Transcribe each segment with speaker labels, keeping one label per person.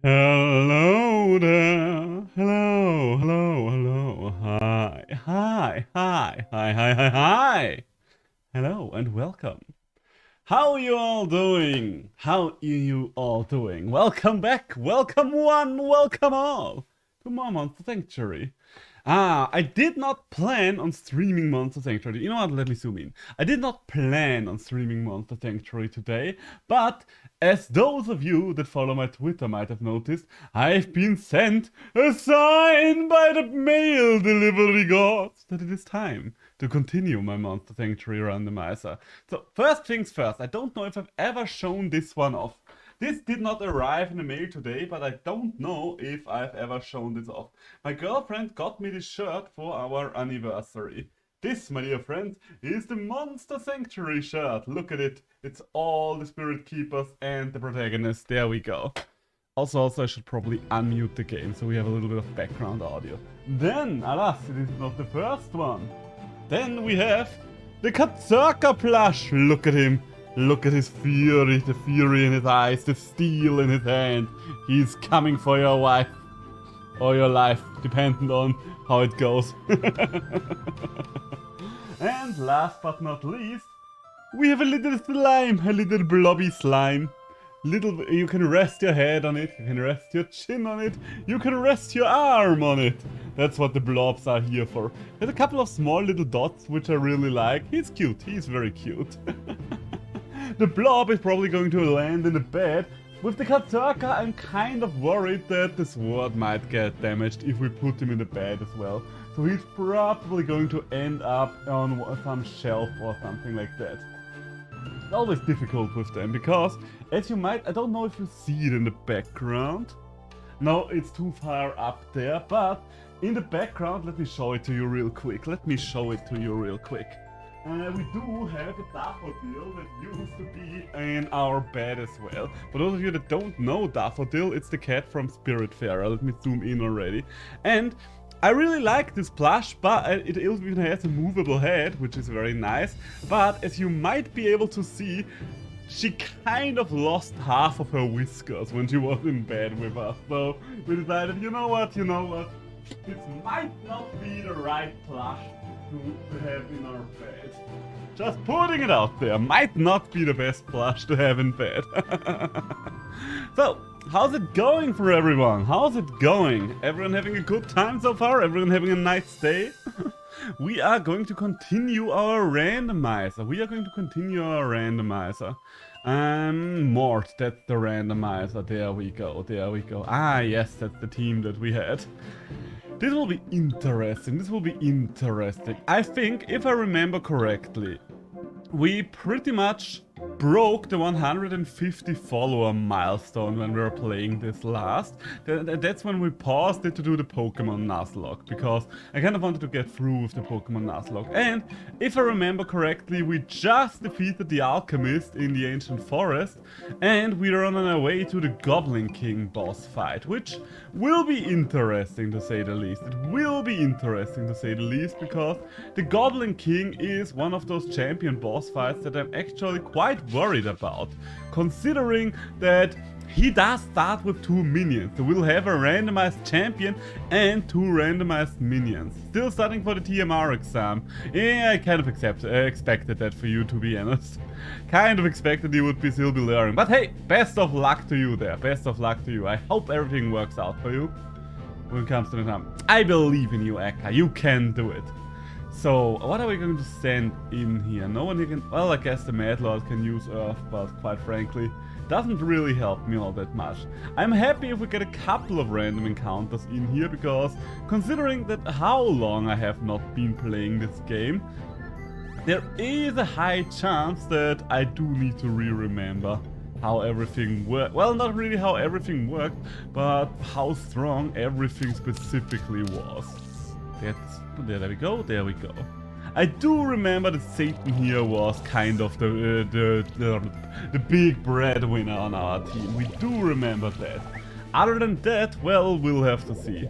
Speaker 1: Hello there. Hello. Hi. Hello and welcome. How are you all doing? Welcome back. Welcome one. Welcome all to more Monster Sanctuary. I did not plan on streaming Monster Sanctuary. You know what? Let me zoom in. I did not plan on streaming Monster Sanctuary today, but as those of you that follow my Twitter might have noticed, I've been sent a sign by the mail delivery gods that it is time to continue my Monster Sanctuary randomizer. So, first things first, I don't know if I've ever shown this one off. This did not arrive in the mail today, but I don't know if I've ever shown this off. My girlfriend got me this shirt for our anniversary. This, my dear friends, is the Monster Sanctuary shirt. Look at it. It's all the Spirit Keepers and the protagonists. There we go. Also, I should probably unmute the game so we have a little bit of background audio. Then, alas, it is not the first one. Then we have the Katzerka plush. Look at him. Look at his fury, the fury in his eyes, the steel in his hand. He's coming for your wife. Or your life, depending on how it goes. And last but not least, we have a little slime, a little blobby slime. You can rest your head on it, you can rest your chin on it, you can rest your arm on it. That's what the blobs are here for. There's a couple of small little dots which I really like. He's cute, he's very cute. The blob is probably going to land in the bed. With the Katzerka, I'm kind of worried that the sword might get damaged if we put him in the bed as well. So he's probably going to end up on some shelf or something like that. It's always difficult with them because, as you might, I don't know if you see it in the background. No, it's too far up there, but in the background, let me show it to you real quick. We do have a daffodil that used to be in our bed as well. For those of you that don't know Daffodil, it's the cat from Spiritfarer. Let me zoom in already. And I really like this plush, but it even has a movable head, which is very nice. But as you might be able to see, she kind of lost half of her whiskers when she was in bed with us. So we decided, you know what? This might not be the right plush to have in our bed. Just putting it out there, might not be the best plush to have in bed. So, how's it going for everyone? How's it going? Everyone having a good time so far? Everyone having a nice day? We are going to continue our randomizer. Mort, that's the randomizer. There we go. Ah, yes, that's the team that we had. This will be interesting. I think, if I remember correctly, we pretty much broke the 150 follower milestone when we were playing this last. That's when we paused it to do the Pokemon Nuzlocke, because I kind of wanted to get through with the Pokemon Nuzlocke. And if I remember correctly, we just defeated the Alchemist in the Ancient Forest, and we are on our way to the Goblin King boss fight, which will be interesting to say the least. Because the Goblin King is one of those champion boss fights that I'm actually quite worried about, considering that he does start with 2 minions. So we'll have a randomized champion and 2 randomized minions. Still studying for the TMR exam. Yeah, I kind of expected that, for you, to be honest. Kind of expected you would still be learning. But hey, best of luck to you there. I hope everything works out for you when it comes to the time. I believe in you, Eka. You can do it. So, what are we going to send in here? No one here can... Well, I guess the Mad Lord can use Earth, but quite frankly, doesn't really help me all that much. I'm happy if we get a couple of random encounters in here, because considering that how long I have not been playing this game, there is a high chance that I do need to re-remember how everything worked. Well, not really how everything worked, but how strong everything specifically was. There we go. I do remember that Satan here was kind of the big breadwinner on our team. We do remember that. Other than that, well, we'll have to see.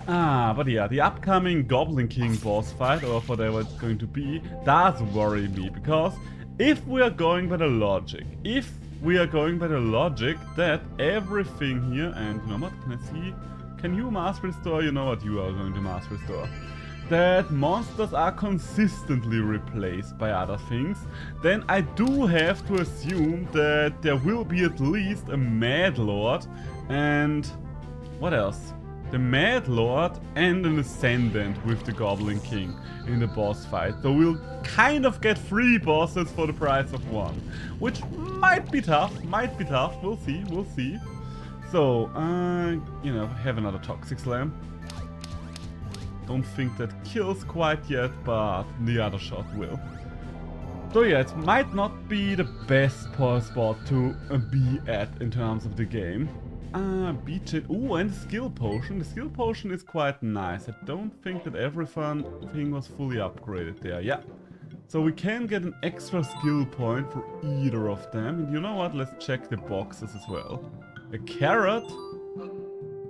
Speaker 1: But yeah, the upcoming Goblin King boss fight, or whatever it's going to be, does worry me, because if we are going by the logic, if we are going by the logic that everything here, and you know what, can I see? Can you mass restore? You know what, you are going to mass restore. That monsters are consistently replaced by other things, then I do have to assume that there will be at least a Mad Lord and... what else? The Mad Lord and an Ascendant with the Goblin King in the boss fight. So we'll kind of get 3 bosses for the price of 1. Which might be tough, we'll see. So, you know, have another Toxic Slam. Don't think that kills quite yet, but the other shot will. So yeah, it might not be the best spot to be at in terms of the game. Beach it. Ooh, and skill potion. The skill potion is quite nice. I don't think that everything was fully upgraded there. Yeah. So we can get an extra skill point for either of them. And you know what? Let's check the boxes as well. A carrot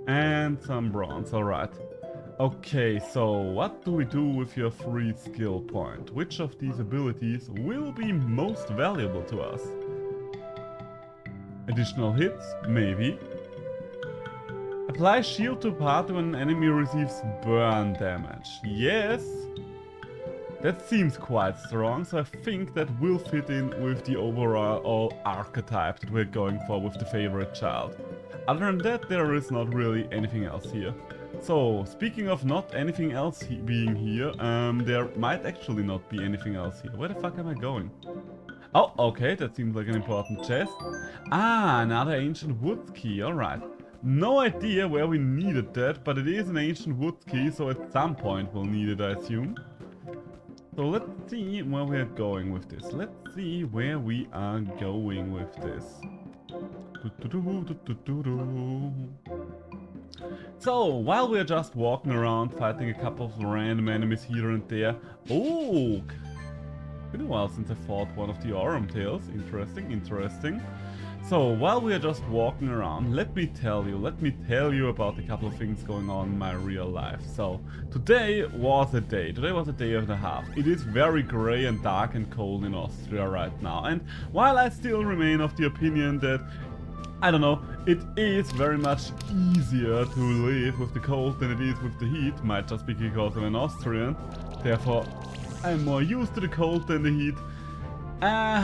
Speaker 1: and some bronze. Alright. Okay, so what do we do with your 3 skill point? Which of these abilities will be most valuable to us? Additional hits? Maybe. Apply shield to party when an enemy receives burn damage. Yes. That seems quite strong, so I think that will fit in with the overall archetype that we're going for with the favorite child. Other than that, there is not really anything else here. So, speaking of not anything else being here, there might actually not be anything else here. Where the fuck am I going? Oh, okay, that seems like an important chest. Ah, another ancient wood key, alright. No idea where we needed that, but it is an ancient wood key, so at some point we'll need it, I assume. So let's see where we are going with this. Let's see where we are going with this. So, while we're just walking around, fighting a couple of random enemies here and there... Oh! Been a while since I fought one of the Aurum Tails. Interesting. So, while we are just walking around, let me tell you about a couple of things going on in my real life. So, today was a day and a half. It is very grey and dark and cold in Austria right now. And while I still remain of the opinion that, I don't know, it is very much easier to live with the cold than it is with the heat, might just be because I'm an Austrian, therefore I'm more used to the cold than the heat.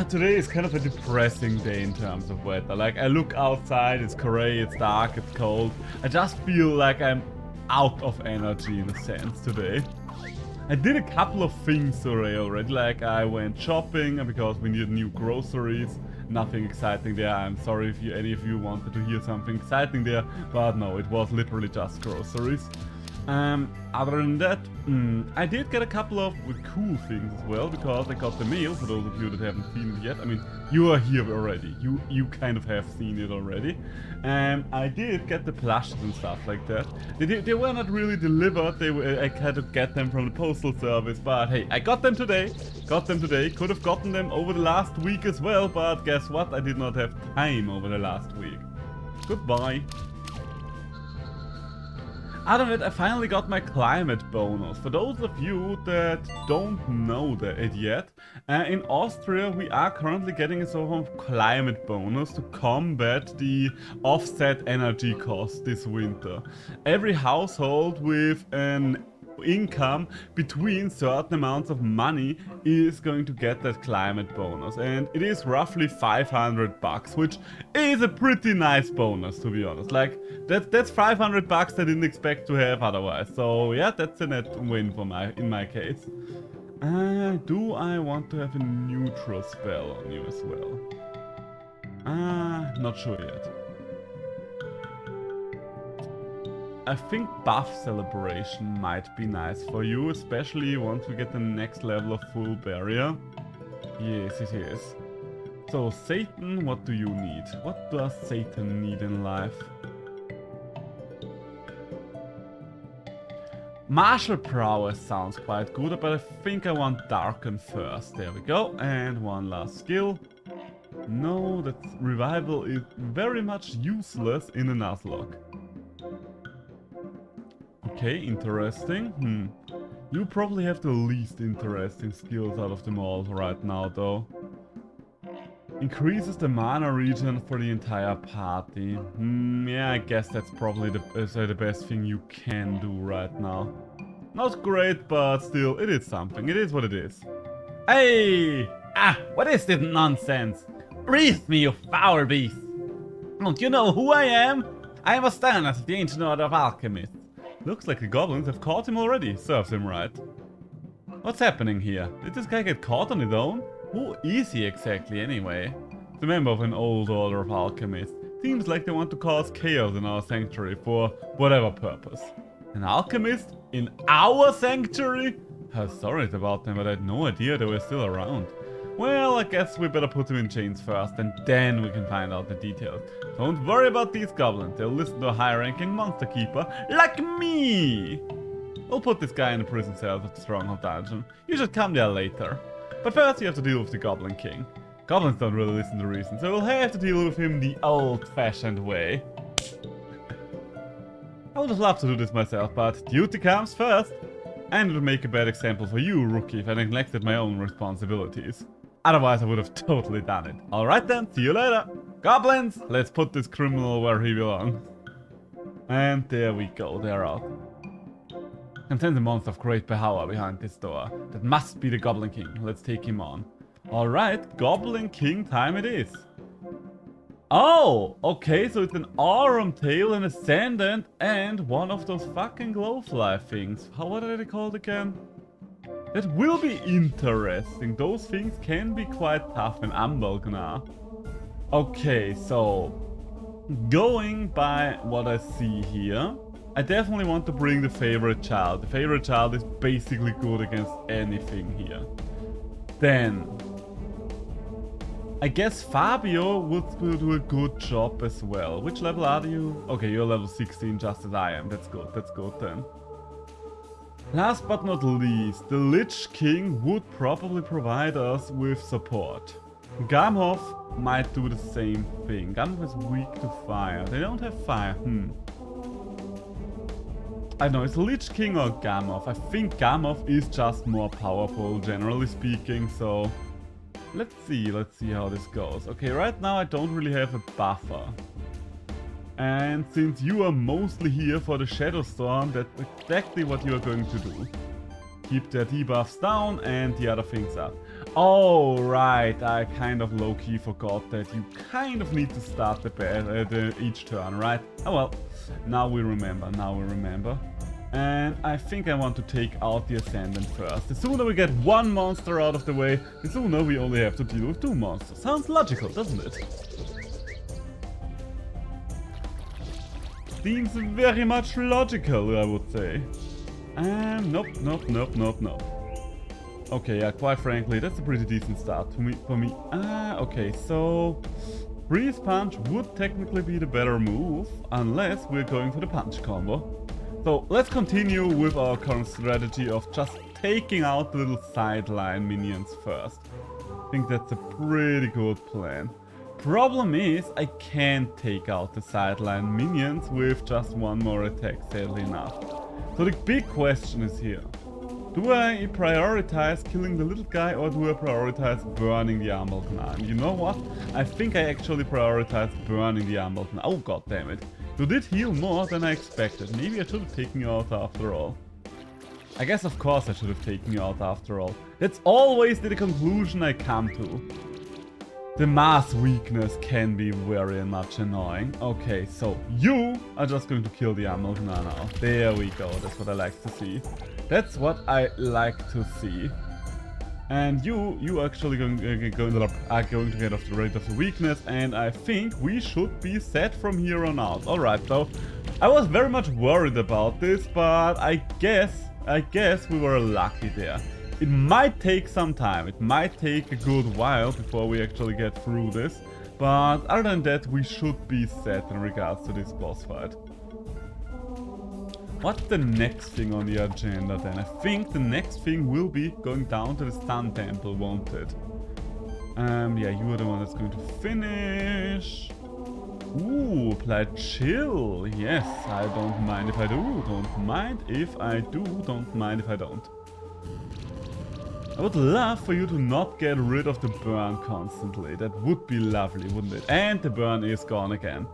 Speaker 1: Today is kind of a depressing day in terms of weather. Like, I look outside, it's grey, it's dark, it's cold. I just feel like I'm out of energy in a sense today. I did a couple of things today already, like I went shopping because we needed new groceries. Nothing exciting there. I'm sorry if any of you wanted to hear something exciting there, but no, it was literally just groceries. Other than that, I did get a couple of cool things as well, because I got the mail, for those of you that haven't seen it yet. I mean, you are here already, you kind of have seen it already. I did get the plushes and stuff like that. They were not really delivered, I had to get them from the postal service, but hey, I got them today, could have gotten them over the last week as well, but guess what, I did not have time over the last week. Goodbye. Other than that, I finally got my climate bonus. For those of you that don't know it yet, in Austria we are currently getting a sort of climate bonus to combat the offset energy cost this winter. Every household with an income between certain amounts of money is going to get that climate bonus, and it is roughly 500 bucks, which is a pretty nice bonus, to be honest. Like, that's 500 bucks I didn't expect to have otherwise. So yeah, that's a net win for in my case. Do I want to have a neutral spell on you as well? Not sure yet. I think buff celebration might be nice for you, especially once we get the next level of full barrier. Yes, it is. So, Satan, what do you need? What does Satan need in life? Martial prowess sounds quite good, but I think I want Darken first. There we go. And one last skill. No, that revival is very much useless in a nuzlocke. Okay, interesting. You probably have the least interesting skills out of them all right now, though. Increases the mana regen for the entire party. Yeah, I guess that's probably the best thing you can do right now. Not great, but still, it is something. It is what it is. Hey! Ah, what is this nonsense? Breathe me, you foul beast! Don't you know who I am? I am Astanas of the Ancient Order of Alchemists. Looks like the goblins have caught him already. Serves him right. What's happening here? Did this guy get caught on his own? Who is he exactly anyway? The member of an old order of alchemists. Seems like they want to cause chaos in our sanctuary for whatever purpose. An alchemist? In our sanctuary? Heard stories about them, but I had no idea they were still around. Well, I guess we better put them in chains first, and then we can find out the details. Don't worry about these goblins, they'll listen to a high-ranking monster keeper like me! We'll put this guy in the prison cells of the Stronghold Dungeon. You should come there later. But first you have to deal with the Goblin King. Goblins don't really listen to reason, so we'll have to deal with him the old-fashioned way. I would have loved to do this myself, but duty comes first. And it would make a bad example for you, rookie, if I neglected my own responsibilities. Otherwise I would have totally done it. Alright then, see you later. Goblins, let's put this criminal where he belongs. And there we go, they're out. And sense a monster of great power behind this door. That must be the Goblin King. Let's take him on. Alright, Goblin King time it is. Oh, okay, so it's an Aurum Tail, an Ascendant, and one of those fucking Glowfly things. What are they called again? That will be interesting. Those things can be quite tough in Ambalgnar. Okay, so going by what I see here, I definitely want to bring the favorite child. The favorite child is basically good against anything here. Then I guess Fabio would do a good job as well. Which level are you? Okay, you're level 16 just as I am. That's good then. Last but not least, the Lich King would probably provide us with support. Gamhoff might do the same thing. Gamhoff is weak to fire. They don't have fire. I don't know, it's Lich King or Gamhoff. I think Gamhoff is just more powerful, generally speaking, so let's see how this goes. Okay, right now I don't really have a buffer. And since you are mostly here for the Shadow Storm, that's exactly what you are going to do. Keep their debuffs down and the other things up. Oh, right, I kind of low-key forgot that you kind of need to start each turn, right? Oh well, now we remember. And I think I want to take out the Ascendant first. The sooner we get one monster out of the way, the sooner we only have to deal with two monsters. Sounds logical, doesn't it? Seems very much logical, I would say. Nope. Okay, yeah, quite frankly, that's a pretty decent start for me. Okay, so Breeze Punch would technically be the better move, unless we're going for the punch combo. So let's continue with our current strategy of just taking out the little sideline minions first. I think that's a pretty good plan. Problem is, I can't take out the sideline minions with just one more attack, sadly enough. So the big question is here. Do I prioritize killing the little guy or do I prioritize burning the Ambalgnar? And you know what? I think I actually prioritize burning the Ambalgnar. Oh god damn it. You did heal more than I expected. Maybe I should have taken you out after all. I guess of course I should have taken you out after all. That's always the conclusion I come to. The mass weakness can be very much annoying. Okay, so you are just going to kill the Ambalgnar now. There we go, that's what I like to see. That's what I like to see. And you actually are going to get rid of the weakness, and I think we should be set from here on out. Alright, so I was very much worried about this, but I guess we were lucky there. It might take some time, it might take a good while before we actually get through this, but other than that we should be set in regards to this boss fight. What's the next thing on the agenda then? I think the next thing will be going down to the Sun Temple, won't it? Yeah, you are the one that's going to finish. Ooh, apply chill. Yes, I don't mind if I do, don't mind if I do, don't mind if I don't. I would love for you to not get rid of the burn constantly. That would be lovely, wouldn't it? And the burn is gone again.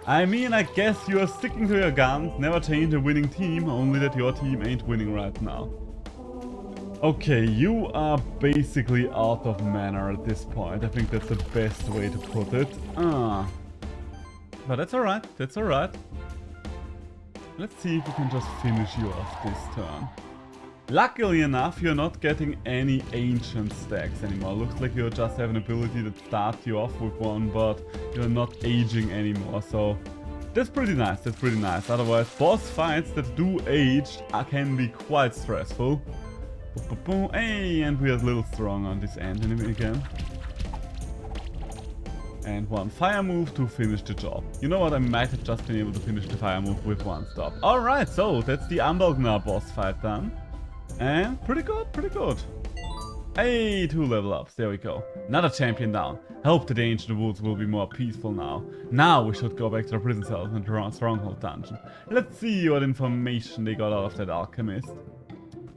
Speaker 1: I mean, I guess you are sticking to your guns, never change a winning team, only that your team ain't winning right now. Okay, you are basically out of mana at this point. I think that's the best way to put it. But that's alright, that's alright. Let's see if we can just finish you off this turn. Luckily enough, you're not getting any ancient stacks anymore. Looks like you just have an ability that starts you off with one, but you're not aging anymore. So that's pretty nice, that's pretty nice. Otherwise, boss fights that do age can be quite stressful. Hey, and we are a little strong on this end again. And one fire move to finish the job. You know what, I might have just been able to finish the fire move with one stop. Alright, so that's the Ambalgnar boss fight done. And pretty good, pretty good. Hey, 2 level ups, there we go. Another champion down. Hope that the Ancient Woods will be more peaceful now. Now we should go back to the prison cells and the stronghold dungeon. Let's see what information they got out of that alchemist.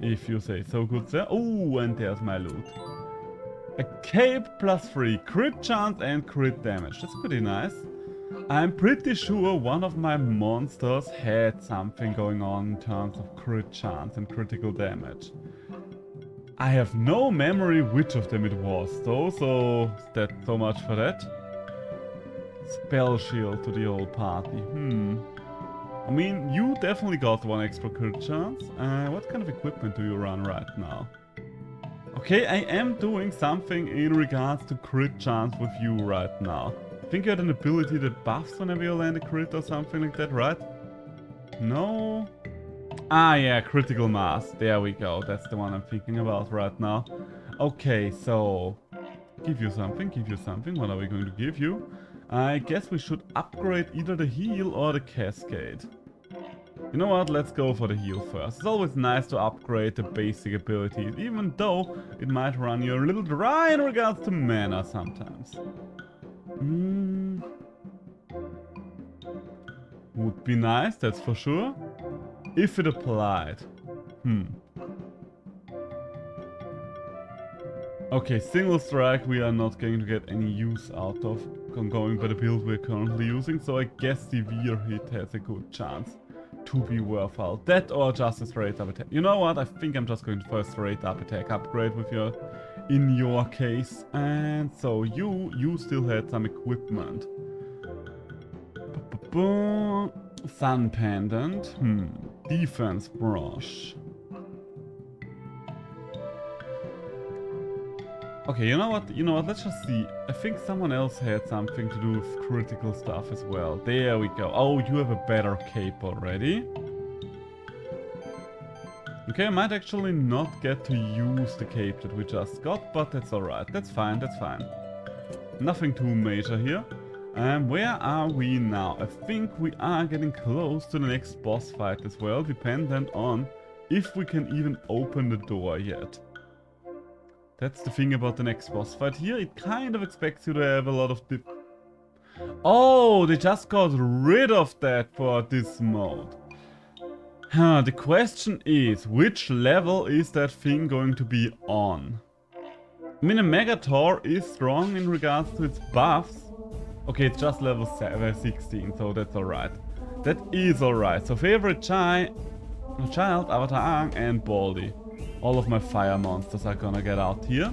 Speaker 1: If you say so, good sir. Oh, and there's my loot. A cape +3, crit chance and crit damage. That's pretty nice. I'm pretty sure one of my monsters had something going on in terms of crit chance and critical damage. I have no memory which of them it was though, so that's so much for that. Spell shield to the old party. I mean, you definitely got 1 extra crit chance. What kind of equipment do you run right now? Okay, I am doing something in regards to crit chance with you right now. I think you had an ability that buffs whenever you land a crit or something like that, right? No? Ah, yeah, critical mass. There we go. That's the one I'm thinking about right now. Okay, so give you something, give you something. What are we going to give you? I guess we should upgrade either the heal or the cascade. You know what, let's go for the heal first. It's always nice to upgrade the basic abilities, even though it might run you a little dry in regards to mana sometimes. Would be nice, that's for sure. If it applied. Okay, single strike we are not going to get any use out of going by the build we're currently using, so I guess severe hit has a good chance to be worthwhile. That or just a straight up attack. You know what, I think I'm just going to first straight up attack upgrade with your, in your case. And so you still had some equipment. Sun pendant. Defense brush. Okay, you know what, let's just see. I think someone else had something to do with critical stuff as well. There we go. Oh, you have a better cape already. Okay, I might actually not get to use the cape that we just got, but that's alright. That's fine, that's fine. Nothing too major here. Where are we now? I think we are getting close to the next boss fight as well, dependent on if we can even open the door yet. That's the thing about the next boss fight here. It kind of expects you to have a lot of Oh, they just got rid of that for this mode. The question is, which level is that thing going to be on? I mean, a Megator is strong in regards to its buffs. Okay, it's just level 16, so that's alright. That is alright. So favorite child, Avatar Aang, and Baldy. All of my fire monsters are gonna get out here.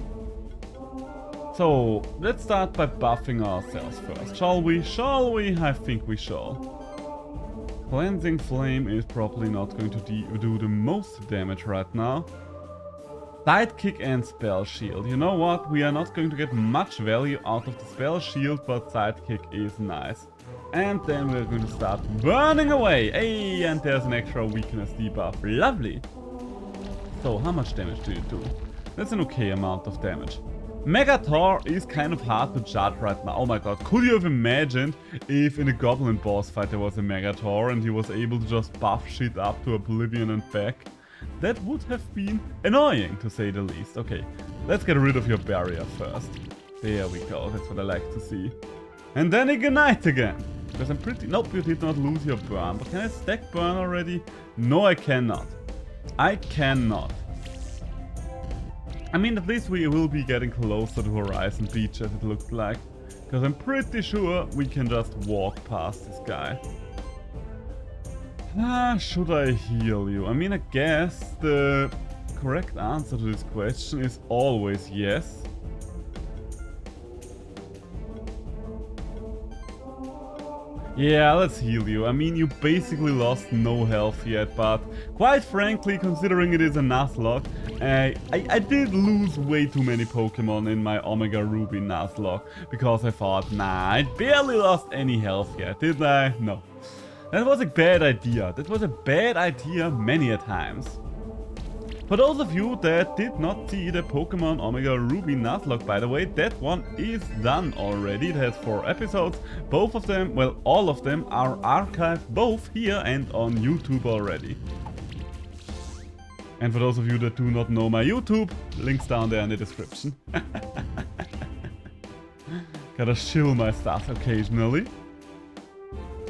Speaker 1: So, let's start by buffing ourselves first. Shall we? Shall we? I think we shall. Cleansing Flame is probably not going to do the most damage right now. Sidekick and Spell Shield. You know what? We are not going to get much value out of the Spell Shield, but Sidekick is nice. And then we're going to start burning away. Hey, and there's an extra weakness debuff. Lovely. So, how much damage do you do? That's an okay amount of damage. Megator is kind of hard to judge right now. Oh my god, could you have imagined if in a Goblin boss fight there was a Megator and he was able to just buff shit up to oblivion and back? That would have been annoying, to say the least. Okay, let's get rid of your barrier first. There we go, that's what I like to see. And then ignite again. Because I'm pretty... Nope, you did not lose your burn. But can I stack burn already? No, I cannot. I cannot. I mean, at least we will be getting closer to Horizon Beach as it looked like. Because I'm pretty sure we can just walk past this guy. Should I heal you? I mean, I guess the correct answer to this question is always yes. Yeah, let's heal you. I mean, you basically lost no health yet, but quite frankly, considering it is a nuzlocke, I did lose way too many Pokemon in my Omega Ruby nuzlocke, because I thought, nah, I barely lost any health yet, did I? No. That was a bad idea. That was a bad idea many a times. For those of you that did not see the Pokemon Omega Ruby nuzlocke, by the way, that one is done already. It has 4 episodes. Both of them, well, all of them are archived both here and on YouTube already. And for those of you that do not know my YouTube, links down there in the description. Gotta shill my stuff occasionally.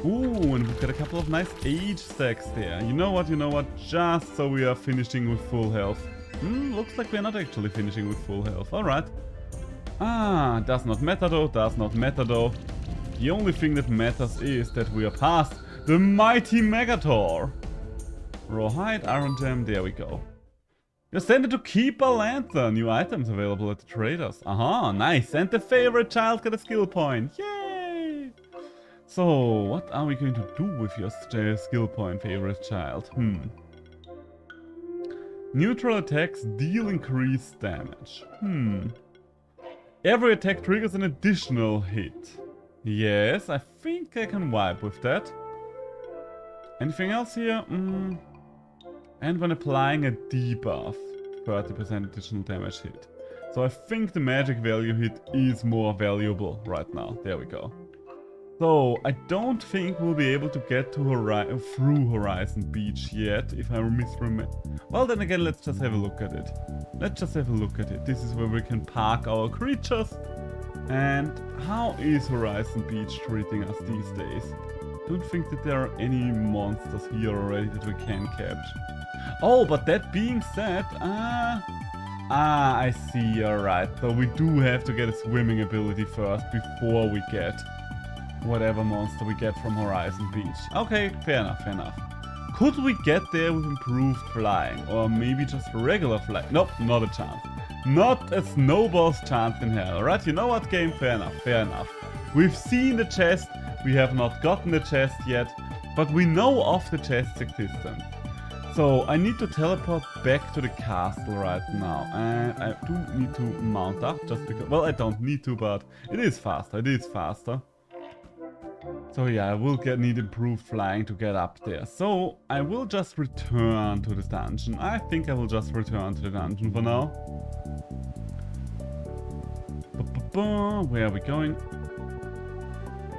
Speaker 1: Ooh, and we've got a couple of nice age stacks there. You know what, just so we are finishing with full health. Looks like we're not actually finishing with full health, alright. Does not matter though, does not matter though. The only thing that matters is that we are past the mighty Megator. Rawhide, Iron Gem, there we go. You're sent to Keeper Lantern, new items available at the traders. Nice, and the favorite child got a skill point, yay! So, what are we going to do with your skill point, favorite child? Neutral attacks deal increased damage. Every attack triggers an additional hit. Yes, I think I can vibe with that. Anything else here? And when applying a debuff, 30% additional damage hit. So I think the magic value hit is more valuable right now. There we go. So, I don't think we'll be able to get to through Horizon Beach yet, if I misremember. Well, then again, let's just have a look at it. This is where we can park our creatures. And how is Horizon Beach treating us these days? Don't think that there are any monsters here already that we can capture. Oh, but that being said, I see, alright. So we do have to get a swimming ability first before we get whatever monster we get from Horizon Beach. Okay, fair enough. Could we get there with improved flying? Or maybe just regular flying? Nope, not a chance. Not a snowball's chance in hell, right? You know what, game? Fair enough. We've seen the chest, we have not gotten the chest yet, but we know of the chest's existence. So I need to teleport back to the castle right now, and I do need to mount up just because, well, I don't need to, but it is faster. So yeah, I will need improved flying to get up there. So I will just return to the dungeon. I think I will just return to the dungeon for now. Where are we going?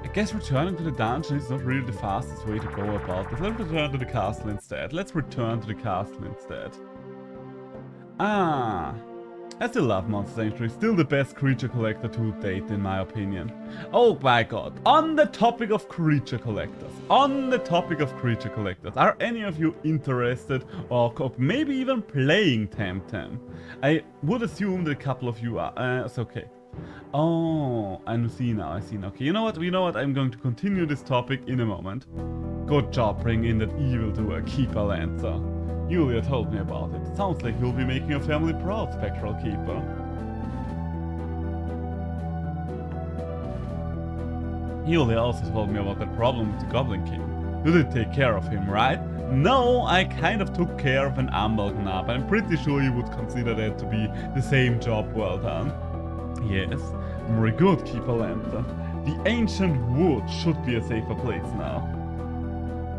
Speaker 1: I guess returning to the dungeon is not really the fastest way to go about this. Let's return to the castle instead. I still love Monster Sanctuary, still the best creature collector to date in my opinion. Oh my god, on the topic of creature collectors, are any of you interested or maybe even playing Temtem? I would assume that a couple of you are, it's okay. Oh, I see now. Okay, you know what, I'm going to continue this topic in a moment. Good job bringing in that evildoer, Keeper Lancer. Julia told me about it. Sounds like you'll be making your family proud, Spectral Keeper. Julia also told me about that problem with the Goblin King. You did take care of him, right? No, I kind of took care of an Ambelknapp. I'm pretty sure you would consider that to be the same job well done. Yes, very good, Keeper Lancer. The ancient wood should be a safer place now.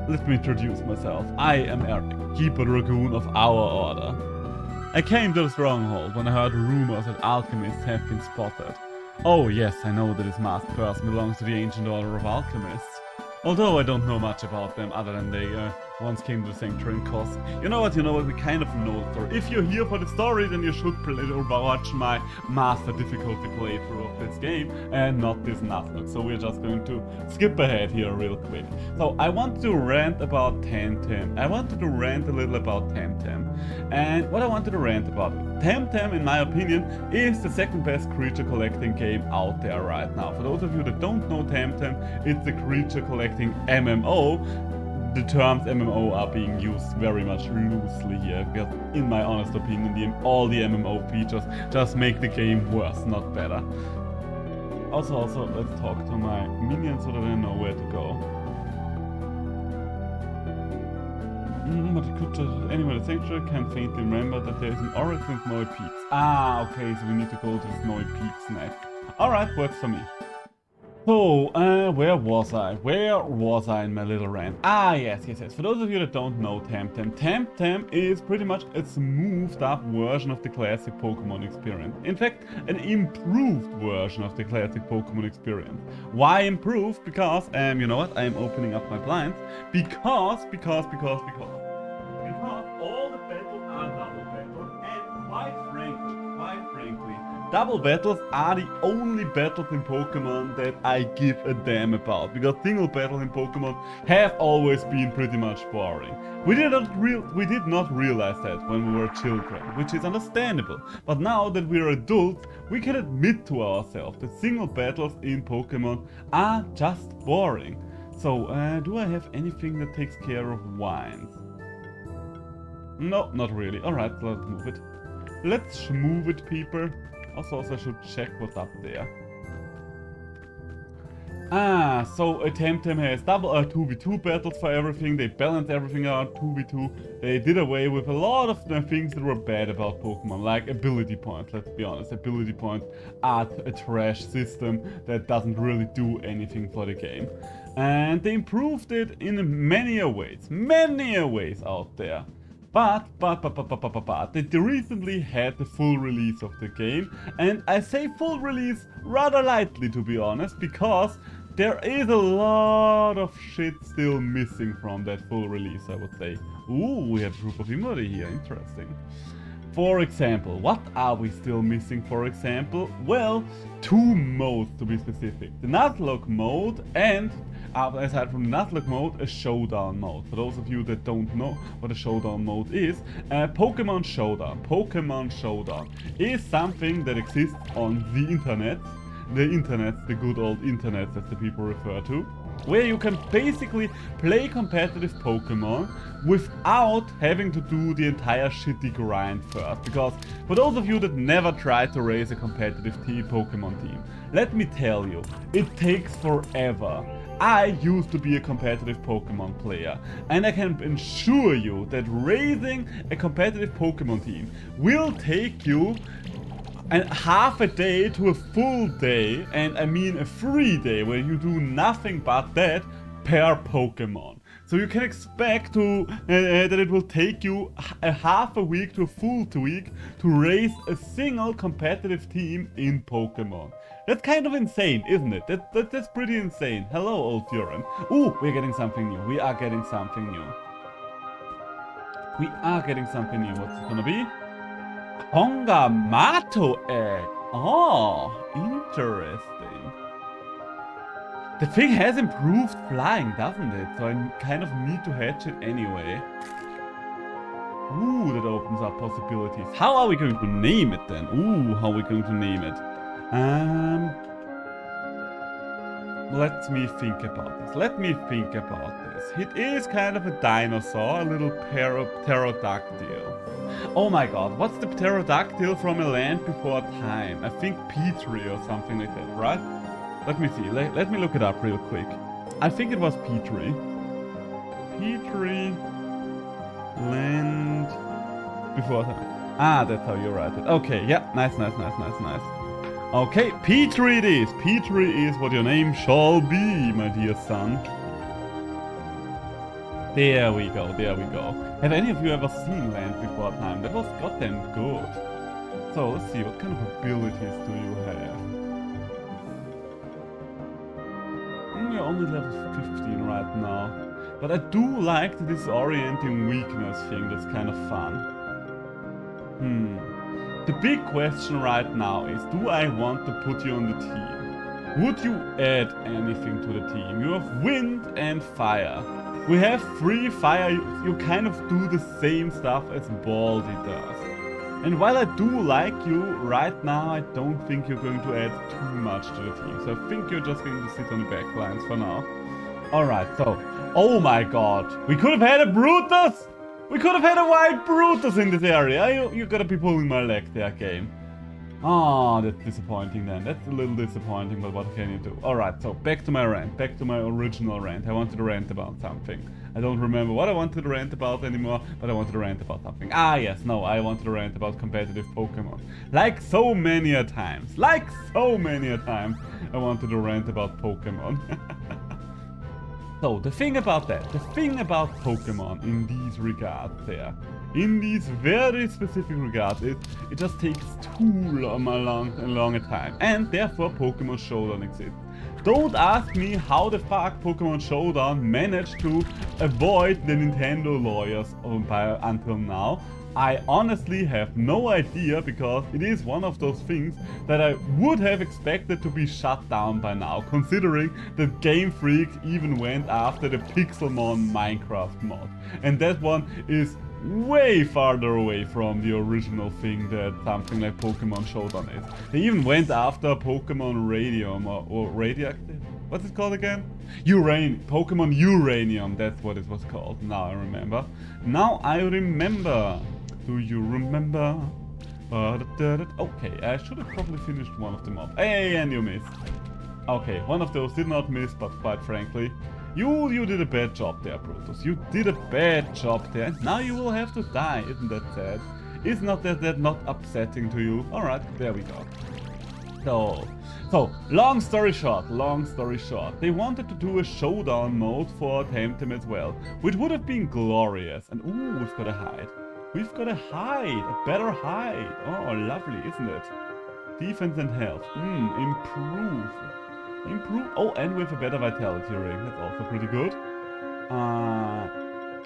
Speaker 1: Let me introduce myself. I am Eric, Keeper Dragoon of our order. I came to the stronghold when I heard rumors that alchemists have been spotted. Oh yes, I know that this masked person belongs to the ancient order of alchemists. Although I don't know much about them other than they once came to the Sanctuary and cost. You know what, we kind of know the story. If you're here for the story, then you should play or watch my master difficulty playthrough of this game and not this nuzlocke. So we're just going to skip ahead here real quick. So I want to rant about Temtem. I wanted to rant a little about Temtem. And what I wanted to rant about is Temtem, in my opinion, is the second best creature collecting game out there right now. For those of you that don't know Temtem, it's the creature collecting MMO. The terms MMO are being used very much loosely here, because in my honest opinion, all the MMO features just make the game worse, not better. Also, let's talk to my minions so that I know where to go. But the creature anyway, the Sanctuary can faintly remember that there is an oracle in Snowy Peaks. Ah, okay, so we need to go to the Snowy Peaks next. Alright, works for me. So, where was I? Where was I in my little rant? Ah, yes. For those of you that don't know Temtem is pretty much a smoothed up version of the classic Pokemon experience. In fact, an improved version of the classic Pokemon experience. Why improved? Because, you know what? I am opening up my blinds. Because all the battles are double battles, and quite frankly, double battles are the only battles in Pokemon that I give a damn about, because single battles in Pokemon have always been pretty much boring. We did not realize that when we were children, which is understandable. But now that we're adults, we can admit to ourselves that single battles in Pokemon are just boring. So, do I have anything that takes care of wines? No, not really. Alright, let's move it. Let's move it, people. Also, I should check what's up there. Ah, so Temtem has double 2v2 battles for everything. They balance everything out 2v2. They did away with a lot of the things that were bad about Pokemon, like ability points. Let's be honest, ability points are a trash system that doesn't really do anything for the game. And they improved it in many ways out there. But they recently had the full release of the game, and I say full release rather lightly, to be honest, because there is a lot of shit still missing from that full release, I would say. Ooh, we have a group of Imodi here, interesting. For example, what are we still missing, for example? Well, two modes to be specific. The Nuzlocke mode and, aside from the Nuzlocke mode, a Showdown mode. For those of you that don't know what a Showdown mode is, Pokemon Showdown. Pokemon Showdown is something that exists on the internet. The good old internet as the people refer to, where you can basically play competitive Pokemon without having to do the entire shitty grind first. Because for those of you that never tried to raise a competitive Pokemon team, let me tell you, it takes forever. I used to be a competitive Pokemon player, and I can assure you that raising a competitive Pokemon team will take you half a day to a full day, and I mean a free day where you do nothing but that per Pokemon. So you can expect that it will take you a half a week to a full week to raise a single competitive team in Pokemon. That's kind of insane, isn't it? That's pretty insane. Hello, old Duran. Ooh, we're getting something new. We are getting something new. What's it gonna be? Hongamato egg. Oh, interesting. The thing has improved flying, doesn't it? So I kind of need to hatch it anyway. Ooh, that opens up possibilities. How are we going to name it then? Ooh, how are we going to name it? Let me think about this. It is kind of a dinosaur, a little pterodactyl. Oh my god, what's the pterodactyl from a land before time? I think Petrie or something like that, right? Let me see, let me look it up real quick. I think it was Petrie. Petrie land before time. Ah, that's how you write it. Okay, yeah, nice. Okay, Petrie it is. Petrie is what your name shall be, my dear son. There we go. Have any of you ever seen Land Before Time? That was goddamn good. So, let's see, what kind of abilities do you have? You're only level 15 right now. But I do like the disorienting weakness thing, that's kind of fun. The big question right now is, do I want to put you on the team? Would you add anything to the team? You have wind and fire. We have 3 fire, you kind of do the same stuff as Baldy does. And while I do like you, right now I don't think you're going to add too much to the team. So I think you're just going to sit on the back lines for now. Alright, so, oh my god, we could have had a Brutus! We could have had a wild Brutus in this area. You gotta be pulling my leg there, game. Oh, that's disappointing then. That's a little disappointing, but what can you do? Alright, so back to my rant, back to my original rant. I wanted to rant about something. I don't remember what I wanted to rant about anymore, but I wanted to rant about something. Ah yes, no, I wanted to rant about competitive Pokemon. Like so many a times, I wanted to rant about Pokemon. So, the thing about Pokemon in these regards there, in these very specific regards, is it just takes too long a time. And therefore Pokemon Showdown exists. Don't ask me how the fuck Pokemon Showdown managed to avoid the Nintendo lawyers until now. I honestly have no idea, because it is one of those things that I would have expected to be shut down by now, considering that Game Freak even went after the Pixelmon Minecraft mod. And that one is way farther away from the original thing that something like Pokemon Showdown is. They even went after Pokemon Radium or Radioactive. What's it called again? Pokemon Uranium, that's what it was called. Now I remember. Do you remember? Okay, I should have probably finished one of them off. Hey, and you missed. Okay, one of those did not miss, but quite frankly, you did a bad job there, Brutus. You did a bad job there, and now you will have to die. Isn't that sad? Is not that not upsetting to you? Alright, there we go. So, long story short, they wanted to do a showdown mode for Temtem as well, which would have been glorious. And ooh, we've got a hide. A better hide. Oh, lovely, isn't it? Defense and health. Improve. Oh, and with a better vitality ring. That's also pretty good. I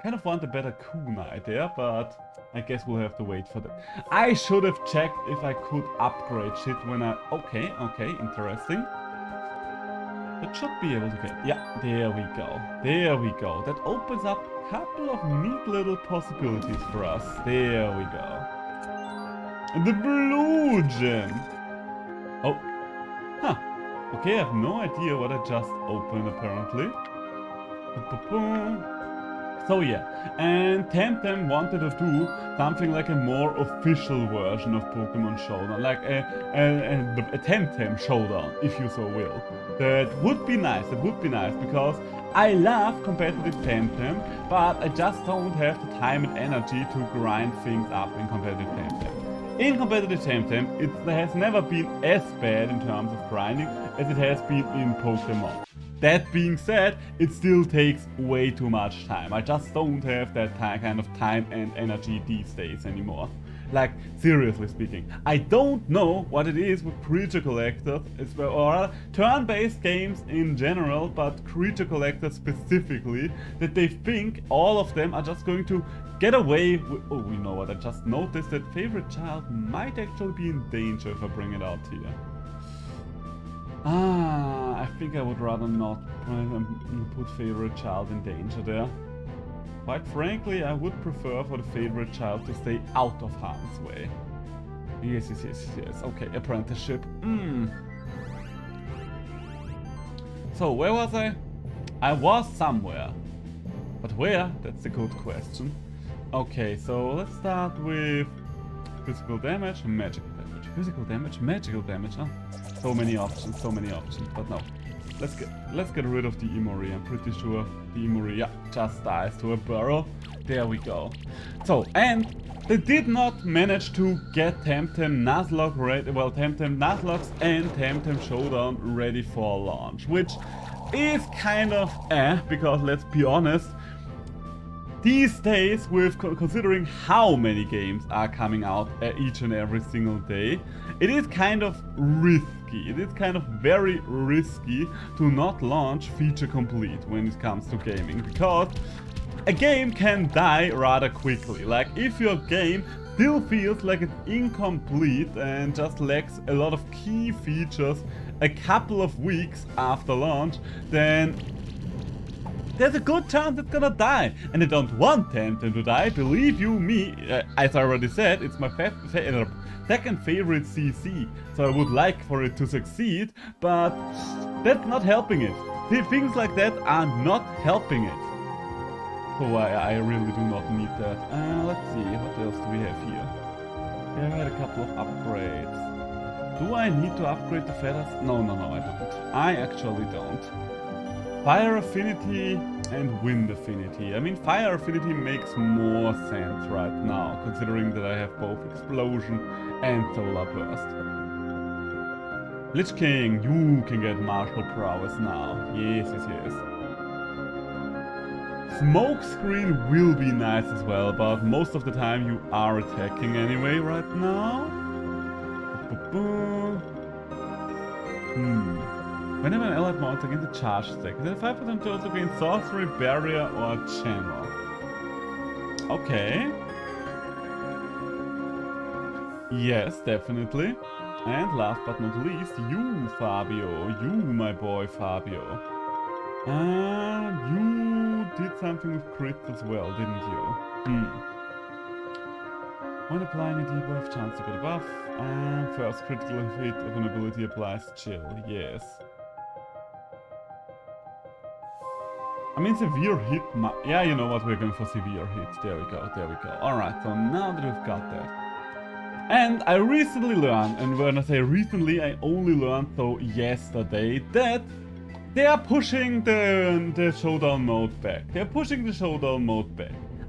Speaker 1: kind of want a better kunai there, but I guess we'll have to wait for that. I should have checked if I could upgrade shit when I... Okay, interesting. That should be able to get... Yeah, there we go. That opens up a couple of neat little possibilities for us. There we go. And the blue gem. Oh. Huh. Okay, I have no idea what I just opened, apparently. So yeah, and Temtem wanted to do something like a more official version of Pokemon Showdown, like a Temtem Showdown, if you so will. That would be nice, because I love competitive Temtem, but I just don't have the time and energy to grind things up in competitive Temtem. In competitive Temtem, it has never been as bad in terms of grinding as it has been in Pokemon. That being said, it still takes way too much time. I just don't have that kind of time and energy these days anymore. Like, seriously speaking, I don't know what it is with creature collectors, or turn-based games in general, but creature collectors specifically, that they think all of them are just going to get away with... Oh, you know what, I just noticed that favorite child might actually be in danger if I bring it out here. I think I would rather not put favorite child in danger there. Quite frankly, I would prefer for the favorite child to stay out of harm's way. Yes. Okay, apprenticeship. So, where was I? I was somewhere. But where? That's a good question. Okay, so let's start with physical damage and magical damage. Physical damage, magical damage, huh? So many options, but no. Let's get rid of the Emory. I'm pretty sure the Emory, yeah, just dies to a burrow. There we go. So, and they did not manage to get Temtem Nuzlocke ready, well, Temtem Nuzlocke and Temtem Showdown ready for launch, which is kind of because let's be honest, these days, with considering how many games are coming out each and every single day, it is kind of risky risky. It is kind of very risky to not launch feature complete when it comes to gaming, because a game can die rather quickly. Like, if your game still feels like it's incomplete and just lacks a lot of key features a couple of weeks after launch, then there's a good chance it's gonna die. And I don't want Temtem to die, believe you me. As I already said, it's my second favorite CC, so I would like for it to succeed, but that's not helping it. Things like that are not helping it. So I really do not need that. Let's see, what else do we have here? We had a couple of upgrades. Do I need to upgrade the feathers? No, I don't. I actually don't. Fire affinity and wind affinity. I mean, fire affinity makes more sense right now, considering that I have both explosion and solar burst. Lich King, you can get martial prowess now. Yes. Smoke screen will be nice as well, but most of the time you are attacking anyway right now. Whenever an allied monster gains a charge stack, is it a 5% to also gain sorcery, barrier, or channel? Okay. Yes, definitely. And last but not least, you, Fabio. You, my boy, Fabio. You did something with crits as well, didn't you? When applying a debuff, chance to get a buff, and first critical hit of an ability applies chill. Yes. I mean, severe hit. Yeah, you know what? We're going for severe hit. There we go. Alright, so now that we've got that. And I recently learned, and when I say recently, I only learned so yesterday, that they are pushing the showdown mode back.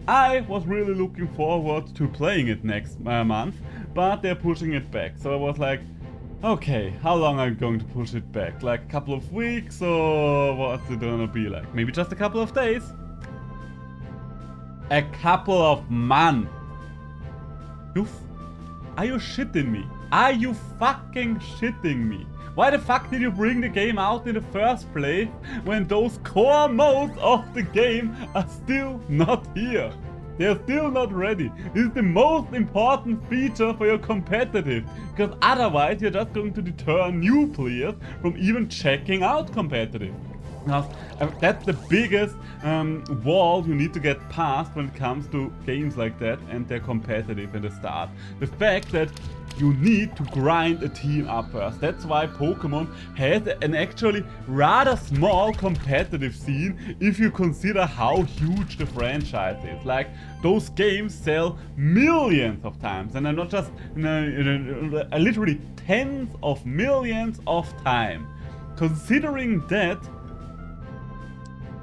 Speaker 1: I was really looking forward to playing it next month, but they're pushing it back. So I was like, okay, how long are you going to push it back? Like a couple of weeks, or what's it gonna be like? Maybe just a couple of days? A couple of months? Are you shitting me? Are you fucking shitting me? Why the fuck did you bring the game out in the first place when those core modes of the game are still not here? They're still not ready. This is the most important feature for your competitive, because otherwise you're just going to deter new players from even checking out competitive. Now, that's the biggest wall you need to get past when it comes to games like that and they're competitive in the start. The fact that you need to grind a team up first. That's why Pokemon has an actually rather small competitive scene if you consider how huge the franchise is. Like, those games sell millions of times, and not just literally tens of millions of times. Considering that,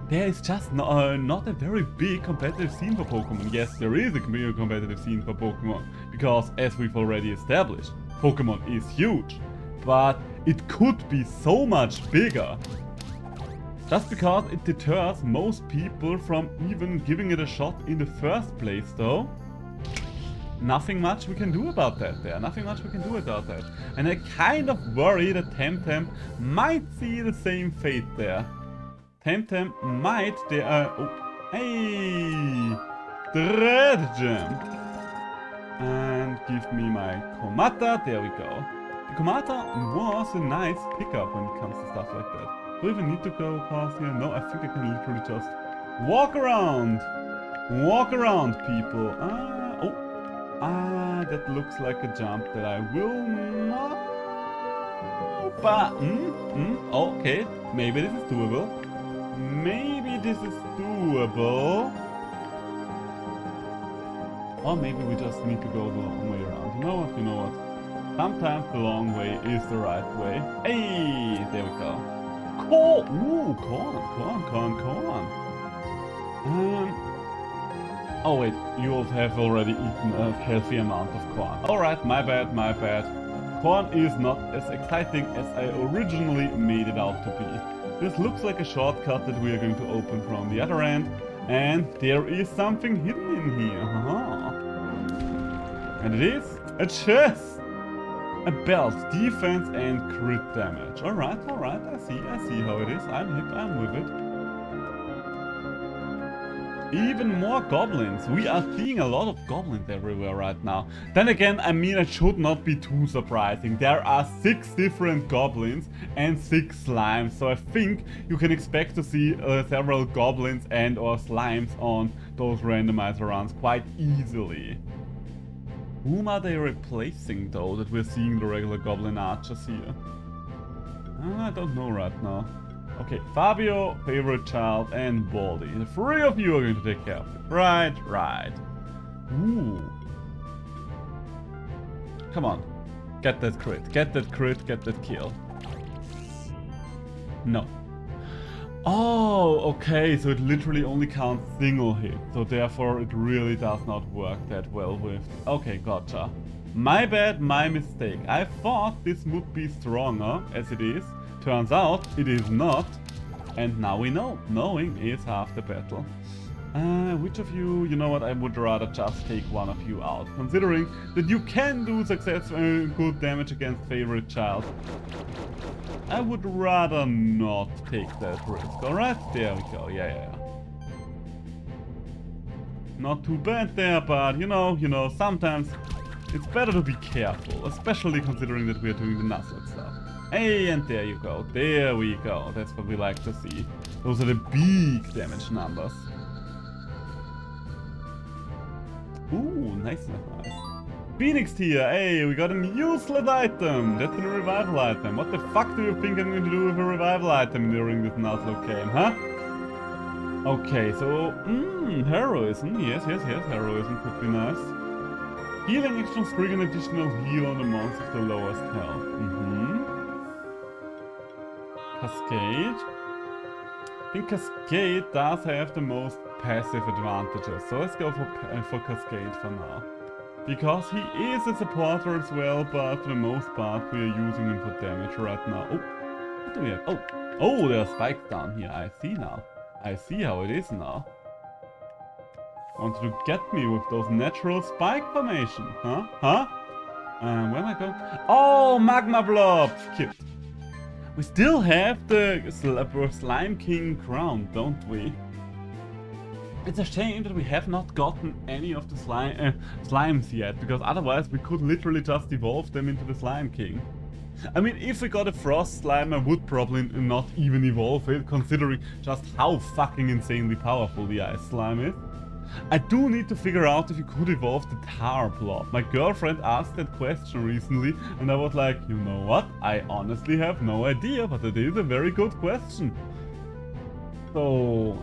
Speaker 1: there is just not a very big competitive scene for Pokemon. Yes, there is a big competitive scene for Pokemon, because as we've already established, Pokemon is huge. But it could be so much bigger. Just because it deters most people from even giving it a shot in the first place, though. Nothing much we can do about that there. And I kind of worry that Temtem might see the same fate there. Temtem might hey! Dread Gem! And give me my Komata, there we go. The Komata was a nice pickup when it comes to stuff like that. Do I even need to go past here? No, I think I can literally just walk around! Walk around, people! That looks like a jump that I will not... But, okay, maybe this is doable. Or maybe we just need to go the long way around. You know what? Sometimes the long way is the right way. Hey, there we go. Corn. Oh wait, you have already eaten a healthy amount of corn. Alright, my bad. Corn is not as exciting as I originally made it out to be. This looks like a shortcut that we are going to open from the other end, and there is something hidden in here. And it is a chest! A belt, defense and crit damage. Alright, I see how it is. I'm hip, I'm with it. Even more goblins. We are seeing a lot of goblins everywhere right now. Then again, I mean, it should not be too surprising. There are 6 different goblins and 6 slimes. So I think you can expect to see several goblins and or slimes on those randomizer runs quite easily. Whom are they replacing though, that we're seeing the regular goblin archers here? I don't know right now. Okay, Fabio, favorite child, and Baldy. The 3 of you are going to take care of it. Right. Ooh. Come on. Get that crit, get that kill. No. Oh, okay, so it literally only counts single hit, so therefore it really does not work that well with... Okay, gotcha. My bad, my mistake. I thought this would be stronger, as it is. Turns out, it is not. And now we know. Knowing is half the battle. Which of you... You know what, I would rather just take one of you out. Considering that you can do successful good damage against favorite child. I would rather not take that risk. Alright, there we go. Yeah. Not too bad there, but you know, sometimes it's better to be careful, especially considering that we are doing the nuzlocke stuff. Hey, and there you go. There we go. That's what we like to see. Those are the big damage numbers. Ooh, nice. Phoenix tier, hey, we got a useless item. That's a revival item. What the fuck do you think I'm going to do with a revival item during this nuzlocke game, huh? Okay, so, heroism. Yes, heroism could be nice. Healing actions trigger an additional heal on the monster with the lowest health. Cascade. I think Cascade does have the most passive advantages, so let's go for Cascade for now. Because he is a supporter as well, but for the most part we are using him for damage right now. Oh, what do we have? Oh, there are spikes down here. I see now. I see how it is now. Wanted to get me with those natural spike formation, huh? Where am I going? Oh, magma blobs! Cute. We still have the Slime King crown, don't we? It's a shame that we have not gotten any of the slimes yet, because otherwise we could literally just evolve them into the Slime King. I mean, if we got a Frost Slime, I would probably not even evolve it, considering just how fucking insanely powerful the Ice Slime is. I do need to figure out if you could evolve the Tar Blob. My girlfriend asked that question recently, and I was like, you know what? I honestly have no idea, but it is a very good question. So,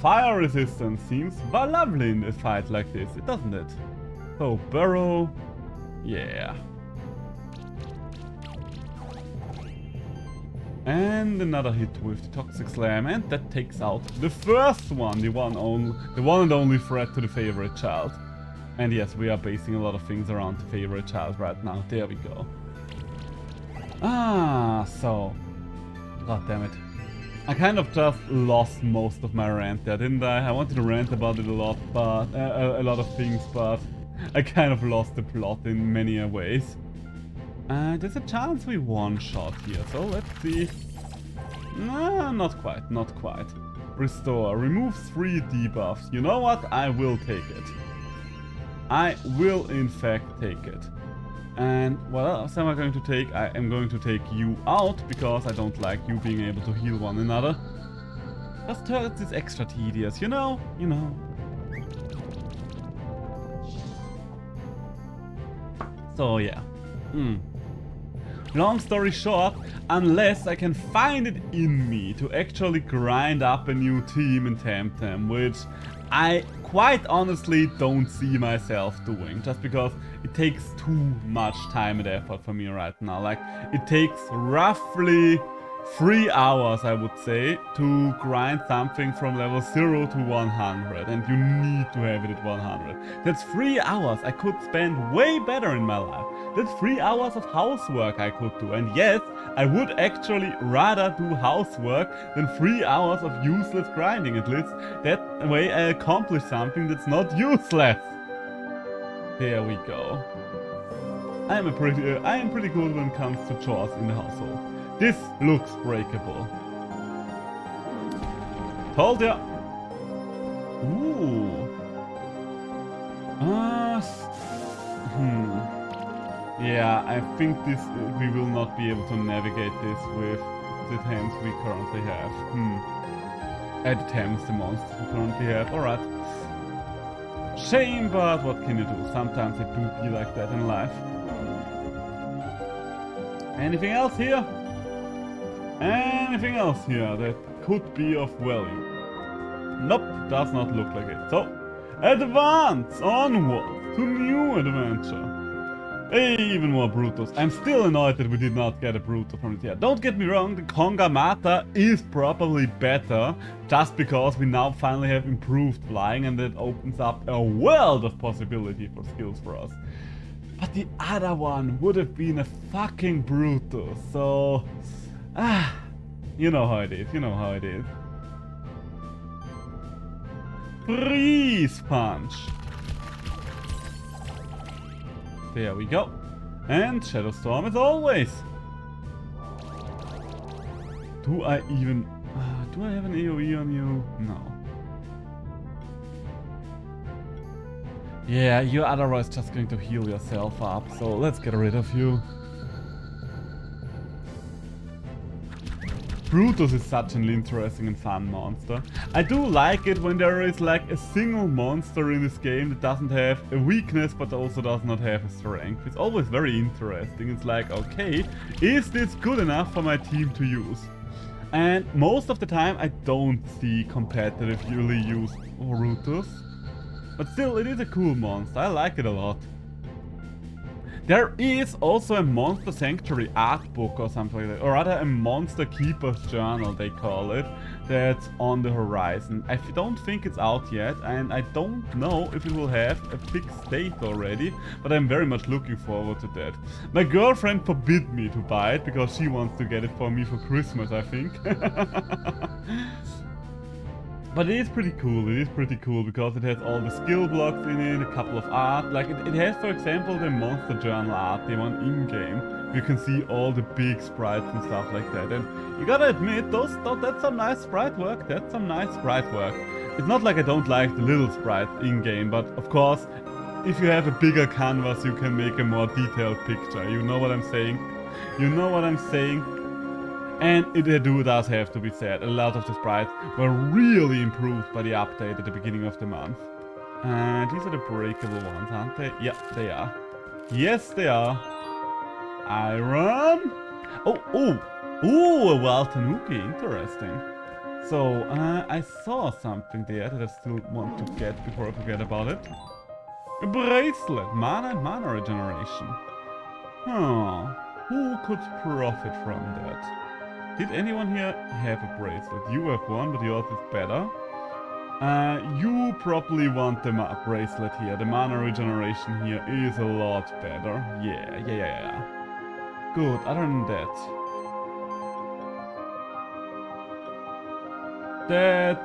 Speaker 1: fire resistance seems lovely in a fight like this, doesn't it? So, Burrow, yeah. And another hit with the Toxic Slam, and that takes out the first one, the one and only threat to the favorite child. And yes, we are basing a lot of things around the favorite child right now. There we go. So, god damn it. I kind of just lost most of my rant there, didn't I? I wanted to rant about it a lot, but a lot of things, but I kind of lost the plot in many ways. There's a chance we one-shot here, so let's see. Nah, not quite. Restore, removes 3 debuffs. You know what? I will take it. I will in fact take it. And what else am I going to take? I am going to take you out, because I don't like you being able to heal one another. Just turns is extra tedious, you know? So yeah. Long story short, unless I can find it in me to actually grind up a new team and tempt them, which I quite honestly don't see myself doing, just because it takes too much time and effort for me right now. Like, it takes roughly 3 hours, I would say, to grind something from level 0 to 100, and you need to have it at 100. That's 3 hours I could spend way better in my life. That's 3 hours of housework I could do, and yes, I would actually rather do housework than 3 hours of useless grinding. At least that way I accomplish something that's not useless. There we go. I am pretty good when it comes to chores in the household. This looks breakable. Told ya. Ooh. Yeah, I think we will not be able to navigate this with the items we currently have. Items, the monsters we currently have. Alright. Shame, but what can you do? Sometimes it do be like that in life. Anything else here? Anything else here that could be of value? Nope, does not look like it. So, advance onward to new adventure. Even more Brutus. I'm still annoyed that we did not get a Brutus from it yet. Don't get me wrong, the Conga Mata is probably better just because we now finally have improved flying and that opens up a world of possibility for skills for us. But the other one would have been a fucking Brutus, so... you know how it is, you know how it is. Freeze Punch! There we go. And Shadow Storm as always. Do I even... do I have an AoE on you? No. Yeah, you're otherwise just going to heal yourself up, so let's get rid of you. Brutus is such an interesting and fun monster. I do like it when there is like a single monster in this game that doesn't have a weakness but also does not have a strength. It's always very interesting. It's like, okay, is this good enough for my team to use? And most of the time I don't see competitively use Brutus. But still, it is a cool monster. I like it a lot. There is also a Monster Sanctuary art book or something like that, or rather a Monster Keeper's Journal they call it, that's on the horizon. I don't think it's out yet, and I don't know if it will have a fixed date already, but I'm very much looking forward to that. My girlfriend forbid me to buy it because she wants to get it for me for Christmas, I think. But it is pretty cool, because it has all the skill blocks in it, a couple of art, like it has for example the Monster Journal art, the one in-game. You can see all the big sprites and stuff like that, and you gotta admit, that's some nice sprite work, that's some nice sprite work. It's not like I don't like the little sprites in-game, but of course, if you have a bigger canvas you can make a more detailed picture, you know what I'm saying? You know what I'm saying? And it does have to be said, a lot of the sprites were really improved by the update at the beginning of the month. These are the breakable ones, aren't they? Yeah, they are. Yes, they are. Iron. Oh, a wild Tanuki, interesting. So, I saw something there that I still want to get before I forget about it. A bracelet, mana and mana regeneration. Who could profit from that? Did anyone here have a bracelet? You have one, but yours is better. You probably want the bracelet here. The mana regeneration here is a lot better. Yeah. Good, other than that. That's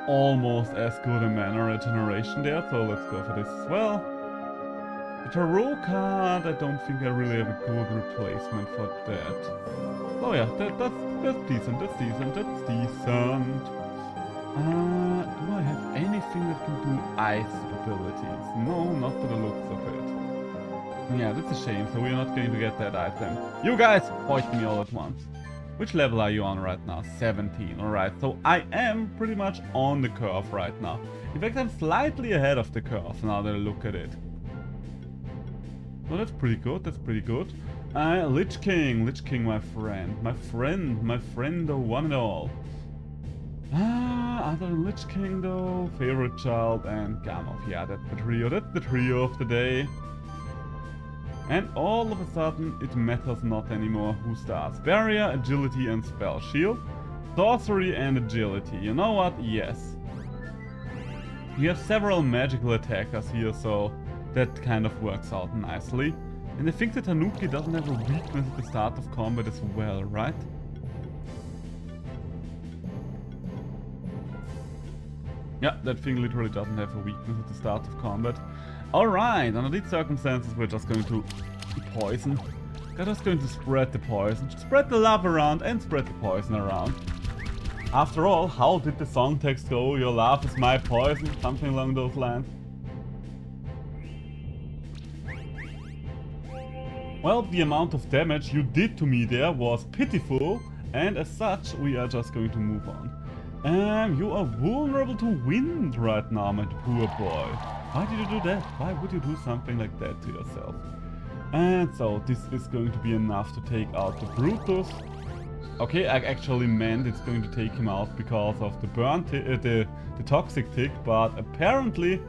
Speaker 1: almost as good a mana regeneration there, so let's go for this as well. The tarot card, I don't think I really have a good replacement for that. Oh yeah, that's decent, that's decent. Do I have anything that can do ice abilities? No, not by the looks of it. Yeah, that's a shame, so we're not going to get that item. You guys fight me all at once. Which level are you on right now? 17, alright. So I am pretty much on the curve right now. In fact, I'm slightly ahead of the curve now that I look at it. Oh, that's pretty good, that's pretty good. Lich King, my friend, the one and all. Other than Lich King though, Favorite Child and Gamov. Yeah, that's the trio of the day. And all of a sudden, it matters not anymore who starts. Barrier, Agility and Spell Shield. Sorcery and Agility. You know what? Yes. We have several magical attackers here, so that kind of works out nicely. And I think the Tanuki doesn't have a weakness at the start of combat as well, right? Yeah, that thing literally doesn't have a weakness at the start of combat. Alright, under these circumstances we're just going to Poison. I'm just going to spread the poison. Spread the love around and spread the poison around. After all, how did the song text go? Your love is my poison, something along those lines. Well, the amount of damage you did to me there was pitiful, and as such, we are just going to move on. You are vulnerable to wind right now, my poor boy. Why did you do that? Why would you do something like that to yourself? And so, this is going to be enough to take out the Brutus. Okay, I actually meant it's going to take him out because of the burn, the toxic tick, but apparently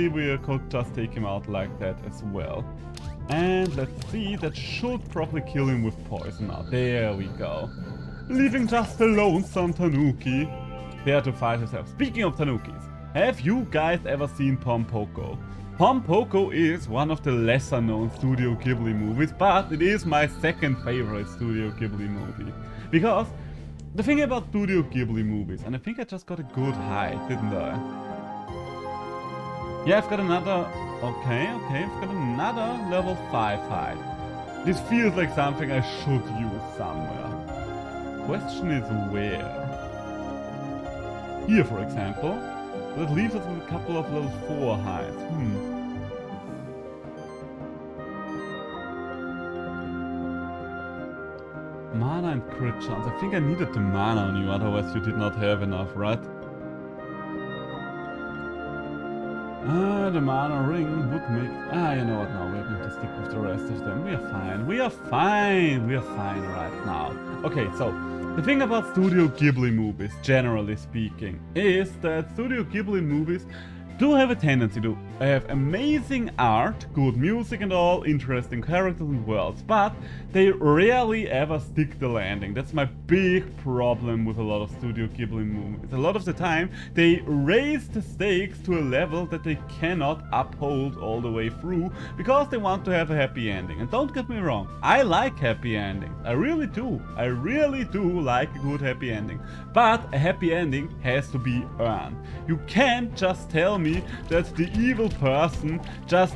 Speaker 1: we could just take him out like that as well. And let's see, that should probably kill him with poison now. There we go. Leaving just a lonesome Tanuki there to fight himself. Speaking of Tanukis, have you guys ever seen Pom Poko? Pom Poko is one of the lesser known Studio Ghibli movies, but it is my second favorite Studio Ghibli movie. Because the thing about Studio Ghibli movies, and I think I just got a good high, didn't I? Yeah, I've got another... Okay, I've got another level 5 high. This feels like something I should use somewhere. Question is where? Here, for example. That leaves us with a couple of level 4 highs. Mana and crit chance. I think I needed the mana on you, otherwise you did not have enough, right? The mana ring would make... you know what, now we're going to stick with the rest of them. We are fine. We are fine right now. Okay, so... The thing about Studio Ghibli movies, generally speaking, is that Studio Ghibli movies do have a tendency to have amazing art, good music and all, interesting characters and worlds, but they rarely ever stick the landing. That's my big problem with a lot of Studio Ghibli movies. A lot of the time, they raise the stakes to a level that they cannot uphold all the way through, because they want to have a happy ending. And don't get me wrong, I like happy endings. I really do. I really do like a good happy ending. But a happy ending has to be earned. You can't just tell me that the evil person just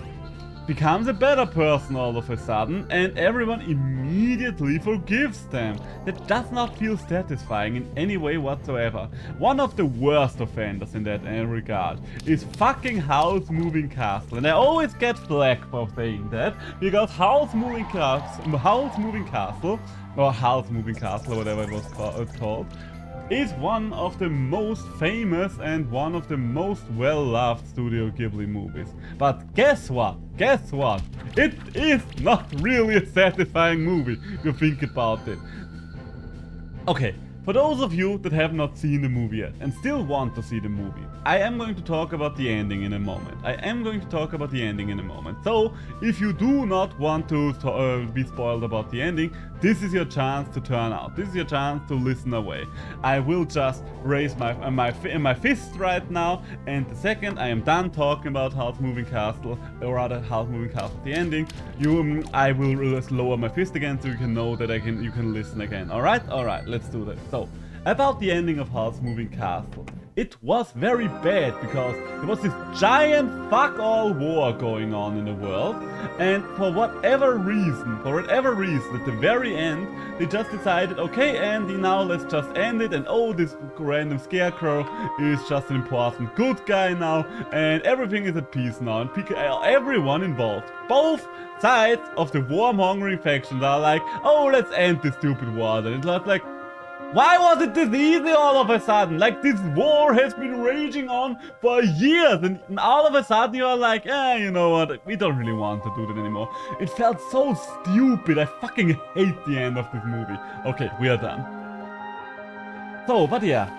Speaker 1: becomes a better person all of a sudden and everyone immediately forgives them. That does not feel satisfying in any way whatsoever. One of the worst offenders in that regard is fucking House Moving Castle, and I always get flack for saying that because House Moving Castle, or whatever it was called, is one of the most famous and one of the most well-loved Studio Ghibli movies. But guess what? Guess what? It is not really a satisfying movie if you think about it. Okay, for those of you that have not seen the movie yet and still want to see the movie, I am going to talk about the ending in a moment. So, if you do not want to be spoiled about the ending, this is your chance to turn out. This is your chance to listen away. I will just raise my fist right now, and the second I am done talking about House Moving Castle, or rather House Moving Castle, the ending, I will just lower my fist again so you can know that you can listen again. Alright, let's do this. So, about the ending of House Moving Castle. It was very bad because there was this giant fuck-all war going on in the world, and for whatever reason, at the very end, they just decided, okay Andy, now let's just end it, and oh, this random scarecrow is just an important good guy now, and everything is at peace now, and everyone involved, both sides of the war-mongering factions are like, oh, let's end this stupid war, and it's not like, why was it this easy all of a sudden? Like, this war has been raging on for years, and all of a sudden you're like, you know what, we don't really want to do that anymore. It felt so stupid. I fucking hate the end of this movie. Okay, we are done. So, but yeah,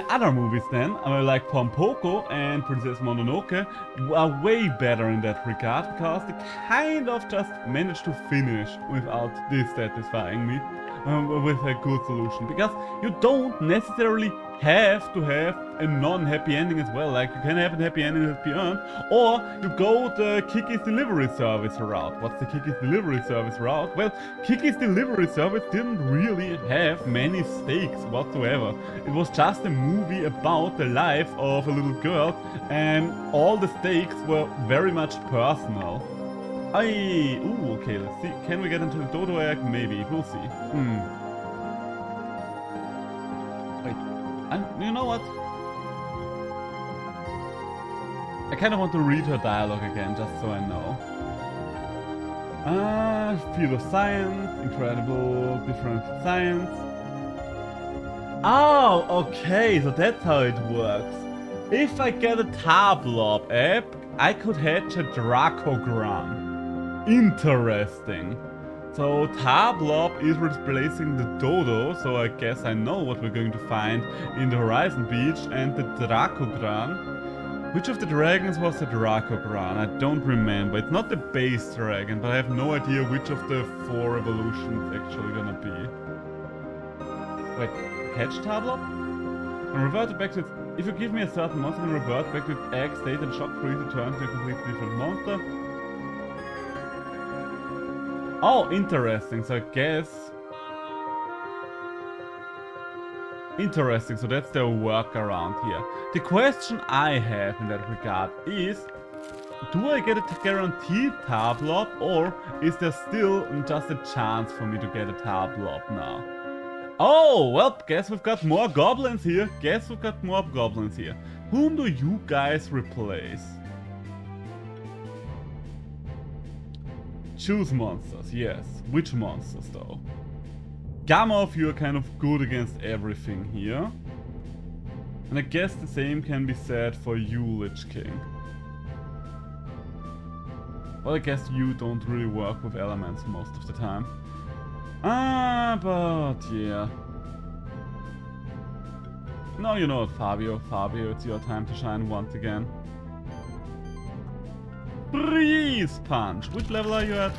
Speaker 1: other movies then, like Pom Poko and Princess Mononoke, are way better in that regard, because they kind of just managed to finish without dissatisfying me. With a good solution, because you don't necessarily have to have a non-happy ending as well. Like, you can have a happy ending that's beyond, or you go the Kiki's Delivery Service route. What's the Kiki's Delivery Service route? Well, Kiki's Delivery Service didn't really have many stakes whatsoever. It was just a movie about the life of a little girl, and all the stakes were very much personal. Ooh, okay, let's see. Can we get into the dodo egg? Maybe. We'll see. Wait. You know what? I kind of want to read her dialogue again, just so I know. Field of science, incredible, different science. Oh, okay, so that's how it works. If I get a Tablob app, I could hatch a Dracogran. Interesting. So Tablob is replacing the Dodo, so I guess I know what we're going to find in the Horizon Beach, and the Dracogran. Which of the dragons was the Dracogran? I don't remember. It's not the base dragon, but I have no idea which of the 4 evolutions it's actually gonna be. Wait, catch Tablob? And revert it back to its... If you give me a certain monster, I can revert back to its egg state and shock freeze return to a completely different monster. Oh, interesting. So I guess... Interesting, so that's their workaround here. The question I have in that regard is, do I get a guaranteed Tablob, or is there still just a chance for me to get a Tablob now? Oh, well, guess we've got more goblins here. Whom do you guys replace? Choose monsters, yes. Which monsters though? Gamorph, you're kind of good against everything here. And I guess the same can be said for you, Lich King. Well, I guess you don't really work with elements most of the time. But yeah. No, you know what, Fabio, it's your time to shine once again. Freeze Punch! Which level are you at?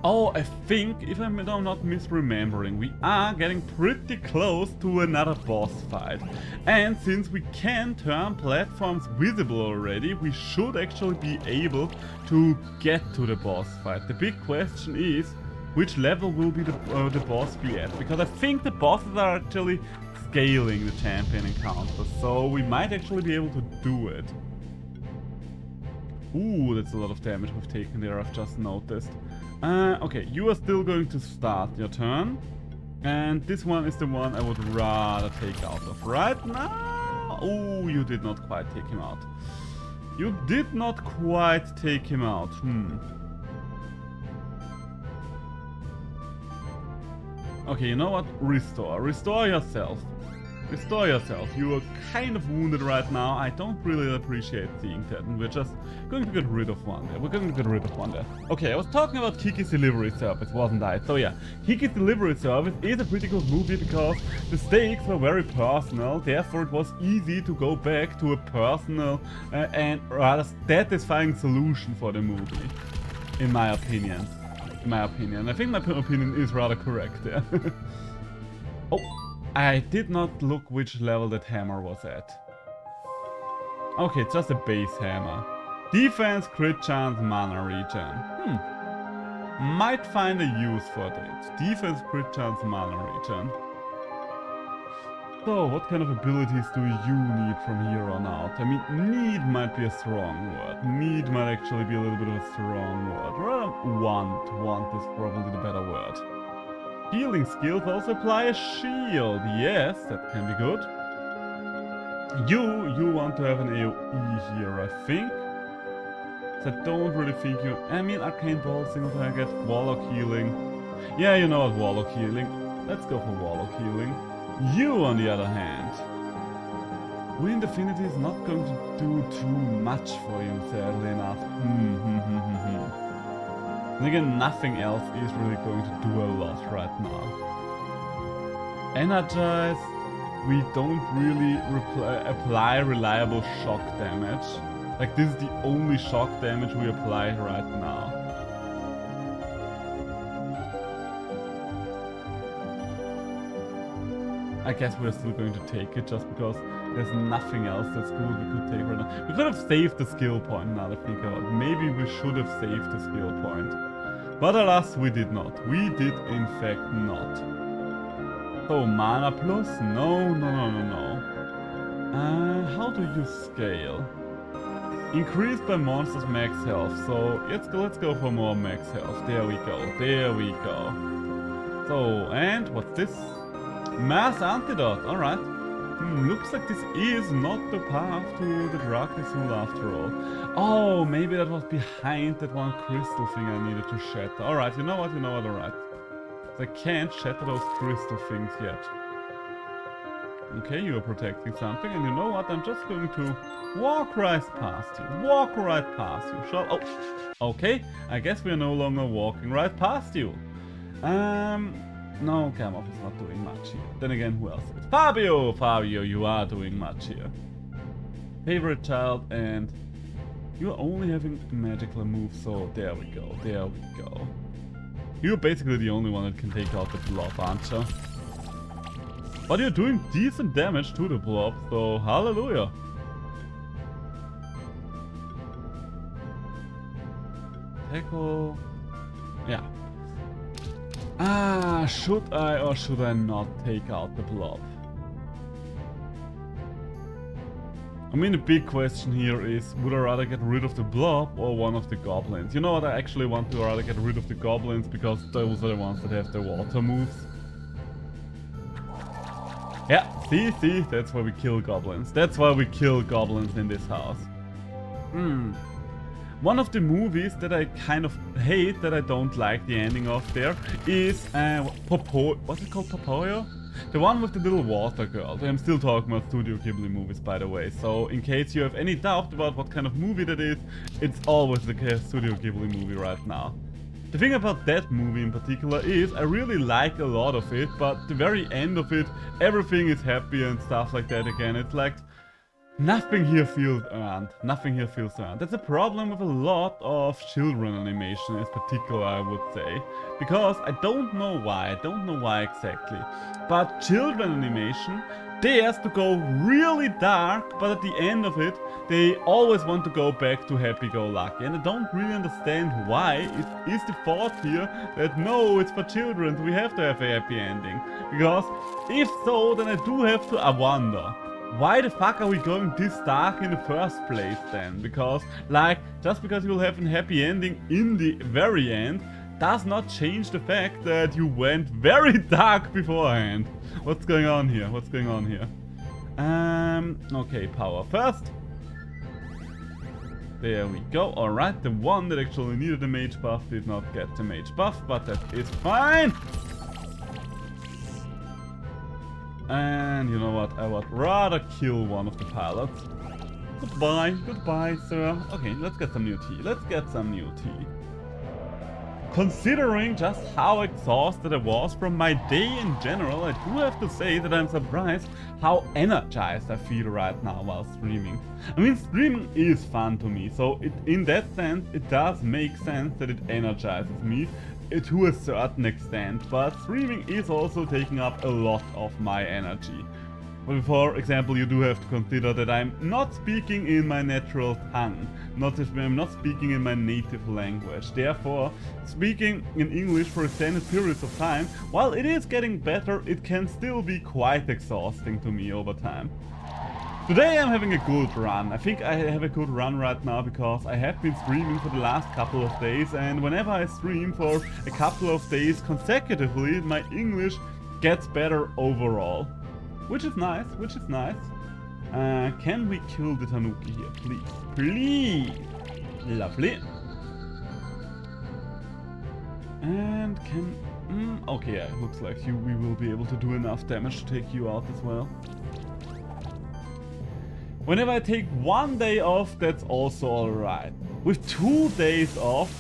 Speaker 1: Oh, I think, if I'm not misremembering, we are getting pretty close to another boss fight. And since we can turn platforms visible already, we should actually be able to get to the boss fight. The big question is, which level will be the boss be at? Because I think the bosses are actually scaling the champion encounters, so we might actually be able to do it. Ooh, that's a lot of damage we've taken there, I've just noticed. Okay, you are still going to start your turn. And this one is the one I would rather take out of right now. Oh, you did not quite take him out. You did not quite take him out. Okay, you know what? Restore. Restore yourself. Restore yourself. You are kind of wounded right now. I don't really appreciate seeing that. And we're just going to get rid of one there. Okay, I was talking about Kiki's delivery service, wasn't I? So yeah, Kiki's delivery service is a pretty good movie because the stakes were very personal. Therefore, it was easy to go back to a personal and rather satisfying solution for the movie. In my opinion. I think my opinion is rather correct there. Oh. I did not look which level that hammer was at. Okay, it's just a base hammer. Defense, crit chance, mana regen. Might find a use for that. Defense, crit chance, mana regen. So, what kind of abilities do you need from here on out? I mean, need might be a strong word. Need might actually be a little bit of a strong word. Rather, want is probably the better word. Healing skills also apply a shield. Yes, that can be good. You want to have an AoE here, I think. So I don't really think you... I mean, Arcane Ball, single target, Warlock healing. Yeah, you know what, Warlock healing. Let's go for Warlock healing. You, on the other hand. Wind Affinity is not going to do too much for you, sadly enough. And again, nothing else is really going to do a lot right now. Energize, we don't really apply reliable shock damage. Like, this is the only shock damage we apply right now. I guess we're still going to take it just because there's nothing else that's good we could take right now. We could have saved the skill point now that I think about it. Maybe we should have saved the skill point. But alas, we did not. We did in fact not. So, mana plus? No. How do you scale? Increased by monsters max health. So let's go for more max health. There we go. There we go. So, and what's this? Mass antidote. Alright. Looks like this is not the path to the Dracula Soul after all. Oh, maybe that was behind that one crystal thing I needed to shatter. Alright, you know what, alright. I can't shatter those crystal things yet. Okay, you are protecting something, and you know what, I'm just going to walk right past you. Walk right past you. Oh, okay, I guess we are no longer walking right past you. No, Gamov is not doing much here. Then again, who else is? Fabio! Fabio, you are doing much here. Favorite child, and you're only having magical moves, so there we go, there we go. You're basically the only one that can take out the blob, aren't you? But you're doing decent damage to the blob, so hallelujah. Tackle. Yeah. Ah, should I or should I not take out the blob? I mean, the big question here is, would I rather get rid of the blob or one of the goblins? You know what, I actually want to rather get rid of the goblins because those are the ones that have the water moves. Yeah, see, that's why we kill goblins. That's why we kill goblins in this house. One of the movies that I kind of hate, that I don't like the ending of there, is what's it called, Popoyo? The one with the little water girl. I'm still talking about Studio Ghibli movies, by the way, so in case you have any doubt about what kind of movie that is, it's always the Studio Ghibli movie right now. The thing about that movie in particular is I really like a lot of it, but the very end of it, everything is happy and stuff like that again. It's like, nothing here feels earned. Nothing here feels earned. That's a problem with a lot of children animation in particular, I would say. Because I don't know why exactly. But children animation dares to go really dark, but at the end of it, they always want to go back to happy-go-lucky. And I don't really understand why it is the thought here that no, it's for children, so we have to have a happy ending. Because if so, then I do have to wonder. Why the fuck are we going this dark in the first place then? Because, like, just because you'll have a happy ending in the very end does not change the fact that you went very dark beforehand. What's going on here? What's going on here? Okay, power first. There we go. Alright, the one that actually needed the mage buff did not get the mage buff, but that is fine. And you know what, I would rather kill one of the pilots. Goodbye, sir. Okay, let's get some new tea. Considering just how exhausted I was from my day in general, I do have to say that I'm surprised how energized I feel right now while streaming. I mean, streaming is fun to me, so in that sense, it does make sense that it energizes me to a certain extent, but streaming is also taking up a lot of my energy. But for example, you do have to consider that I'm not speaking in my natural tongue, I'm not speaking in my native language. Therefore, speaking in English for extended periods of time, while it is getting better, it can still be quite exhausting to me over time. Today I'm having a good run. I think I have a good run right now because I have been streaming for the last couple of days, and whenever I stream for a couple of days consecutively, my English gets better overall. Which is nice, Can we kill the Tanuki here, please? Please! Lovely. And okay, yeah, it looks like we will be able to do enough damage to take you out as well. Whenever I take 1 day off, that's also alright. With 2 days off,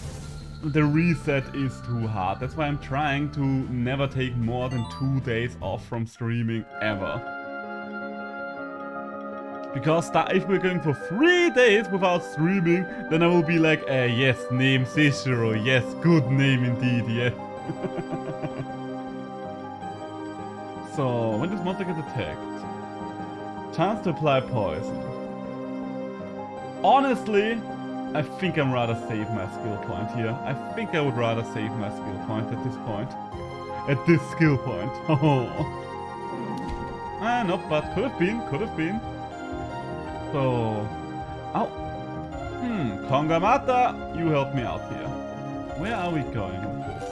Speaker 1: the reset is too hard. That's why I'm trying to never take more than 2 days off from streaming ever. Because if we're going for 3 days without streaming, then I will be like, yes, name Cicero, yes, good name indeed, yes. So, when does monster get attacked? Chance to apply poison. Honestly, I think I'm rather save my skill point here. I think I would rather save my skill point at this point. At this skill point. No, but could have been. So... Ow. Kongamata, you help me out here. Where are we going with this?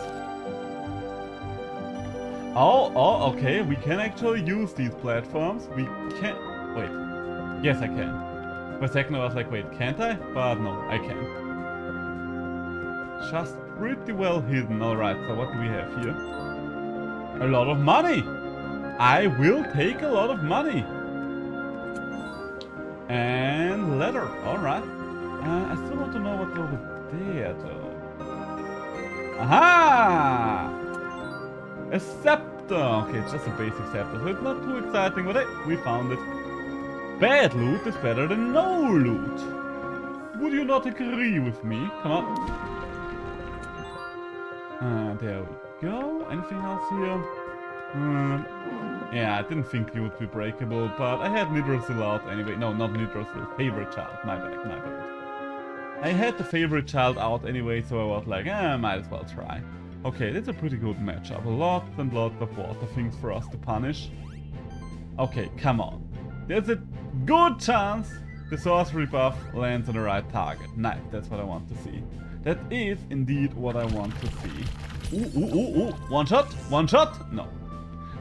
Speaker 1: Oh, okay, we can actually use these platforms. We can... Wait. Yes, I can. For a second I was like, wait, can't I? But no, I can. Just pretty well hidden. Alright, so what do we have here? A lot of money! I will take a lot of money! And leather, alright. I still want to know what's over there though. Aha! A scepter! Okay, it's just a basic scepter, so it's not too exciting, but hey, we found it. Bad loot is better than no loot. Would you not agree with me? Come on. There we go. Anything else here? Yeah, I didn't think you would be breakable, but I had Nidrasil out anyway. No, not Nidrasil. Favorite child. My bad, my bad. I had the favorite child out anyway, so I was like, might as well try. Okay, that's a pretty good matchup. Lots and lots of water things for us to punish. Okay, come on. There's a good chance the sorcery buff lands on the right target. Nice, that's what I want to see. That is indeed what I want to see. Ooh. One shot? No.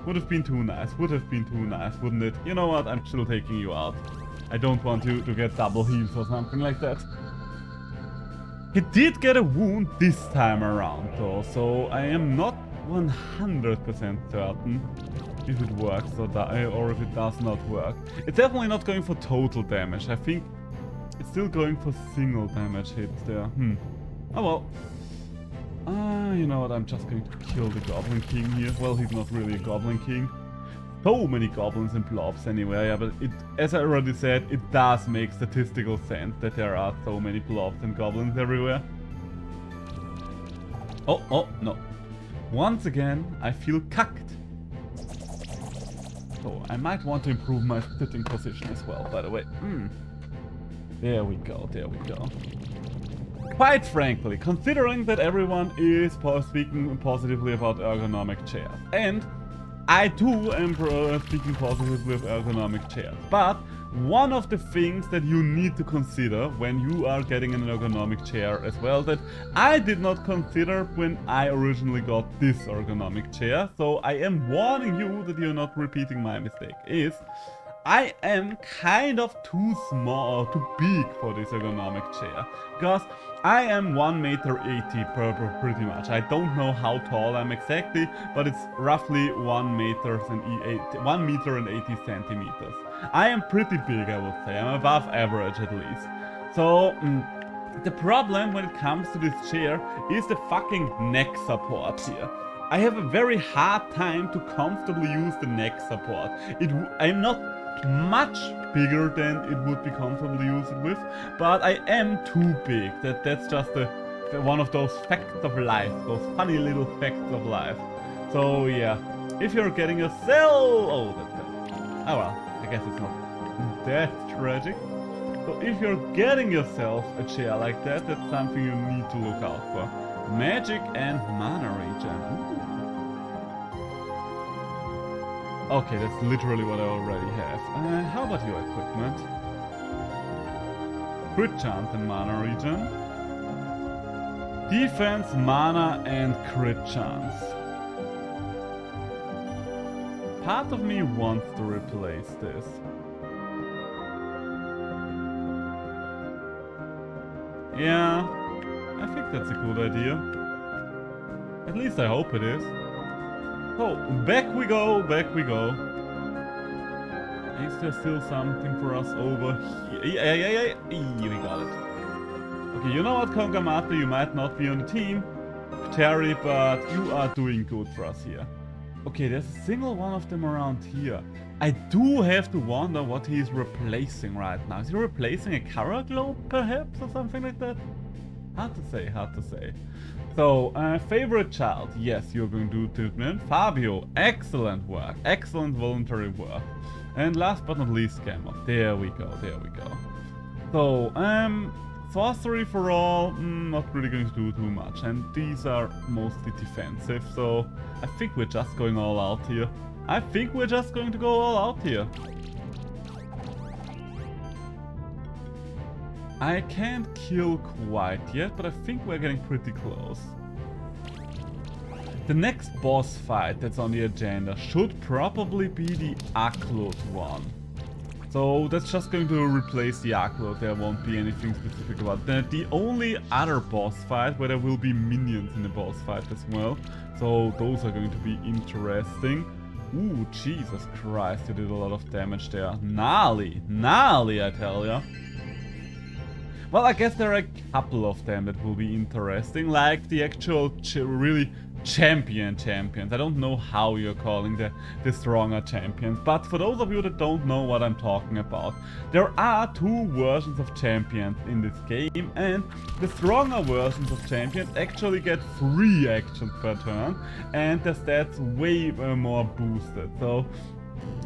Speaker 1: Would have been too nice, wouldn't it? You know what, I'm still taking you out. I don't want you to get double heals or something like that. He did get a wound this time around though, so I am not 100% certain if it works or if it does not work. It's definitely not going for total damage. I think it's still going for single damage hits there. Oh well. You know what, I'm just going to kill the Goblin King here. Well, he's not really a Goblin King. So many goblins and blobs anyway, yeah, but it, as I already said, it does make statistical sense that there are so many blobs and goblins everywhere. Oh, no. Once again, I feel cucked. So, I might want to improve my sitting position as well, by the way. There we go. Quite frankly, considering that everyone is speaking positively about ergonomic chairs, and I too am speaking positively of ergonomic chairs, but one of the things that you need to consider when you are getting an ergonomic chair as well, that I did not consider when I originally got this ergonomic chair, so I am warning you that you're not repeating my mistake, is I am kind of too small, too big for this ergonomic chair, because I am 1 meter 80 pretty much. I don't know how tall I'm exactly, but it's roughly 1 meter and 80 centimeters. I am pretty big, I would say. I'm above average at least. So the problem when it comes to this chair is the fucking neck support here. I have a very hard time to comfortably use the neck support. I'm not much bigger than it would be comfortably used with, but I am too big. That's just one of those facts of life, those funny little facts of life. So yeah, if you're getting yourself... Oh well, I guess it's not that tragic. So if you're getting yourself a chair like that, that's something you need to look out for. Magic and mana regen. Okay, that's literally what I already have. How about your equipment? Crit chance and mana regen. Defense, mana, and crit chance. Part of me wants to replace this. Yeah, I think that's a good idea. At least I hope it is. So, back we go. Is there still something for us over here? Yeah, we got it. Okay, you know what, Kongamata, you might not be on the team, Terry, but you are doing good for us here. Okay, there's a single one of them around here. I do have to wonder what he's replacing right now. Is he replacing a Kara Globe, perhaps, or something like that? Hard to say. So, favorite child, yes, you're going to do treatment. Fabio, excellent work, excellent voluntary work. And last but not least, Scammer. There we go. So, sorcery for all, not really going to do too much. And these are mostly defensive, so I think we're just going all out here. I think we're just going to go all out here. I can't kill quite yet, but I think we're getting pretty close. The next boss fight that's on the agenda should probably be the Aklot one. So that's just going to replace the Aklot, there won't be anything specific about that. The only other boss fight where there will be minions in the boss fight as well. So those are going to be interesting. Ooh, Jesus Christ, you did a lot of damage there. Gnarly, gnarly, I tell ya. Well, I guess there are a couple of them that will be interesting, like the actual really champions. I don't know how you're calling the stronger champions, but for those of you that don't know what I'm talking about, there are two versions of champions in this game, and the stronger versions of champions actually get 3 actions per turn, and their stats way more boosted. So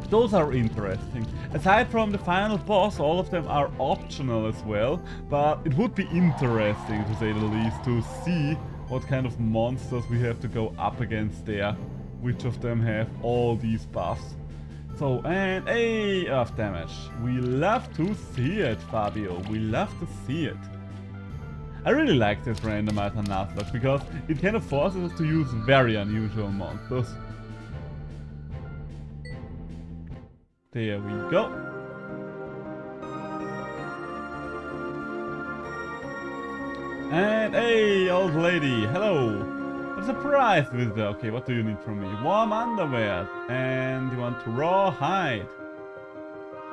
Speaker 1: those are interesting. Aside from the final boss, all of them are optional as well, but it would be interesting, to say the least, to see what kind of monsters we have to go up against there. Which of them have all these buffs. So, and a earth damage. We love to see it, Fabio. We love to see it. I really like this randomizer nuzlocke because it kind of forces us to use very unusual monsters. There we go. And hey, old lady, hello. A surprise visitor. Okay, what do you need from me? Warm underwear. And you want raw hide.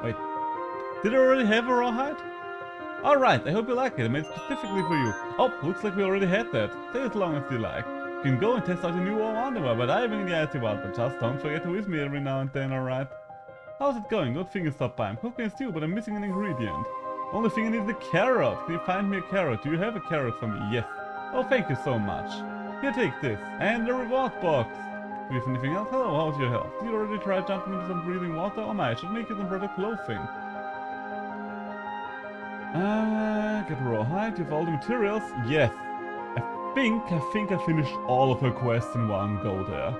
Speaker 1: Wait, did I already have a raw hide? Alright, I hope you like it. I made it specifically for you. Oh, looks like we already had that. Stay as long as you like. You can go and test out your new warm underwear by diving in the icy water. But just don't forget to visit me every now and then, alright? How's it going? Good thing you stopped by. I'm cooking a stew, but I'm missing an ingredient. Only thing I need is a carrot. Can you find me a carrot? Do you have a carrot for me? Yes. Oh, thank you so much. Here, take this. And the reward box. Do you have anything else? Hello, how's your health? Did you already try jumping into some breathing water? Oh my, I should make you some better clothing. Get raw hide. You have all the materials? Yes. I think I finished all of her quests in one go there.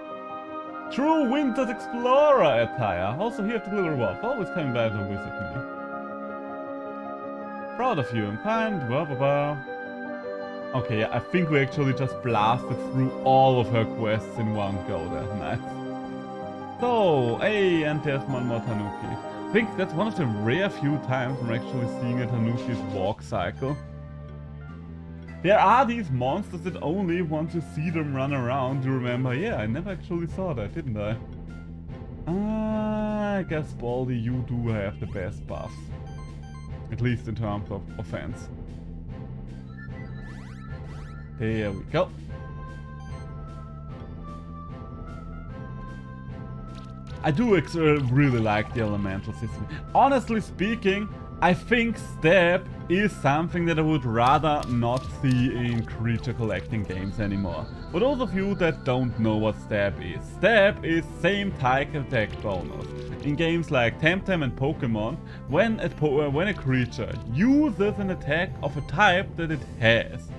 Speaker 1: True Winter's Explorer attire. Also here at the Little Wolf. Always coming by to visit me. Proud of you. I'm kind. Blah blah blah. Okay, yeah, I think we actually just blasted through all of her quests in one go there. Nice. So, hey, and there's one more Tanuki. I think that's one of the rare few times I'm actually seeing a Tanuki's walk cycle. There are these monsters that only once you see them run around you remember, yeah, I never actually saw that, didn't I? I guess, Baldy, you do have the best buffs. At least in terms of offense. There we go. I do really like the elemental system. Honestly speaking, I think stab is something that I would rather not see in creature collecting games anymore. For those of you that don't know what stab is same type attack bonus. In games like Temtem and Pokemon, when a creature uses an attack of a type that it has,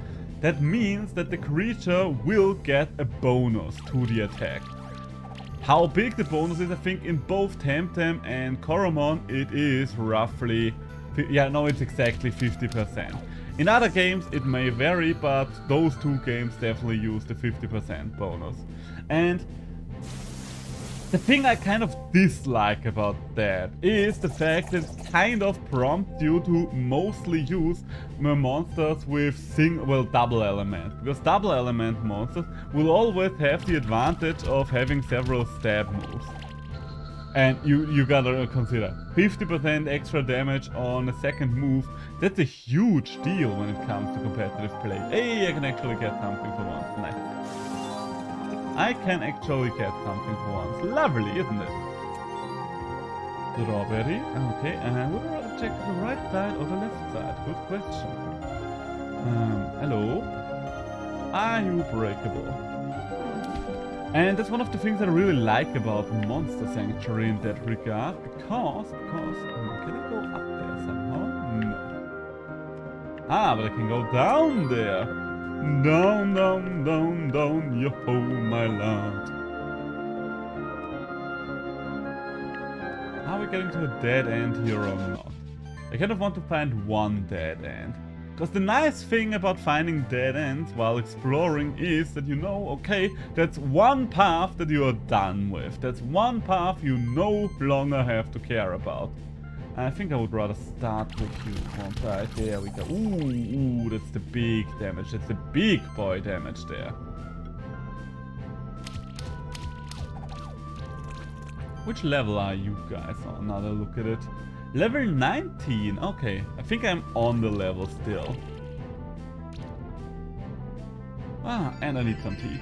Speaker 1: that means that the creature will get a bonus to the attack. How big the bonus is, I think in both Temtem and Coromon it is roughly, yeah, no, it's exactly 50%. In other games it may vary, but those two games definitely use the 50% bonus. And the thing I kind of dislike about that is the fact that it kind of prompts you to mostly use monsters with double element. Because double element monsters will always have the advantage of having several stab moves. And you gotta consider 50% extra damage on a second move. That's a huge deal when it comes to competitive play. Hey, I can actually get something for once. Nice. I can actually get something for once. Lovely, isn't it? Strawberry. Okay, and would I rather check the right side or the left side? Good question. Hello? Are you breakable? And that's one of the things I really like about Monster Sanctuary in that regard, because can I go up there somehow? No. Ah, but I can go down there. Down, down, down, down, yo-ho, my lad. Are we getting to a dead end here or not? I kind of want to find one dead end. Because the nice thing about finding dead ends while exploring is that you know, okay, that's one path that you are done with. That's one path you no longer have to care about. I think I would rather start with you, won't I? There we go. Ooh, that's the big damage. That's the big boy damage there. Which level are you guys on? Now that I look at it. Level 19. Okay, I think I'm on the level still. Ah, and I need some tea.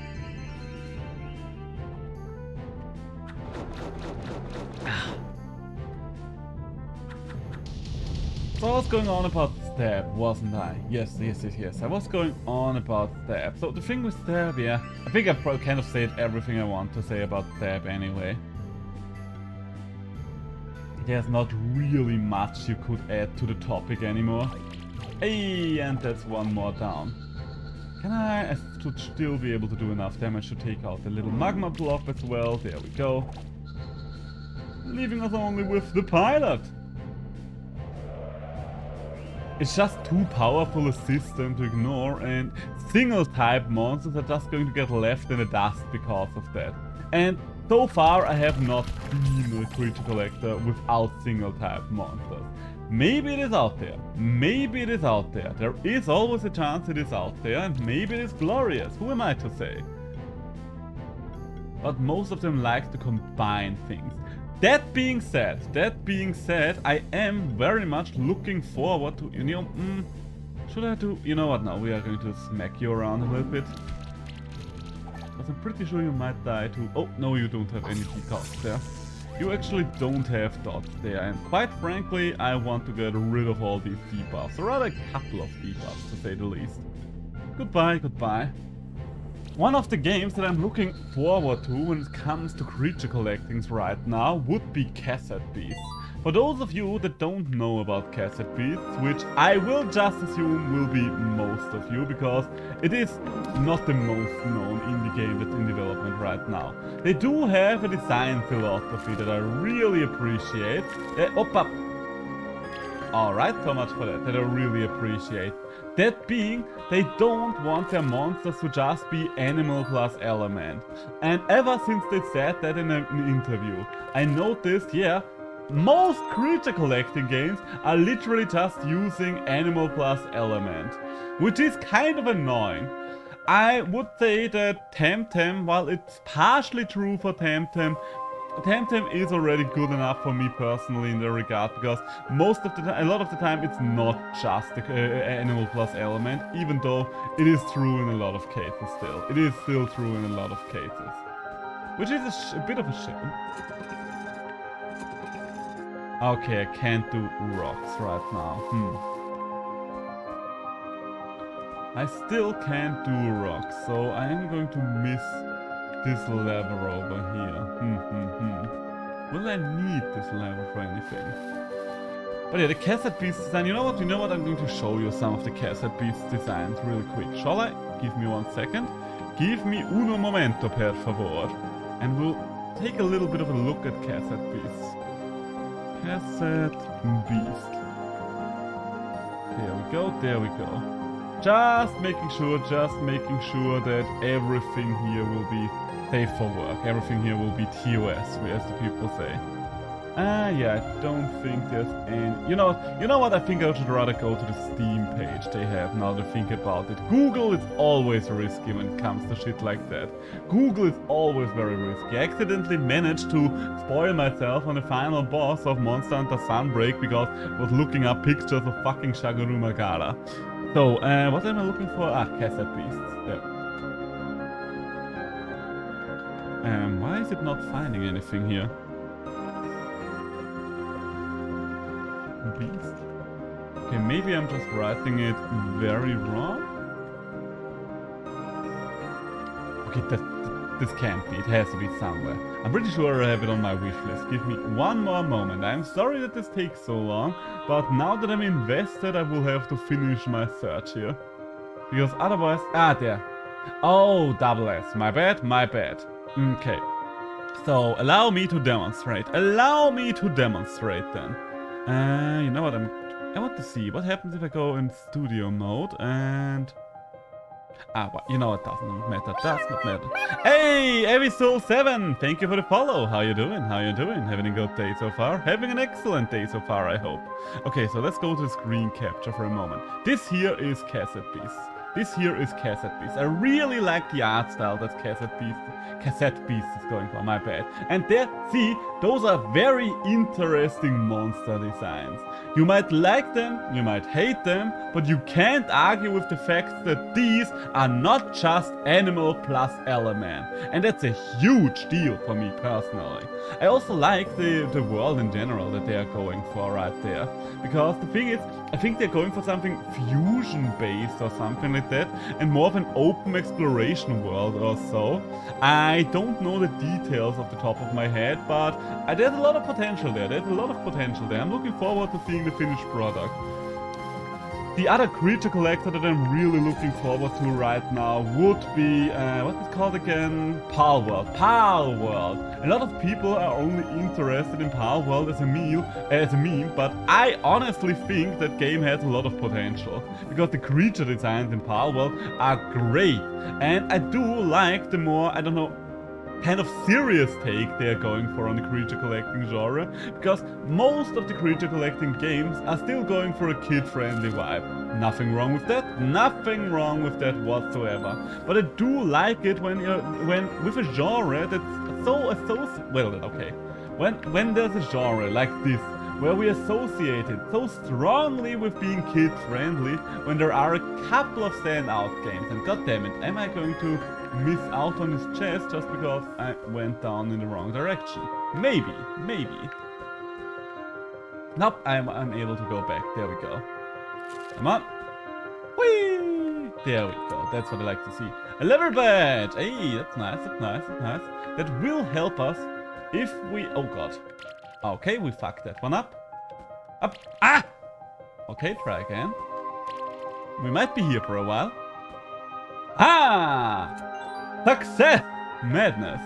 Speaker 1: So I was going on about stab, wasn't I? Yes. I was going on about stab. So the thing with stab, yeah, I think I've kind of said everything I want to say about stab anyway. There's not really much you could add to the topic anymore. Hey, and that's one more down. Can I should still be able to do enough damage to take out the little magma blob as well. There we go. Leaving us only with the pilot. It's just too powerful a system to ignore, and single type monsters are just going to get left in the dust because of that. And so far I have not been a creature collector without single type monsters. Maybe it is out there. Maybe it is out there. There is always a chance it is out there, and maybe it is glorious. Who am I to say? But most of them like to combine things. That being said, I am very much looking forward to, you know, should I do, you know what, now we are going to smack you around a little bit. Because I'm pretty sure you might die too. Oh, no, you don't have any dots there. You actually don't have dots there, and quite frankly, I want to get rid of all these debuffs, or rather a couple of debuffs to say the least. Goodbye, goodbye. One of the games that I'm looking forward to when it comes to creature collectings right now would be Cassette Beasts. For those of you that don't know about Cassette Beasts, which I will just assume will be most of you, because it is not the most known indie game that's in development right now. They do have a design philosophy that I really appreciate. Alright, so much for that I really appreciate. That being, they don't want their monsters to just be animal plus element. And ever since they said that in an interview, I noticed, yeah, most creature collecting games are literally just using animal plus element, which is kind of annoying. I would say that Temtem, while it's partially true for Temtem is already good enough for me personally in that regard, because most of the time, a lot of the time, it's not just the animal plus element, even though it is true in a lot of cases still. It is still true in a lot of cases. Which is a bit of a shame. Okay, I can't do rocks right now. I still can't do rocks, so I am going to miss this lever over here. Will I need this lever for anything? But yeah, the Cassette Beast design, you know what, I'm going to show you some of the Cassette Beast designs really quick. Shall I? Give me 1 second. Give me uno momento, per favor. And we'll take a little bit of a look at Cassette Beasts. Cassette Beast. There we go. Just making sure that everything here will be safe for work. Everything here will be TOS, as the people say. Yeah, I don't think there's any... You know what? I think I should rather go to the Steam page they have now to think about it. Google is always risky when it comes to shit like that. Google is always very risky. I accidentally managed to spoil myself on the final boss of Monster Hunter Sunbreak because I was looking up pictures of fucking Shaguru Magara. So, what am I looking for? Ah, Cassette Beasts. There. Why is it not finding anything here? Beast? Okay, maybe I'm just writing it very wrong. Okay, this can't be. It has to be somewhere. I'm pretty sure I have it on my wish list. Give me one more moment. I'm sorry that this takes so long, but now that I'm invested, I will have to finish my search here. Because otherwise... Ah, there. Oh, double S. My bad. Okay. So, allow me to demonstrate. Then. You know what? I'm I want to see what happens if I go in studio mode and... well, you know it doesn't matter, does not matter. Hey, Soul7, thank you for the follow. How you doing? How you doing? Having a good day so far? Having an excellent day so far, I hope. Okay, so let's go to the screen capture for a moment. This here is Cassette Beast. This here is Cassette Beast. I really like the art style that Cassette Beast is going for, my bad. And there, see, those are very interesting monster designs. You might like them, you might hate them, but you can't argue with the fact that these are not just animal plus element. And that's a huge deal for me personally. I also like the world in general that they are going for right there. Because the thing is, I think they're going for something fusion based or something like that, and more of an open exploration world or so. I don't know the details off the top of my head, but there's a lot of potential there. I'm looking forward to seeing the finished product. The other creature collector that I'm really looking forward to right now would be, what is it called again? Palworld. A lot of people are only interested in Palworld as a meme, but I honestly think that game has a lot of potential. Because the creature designs in Palworld are great. And I do like the more, I don't know, kind of serious take they're going for on the creature collecting genre, because most of the creature collecting games are still going for a kid-friendly vibe. Nothing wrong with that, whatsoever. But I do like it when with a genre that's when there's a genre like this, where we associate it so strongly with being kid-friendly, when there are a couple of standout games, and goddammit, am I going to miss out on this chest just because I went down in the wrong direction? Maybe. Nope, I'm able to go back. There we go. Come on. Whee! There we go. That's what I like to see. A level badge! Hey, that's nice. That will help us if we... Oh god. Okay, we fucked that one up. Ah! Okay, try again. We might be here for a while. Ah! Success! Madness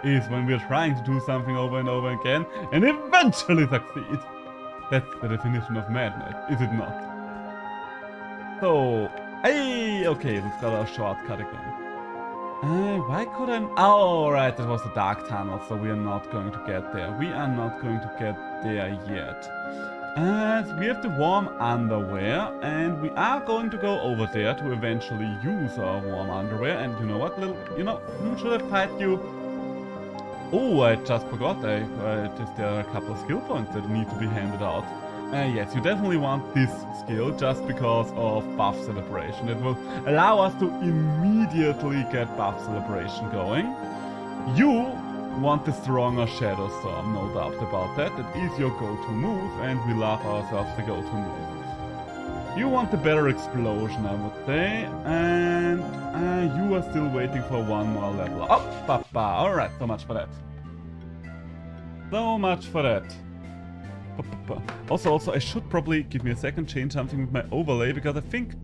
Speaker 1: is when we're trying to do something over and over again and eventually succeed. That's the definition of madness, is it not? So, hey, okay, we've got our shortcut again. Why could I... Oh, right, that was the dark tunnel, so we are not going to get there. We are not going to get there yet. We have the warm underwear, and we are going to go over there to eventually use our warm underwear. And you know what, should I fight you? Oh, I just forgot. There are a couple of skill points that need to be handed out. Yes, you definitely want this skill just because of buff celebration. It will allow us to immediately get buff celebration going. You want the stronger Shadow Storm, no doubt about that. That is your go-to move, and we love ourselves the go-to move. You want the better explosion, I would say, and you are still waiting for one more level. Oh, papa! Alright, so much for that. Also, I should probably, give me a second, change something with my overlay, because I think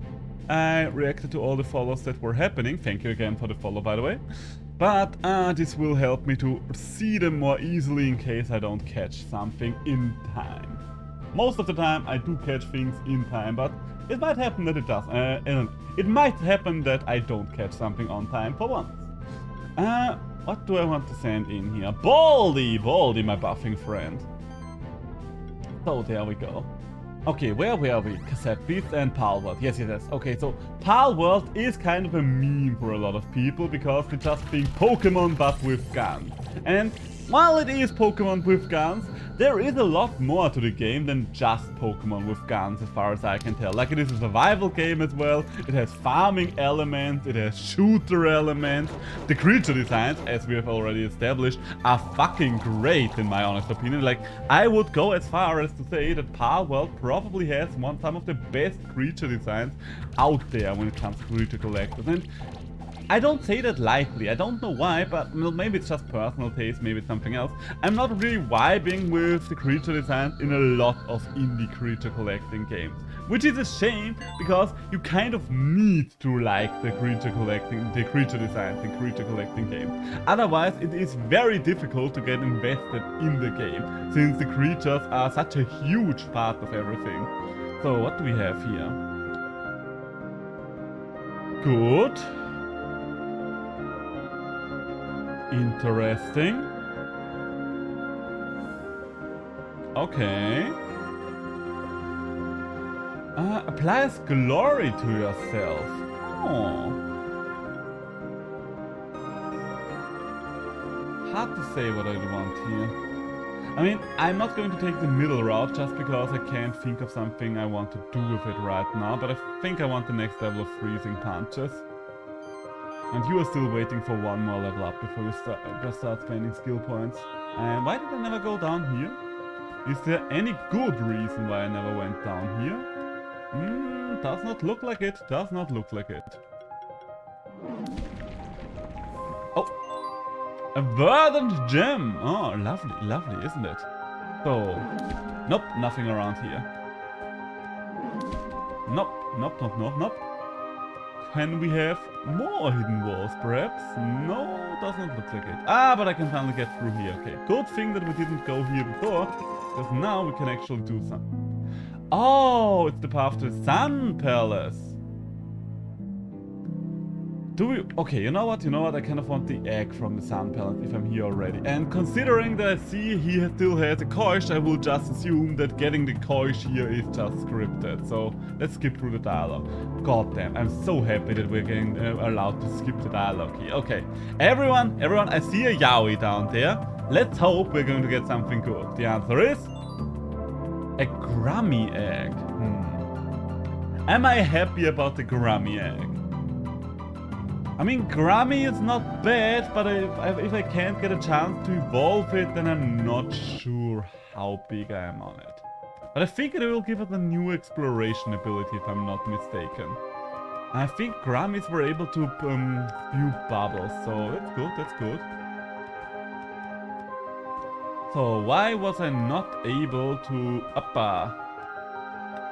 Speaker 1: I reacted to all the follows that were happening. Thank you again for the follow, by the way. But this will help me to see them more easily in case I don't catch something in time. Most of the time I do catch things in time, but it might happen that it does. It might happen that I don't catch something on time for once. What do I want to send in here? Baldy, my buffing friend. So there we go. Okay, where were we? Cassette Beast and Palworld. Yes. Okay, so Palworld is kind of a meme for a lot of people because it's just being Pokemon but with guns. And while it is Pokemon with guns, there is a lot more to the game than just Pokemon with guns as far as I can tell. Like, it is a survival game as well, it has farming elements, it has shooter elements. The creature designs, as we have already established, are fucking great in my honest opinion. Like, I would go as far as to say that Palworld probably has some of the best creature designs out there when it comes to creature collectors. And I don't say that lightly, I don't know why, but maybe it's just personal taste, maybe it's something else. I'm not really vibing with the creature designs in a lot of indie creature collecting games. Which is a shame, because you kind of need to like the creature designs in creature collecting games. Otherwise, it is very difficult to get invested in the game, since the creatures are such a huge part of everything. So, what do we have here? Good. Interesting. Okay. Applies glory to yourself. Oh. Hard to say what I want here. I mean, I'm not going to take the middle route just because I can't think of something I want to do with it right now, but I think I want the next level of freezing punches. And you are still waiting for one more level up before you start spending skill points. And why did I never go down here? Is there any good reason why I never went down here? Does not look like it. Does not look like it. Oh! A verdant gem! Oh, lovely, lovely, isn't it? So... Nope, nothing around here. Nope, nope, nope, nope, nope. Can we have more hidden walls, perhaps? No, does not look like it. Ah, but I can finally get through here. Okay, good thing that we didn't go here before, because now we can actually do something. Oh, it's the path to the Sun Palace. Do we... Okay, you know what? You know what? I kind of want the egg from the Sun Palace if I'm here already. And considering that I see he still has a Koish, I will just assume that getting the Koish here is just scripted. So, let's skip through the dialogue. God damn, I'm so happy that we're getting allowed to skip the dialogue here. Okay, everyone, I see a yaoi down there. Let's hope we're going to get something good. The answer is... a Grammy egg. Am I happy about the Grammy egg? I mean, Grammy is not bad, but if I can't get a chance to evolve it, then I'm not sure how big I am on it. But I think it will give us a new exploration ability, if I'm not mistaken. I think Grammys were able to spew bubbles, so that's good, that's good. So why was I not able to... Appa!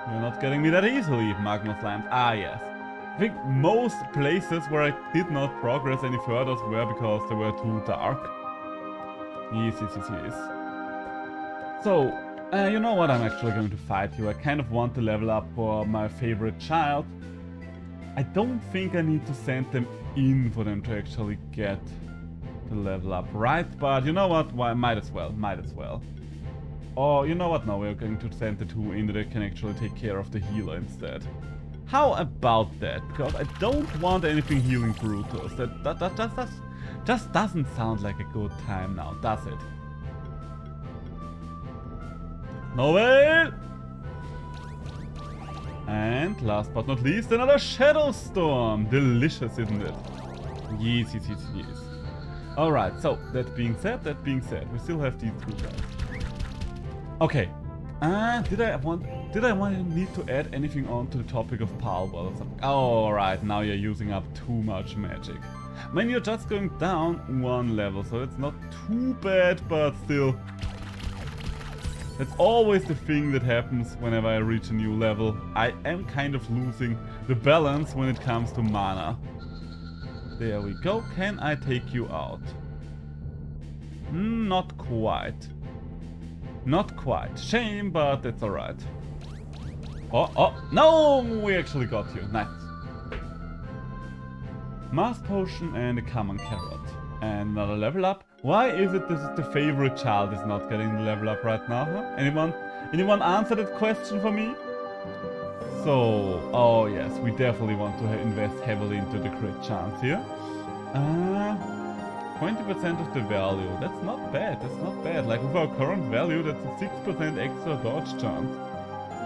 Speaker 1: You're not getting me that easily, Magma Slimes. Ah, yes. I think most places where I did not progress any further were because they were too dark. Yes. So, you know what? I'm actually going to fight you. I kind of want to level up for my favorite child. I don't think I need to send them in for them to actually get the level up, right? But you know what? Why? Might as well. Or you know what? No, we're going to send the two in that can actually take care of the healer instead. How about that? Because I don't want anything healing Brutus. That just doesn't sound like a good time now, does it? No way! And last but not least, another Shadow Storm. Delicious, isn't it? Yes. Alright, so that being said, we still have these two guys. Okay. Did I need to add anything on to the topic of Palwell or something? Oh, alright, now you're using up too much magic. I mean, you're just going down one level, so it's not too bad, but still. That's always the thing that happens whenever I reach a new level. I am kind of losing the balance when it comes to mana. There we go. Can I take you out? Not quite. Not quite. Shame, but that's alright. Oh, no! We actually got you. Nice. Mass Potion and a Common Carrot. And another level up. Why is it this is the favorite child is not getting the level up right now, huh? Anyone answer that question for me? So, oh yes, we definitely want to invest heavily into the crit chance here. 20% of the value. That's not bad. Like with our current value, that's a 6% extra dodge chance.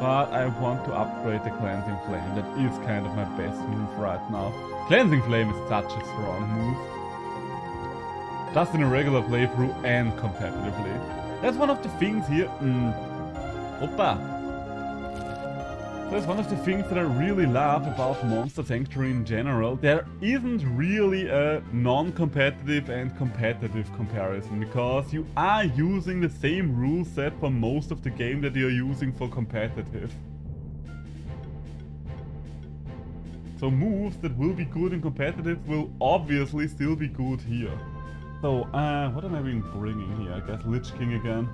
Speaker 1: But I want to upgrade the Cleansing Flame. That is kind of my best move right now. Cleansing Flame is such a strong move. Just in a regular playthrough and competitively. That's one of the things here. That's one of the things that I really love about Monster Sanctuary in general. There isn't really a non-competitive and competitive comparison, because you are using the same rule set for most of the game that you're using for competitive. So moves that will be good in competitive will obviously still be good here. So, what am I bringing here? I guess Lich King again.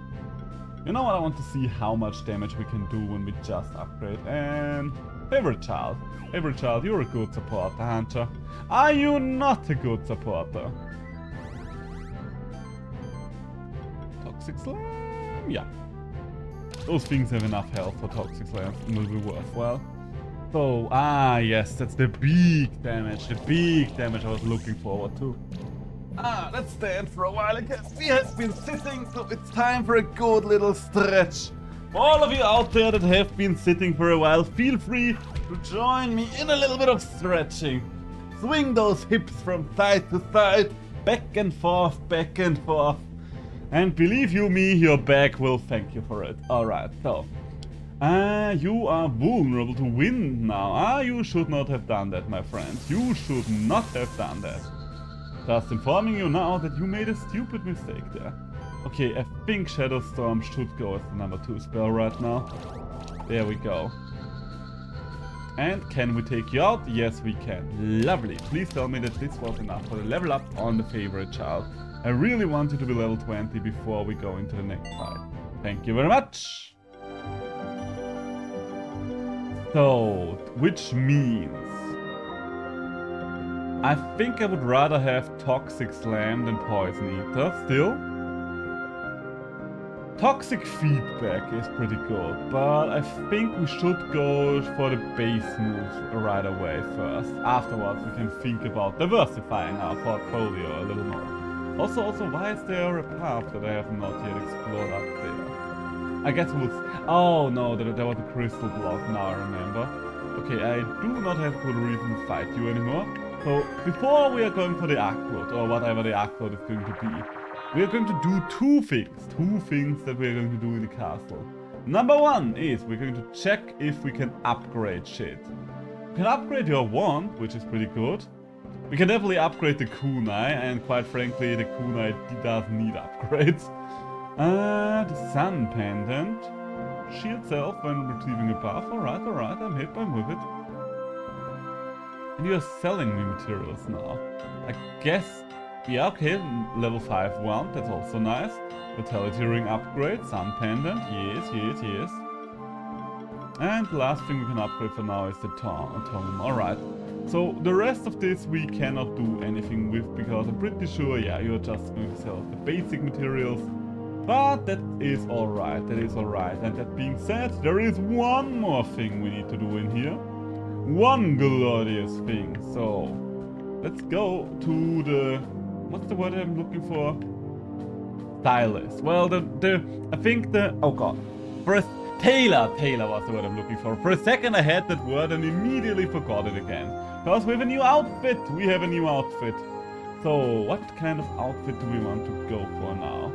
Speaker 1: You know what, I want to see how much damage we can do when we just upgrade. And favorite child. Favorite child, you're a good supporter, Hunter. Are you not a good supporter? Toxic Slam? Yeah. Those things have enough health for Toxic Slams and will be worthwhile. So, yes, that's the big damage. The big damage I was looking forward to. Let's stand for a while again. We have been sitting, so it's time for a good little stretch. For all of you out there that have been sitting for a while, feel free to join me in a little bit of stretching. Swing those hips from side to side, back and forth, back and forth. And believe you me, your back will thank you for it. Alright, so. You are vulnerable to wind now. You should not have done that, my friends. You should not have done that. Just informing you now that you made a stupid mistake there. Okay, I think Shadow Storm should go as the number 2 spell right now. There we go. And can we take you out? Yes, we can. Lovely. Please tell me that this was enough for the level up on the favorite child. I really want you to be level 20 before we go into the next fight. Thank you very much. So, which means I think I would rather have Toxic Slam than Poison Eater still. Toxic Feedback is pretty good, but I think we should go for the base moves right away first. Afterwards we can think about diversifying our portfolio a little more. Also, why is there a path that I have not yet explored up there? I guess we'll... Oh no, there was a crystal block, now I remember. Okay, I do not have good reason to fight you anymore. So, before we are going for the Aquod, or whatever the Aquod is going to be, we are going to do two things that we are going to do in the castle. Number one is we're going to check if we can upgrade shit. We can upgrade your wand, which is pretty good. We can definitely upgrade the kunai, and quite frankly, the kunai does need upgrades. The sun pendant. Shield self when retrieving a buff. Alright, I'm hip, I'm with it. And you're selling me materials now. I guess... Yeah, okay, level 5 wand, that's also nice. Vitality ring upgrade, sun pendant, yes. And the last thing we can upgrade for now is the tome. Alright. So the rest of this we cannot do anything with, because I'm pretty sure, yeah, you're just going to sell the basic materials. But that is alright, And that being said, there is one more thing we need to do in here. One glorious thing. So, let's go to the... What's the word I'm looking for? Stylist. Well, I think the... Oh god. First, Tailor was the word I'm looking for. For a second I had that word and immediately forgot it again. Because we have a new outfit. So, what kind of outfit do we want to go for now?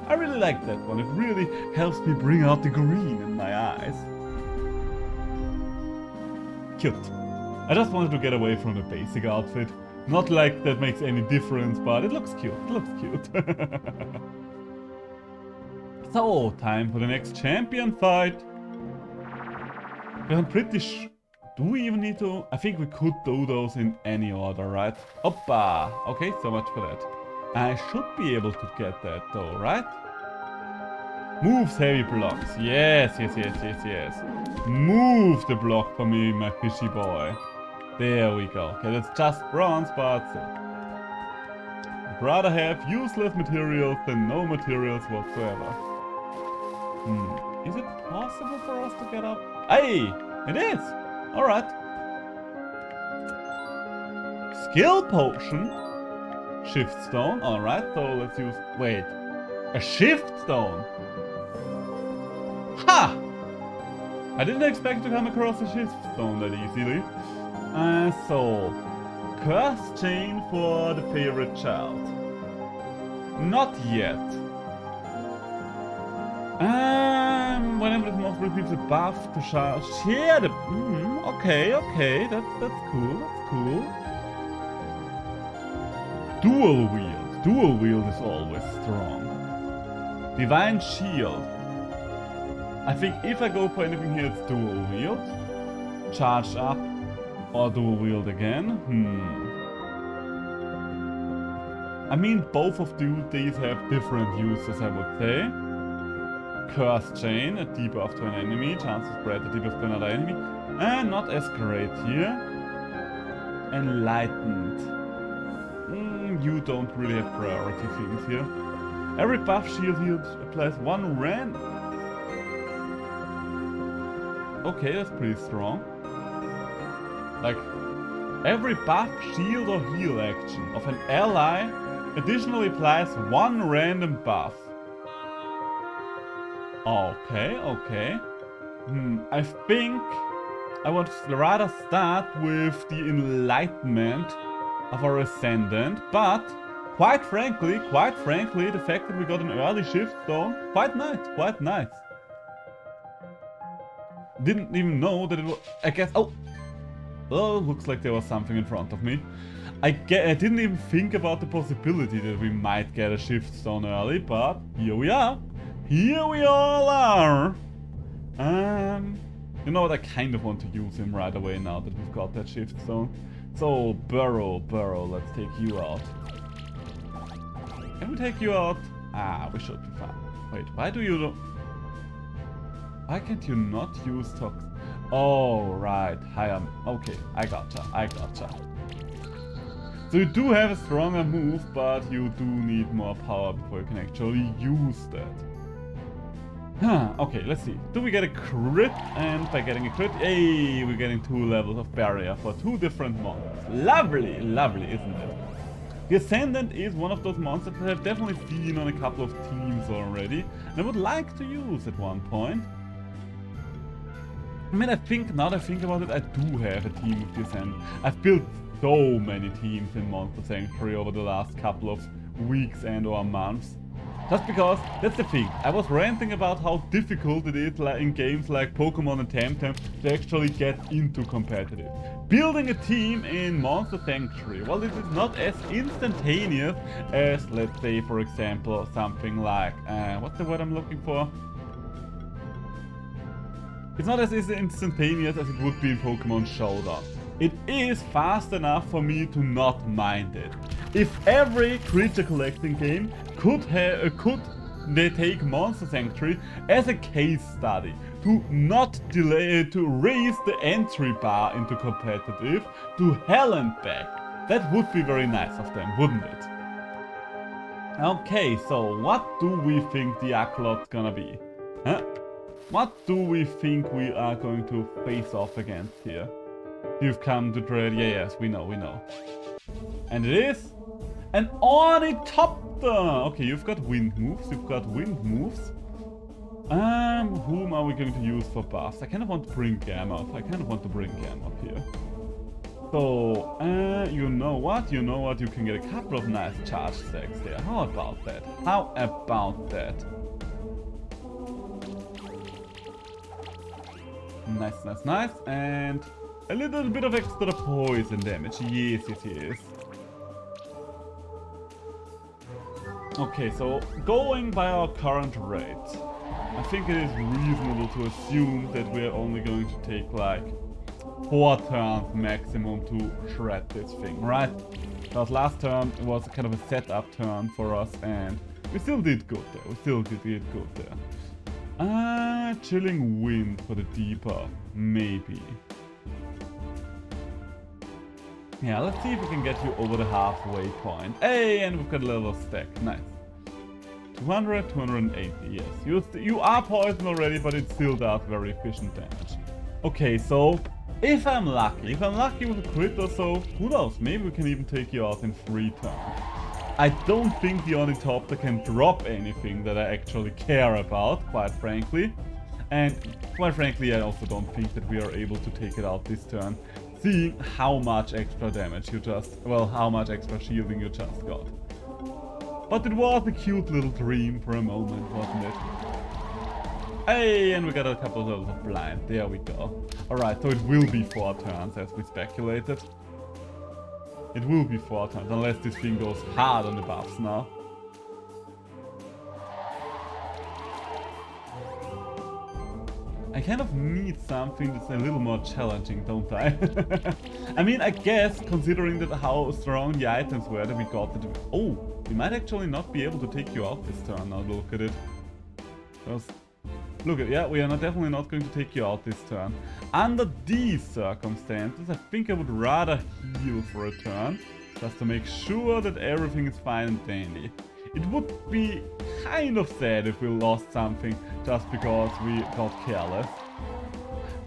Speaker 1: I really like that one. It really helps me bring out the green in my eyes. Cute. I just wanted to get away from the basic outfit. Not like that makes any difference, but it looks cute. So, time for the next champion fight. I'm pretty do we even need to... I think we could do those in any order, right? Oppa! Okay, so much for that. I should be able to get that though, right? Moves heavy blocks. Yes. Move the block for me, my fishy boy. There we go. Okay, that's just bronze, but still. I'd rather have useless materials than no materials whatsoever. Is it possible for us to get up? Hey! It is! Alright. Skill potion? Shift stone, alright, so let's use... Wait. A shift stone? Ha! I didn't expect to come across a shift stone that easily. So... Curse chain for the favorite child. Not yet. Whenever the monster receives a buff to share the... okay, that's cool. Dual wield is always strong. Divine shield. I think if I go for anything here, it's dual wield. Charged up or dual wield again. I mean, both of these have different uses, I would say. Curse Chain, a debuff to an enemy, chance to spread the debuff to another enemy. And not as great here. Enlightened. You don't really have priority things here. Every buff shield here applies 1 rand. Okay, that's pretty strong. Like, every buff, shield or heal action of an ally additionally applies 1 random buff. Okay, okay. I think I would rather start with the enlightenment of our ascendant, but quite frankly, the fact that we got an early shift stone, quite nice. Didn't even know that it was, I guess, oh, looks like there was something in front of me. I didn't even think about the possibility that we might get a shift stone early, but here we are. Here we all are. You know what, I kind of want to use him right away now that we've got that shift stone. So, Burrow, let's take you out. Can we take you out? We should be fine. Wait, why can't you not use tox? Oh, right. Okay, I gotcha. So you do have a stronger move, but you do need more power before you can actually use that. Okay, let's see. Do we get a crit? And by getting a crit, hey, we're getting 2 levels of barrier for 2 different monsters. Lovely, isn't it? The Ascendant is one of those monsters that I've definitely seen on a couple of teams already, and I would like to use at one point. I mean, now that I think about it, I do have a team with the Ascendant. I've built so many teams in Monster Sanctuary over the last couple of weeks and or months. Just because, that's the thing, I was ranting about how difficult it is in games like Pokemon and Temtem to actually get into competitive. Building a team in Monster Sanctuary, well, it is not as instantaneous as, let's say, for example, something like, what's the word I'm looking for? It's not as instantaneous as it would be in Pokemon Showdown. It is fast enough for me to not mind it. If every creature collecting game could they take Monster Sanctuary as a case study to not delay, to raise the entry bar into competitive to hell and back, that would be very nice of them, wouldn't it? Okay, so what do we think the Axolot's gonna be? Huh? What do we think we are going to face off against here? You've come to dread, yes, we know. And it is an Ornithopter! Okay, you've got wind moves, Whom are we going to use for buffs? I kind of want to bring Gamma here. So, you know what? You can get a couple of nice charge stacks there. How about that? Nice. And a little bit of extra poison damage. Yes. Okay, so going by our current rate, I think it is reasonable to assume that we're only going to take like 4 turns maximum to shred this thing, right? Because last turn it was kind of a setup turn for us and we still did good there. Chilling Wind for the deeper, maybe. Yeah, let's see if we can get you over the halfway point. Hey, and we've got a level stack. Nice. 200, 280, yes. You are poisoned already, but it still does very efficient damage. Okay, so if I'm lucky with a crit or so, who knows, maybe we can even take you out in 3 turns. I don't think the Ornithopter can drop anything that I actually care about, quite frankly. And quite frankly, I also don't think that we are able to take it out this turn, seeing how much extra damage how much extra shielding you just got. But it was a cute little dream for a moment, wasn't it? Hey, and we got a couple of levels of blind. There we go. Alright, so it will be 4 turns as we speculated. It will be 4 turns, unless this thing goes hard on the buffs now. I kind of need something that's a little more challenging, don't I? I mean, I guess, considering that how strong the items were that we got, we might actually not be able to take you out this turn now, look at it. Because Look, yeah, we are definitely not going to take you out this turn. Under these circumstances, I think I would rather heal for a turn, just to make sure that everything is fine and dandy. It would be kind of sad if we lost something just because we got careless.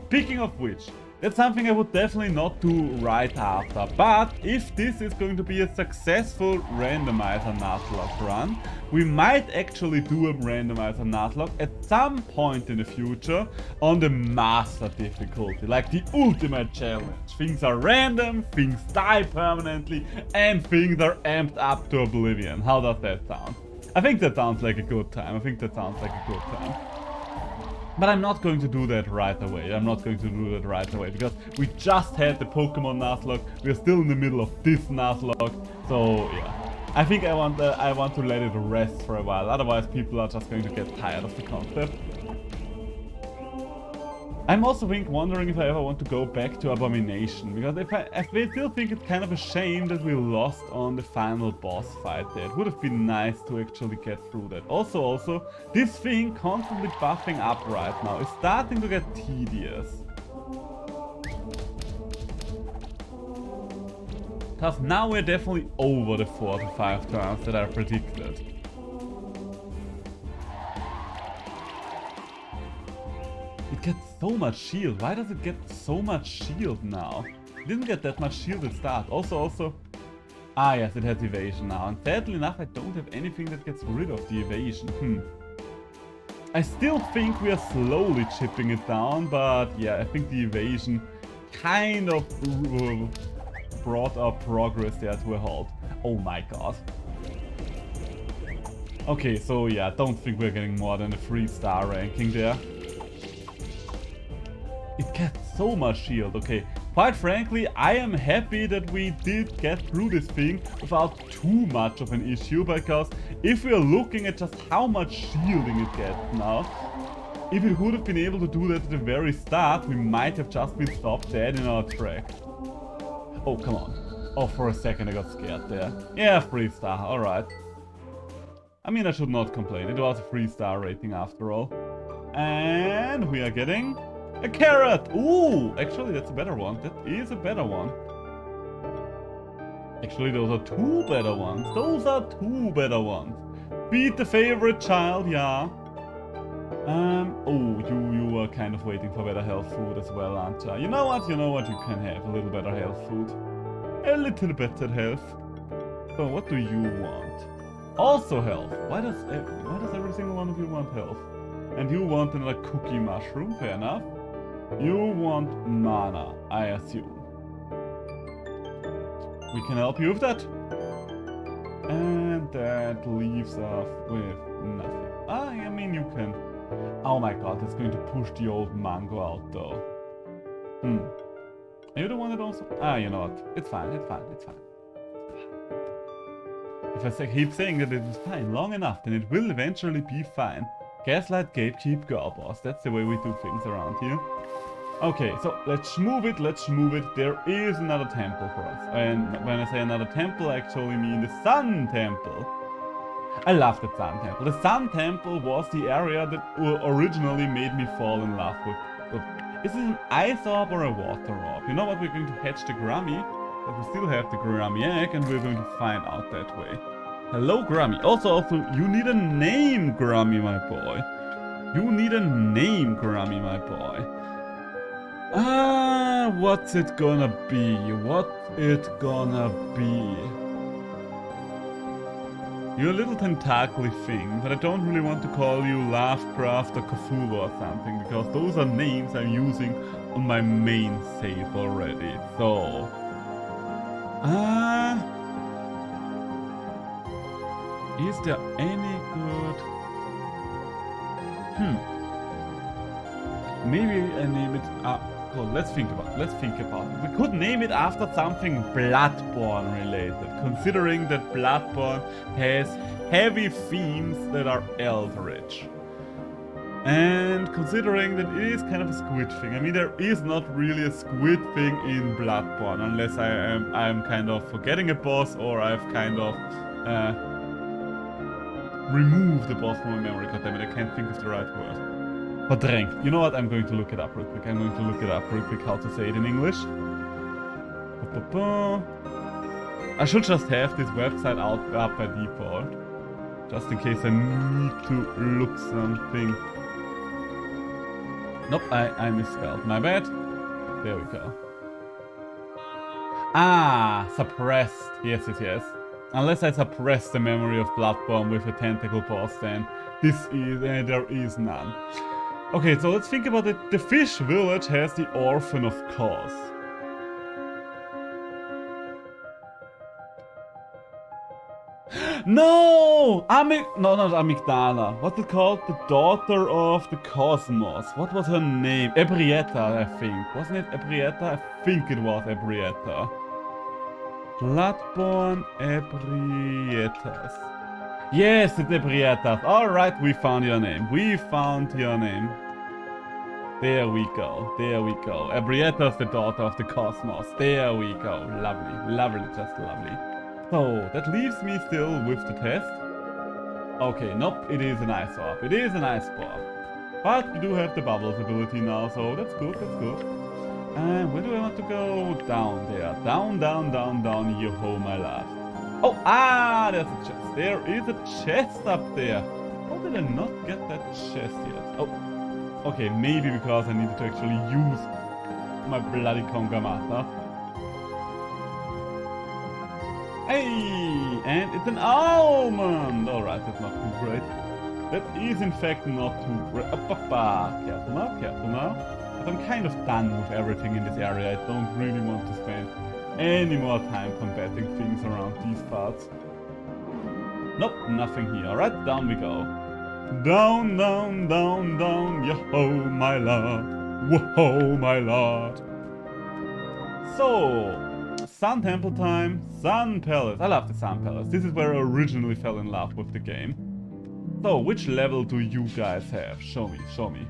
Speaker 1: Speaking of which, that's something I would definitely not do right after, but if this is going to be a successful randomizer nuzlocke run, we might actually do a randomizer nuzlocke at some point in the future on the master difficulty, like the ultimate challenge. Things are random, things die permanently, and things are amped up to oblivion. How does that sound? I think that sounds like a good time. But I'm not going to do that right away. Because we just had the Pokemon Nuzlocke. We're still in the middle of this Nuzlocke. So yeah, I think I want to let it rest for a while. Otherwise, people are just going to get tired of the concept. I'm also wondering if I ever want to go back to Abomination, because I still think it's kind of a shame that we lost on the final boss fight there. It would have been nice to actually get through that. Also, this thing constantly buffing up right now is starting to get tedious. Thus now we're definitely over the 4 to 5 turns that I predicted. It gets so much shield. Why does it get so much shield now? It didn't get that much shield at start. Also... Ah yes, it has evasion now. And sadly enough, I don't have anything that gets rid of the evasion. I still think we are slowly chipping it down, but yeah, I think the evasion kind of brought our progress there to a halt. Oh my god. Okay, so yeah, don't think we're getting more than a 3-star ranking there. It gets so much shield. Okay, quite frankly, I am happy that we did get through this thing without too much of an issue, because if we are looking at just how much shielding it gets now, if it would have been able to do that at the very start, we might have just been stopped dead in our track. Oh, come on. Oh, for a second I got scared there. Yeah, 3-star, alright. I mean, I should not complain. It was a 3-star rating after all. And we are getting... a carrot! Ooh! Actually, that's a better one. That is a better one. Actually, those are 2 better ones. Feed the favorite child, yeah. Oh, you were kind of waiting for better health food as well, aren't you? You know what? You can have a little better health food. A little better health. So, what do you want? Also health. Why does every single one of you want health? And you want another cookie mushroom, fair enough. You want mana, I assume. We can help you with that. And that leaves us with nothing. I mean, you can... Oh my god, that's going to push the old mango out though. Are you the one that also... Ah, you know what? It's fine. If I keep saying that it is fine long enough, then it will eventually be fine. Gaslight, gatekeep, girl boss. That's the way we do things around here. Okay, so let's move it. There is another temple for us. And when I say another temple, I actually mean the Sun Temple. I love the Sun Temple. The Sun Temple was the area that originally made me fall in love with. Is it an ice orb or a water orb? You know what? We're going to hatch the Grummy, but we still have the Grummy egg, and we're going to find out that way. Hello, Grummy. Also, you need a name, Grummy, my boy. What's it gonna be? You're a little tentacly thing, but I don't really want to call you Lovecraft or Cthulhu or something, because those are names I'm using on my main save already. So... is there any good... Maybe I name it... well, let's think about it. We could name it after something Bloodborne related, considering that Bloodborne has heavy themes that are eldritch. And considering that it is kind of a squid thing. I mean, there is not really a squid thing in Bloodborne, unless I'm kind of forgetting a boss, or I've kind of removed the boss from my memory. God damn it, I can't think of the right word. Verdrängt. You know what? I'm going to look it up real quick. I'm going to look it up real quick how to say it in English. I should just have this website up by default. Just in case I need to look something. Nope, I misspelled. My bad. There we go. Ah, suppressed. Yes, yes, yes. Unless I suppress the memory of Bloodborne with a tentacle boss, then there is none. Okay, so let's think about it. The fish village has the Orphan of Cause. No! No, not Amygdala. What's it called? The daughter of the Cosmos. What was her name? Ebrietta, I think. Wasn't it Ebrietta? I think it was Ebrietta. Bloodborne Ebriettas. Yes, it's Ebriettas. Alright, we found your name. We found your name. There we go. There we go. Ebriettas, the daughter of the Cosmos. There we go. Lovely. Lovely. Just lovely. So, that leaves me still with the test. Okay, nope, it is an ice orb. It is an ice orb. But we do have the bubbles ability now, so that's good, that's good. And where do I want to go? Down there. Down, down, down, down, yo-ho, my lad. Oh, there's a chest. There is a chest up there. How did I not get that chest yet? Oh, okay, maybe because I needed to actually use my bloody Kongamata. Hey, and it's an almond! Alright, that's not too great. That is in fact not too great. Careful now, careful now. But I'm kind of done with everything in this area. I don't really want to spend any more time combating things around these parts. Nope, nothing here. Alright, down we go. Down, down, down, down, yo-ho, my lord. Whoa, my lord. So, Sun Temple time, Sun Palace. I love the Sun Palace. This is where I originally fell in love with the game. So, which level do you guys have? Show me, show me.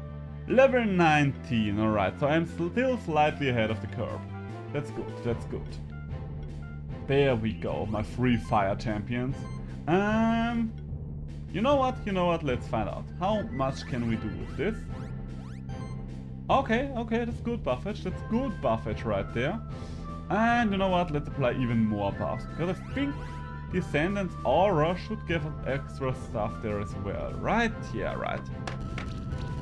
Speaker 1: Level 19, alright. So I'm still slightly ahead of the curve. That's good, that's good. There we go, my free fire champions. You know what, let's find out. How much can we do with this? Okay, that's good buffage, that's good buffage right there. And you know what, let's apply even more buffs, because I think Descendant's Aura should give us extra stuff there as well, right? Yeah, right.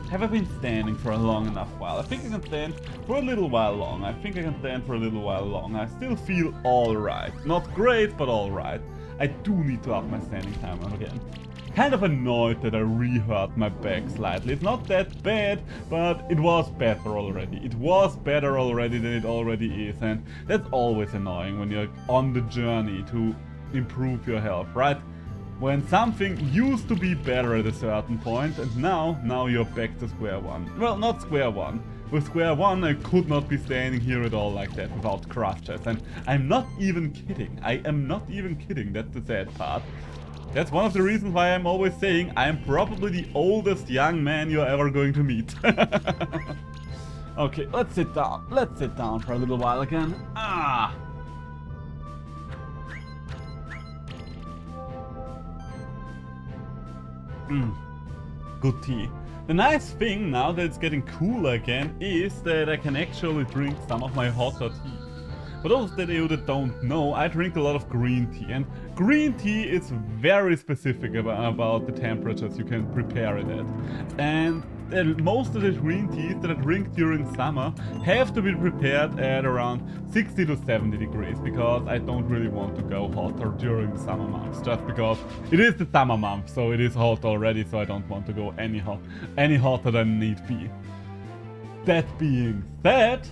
Speaker 1: Have I been standing for a long enough while? I think I can stand for a little while long. I still feel alright. Not great, but alright. I do need to up my standing time again. Kind of annoyed that I re-hurt my back slightly. It's not that bad, but it was better already. It was better already than it already is, and that's always annoying when you're on the journey to improve your health, right? When something used to be better at a certain point, and now you're back to square one. Well, not square one. With square one, I could not be standing here at all like that without crutches, and I'm not even kidding. I am not even kidding, that's the sad part. That's one of the reasons why I'm always saying I am probably the oldest young man you're ever going to meet. Okay, let's sit down. Let's sit down for a little while again. Good tea. The nice thing now that it's getting cooler again is that I can actually drink some of my hotter tea. For those of you that don't know, I drink a lot of green tea, and green tea is very specific about the temperatures you can prepare it at. And most of the green teas that I drink during summer have to be prepared at around 60 to 70 degrees, because I don't really want to go hotter during the summer months, just because it is the summer month, so it is hot already, so I don't want to go any hotter than need be. That being said,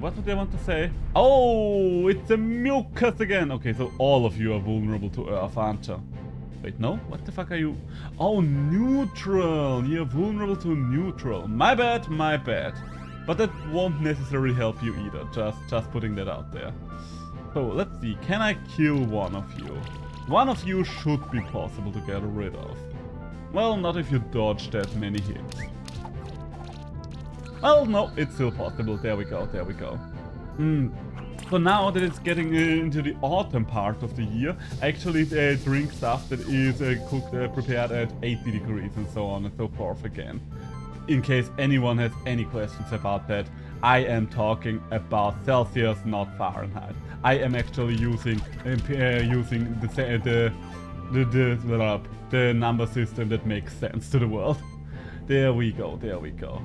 Speaker 1: what did I want to say? Oh, it's a mucus again. Okay, so all of you are vulnerable to earth, aren't you? Wait, no? What the fuck are you? Oh, neutral. You're vulnerable to neutral. My bad, my bad. But that won't necessarily help you either. Just putting that out there. So, let's see. Can I kill one of you? One of you should be possible to get rid of. Well, not if you dodge that many hits. Well, no, it's still possible. There we go, there we go. For now that it's getting into the autumn part of the year, I actually drink stuff that is prepared at 80 degrees and so on and so forth again. In case anyone has any questions about that, I am talking about Celsius, not Fahrenheit. I am actually using the number system that makes sense to the world. There we go, there we go.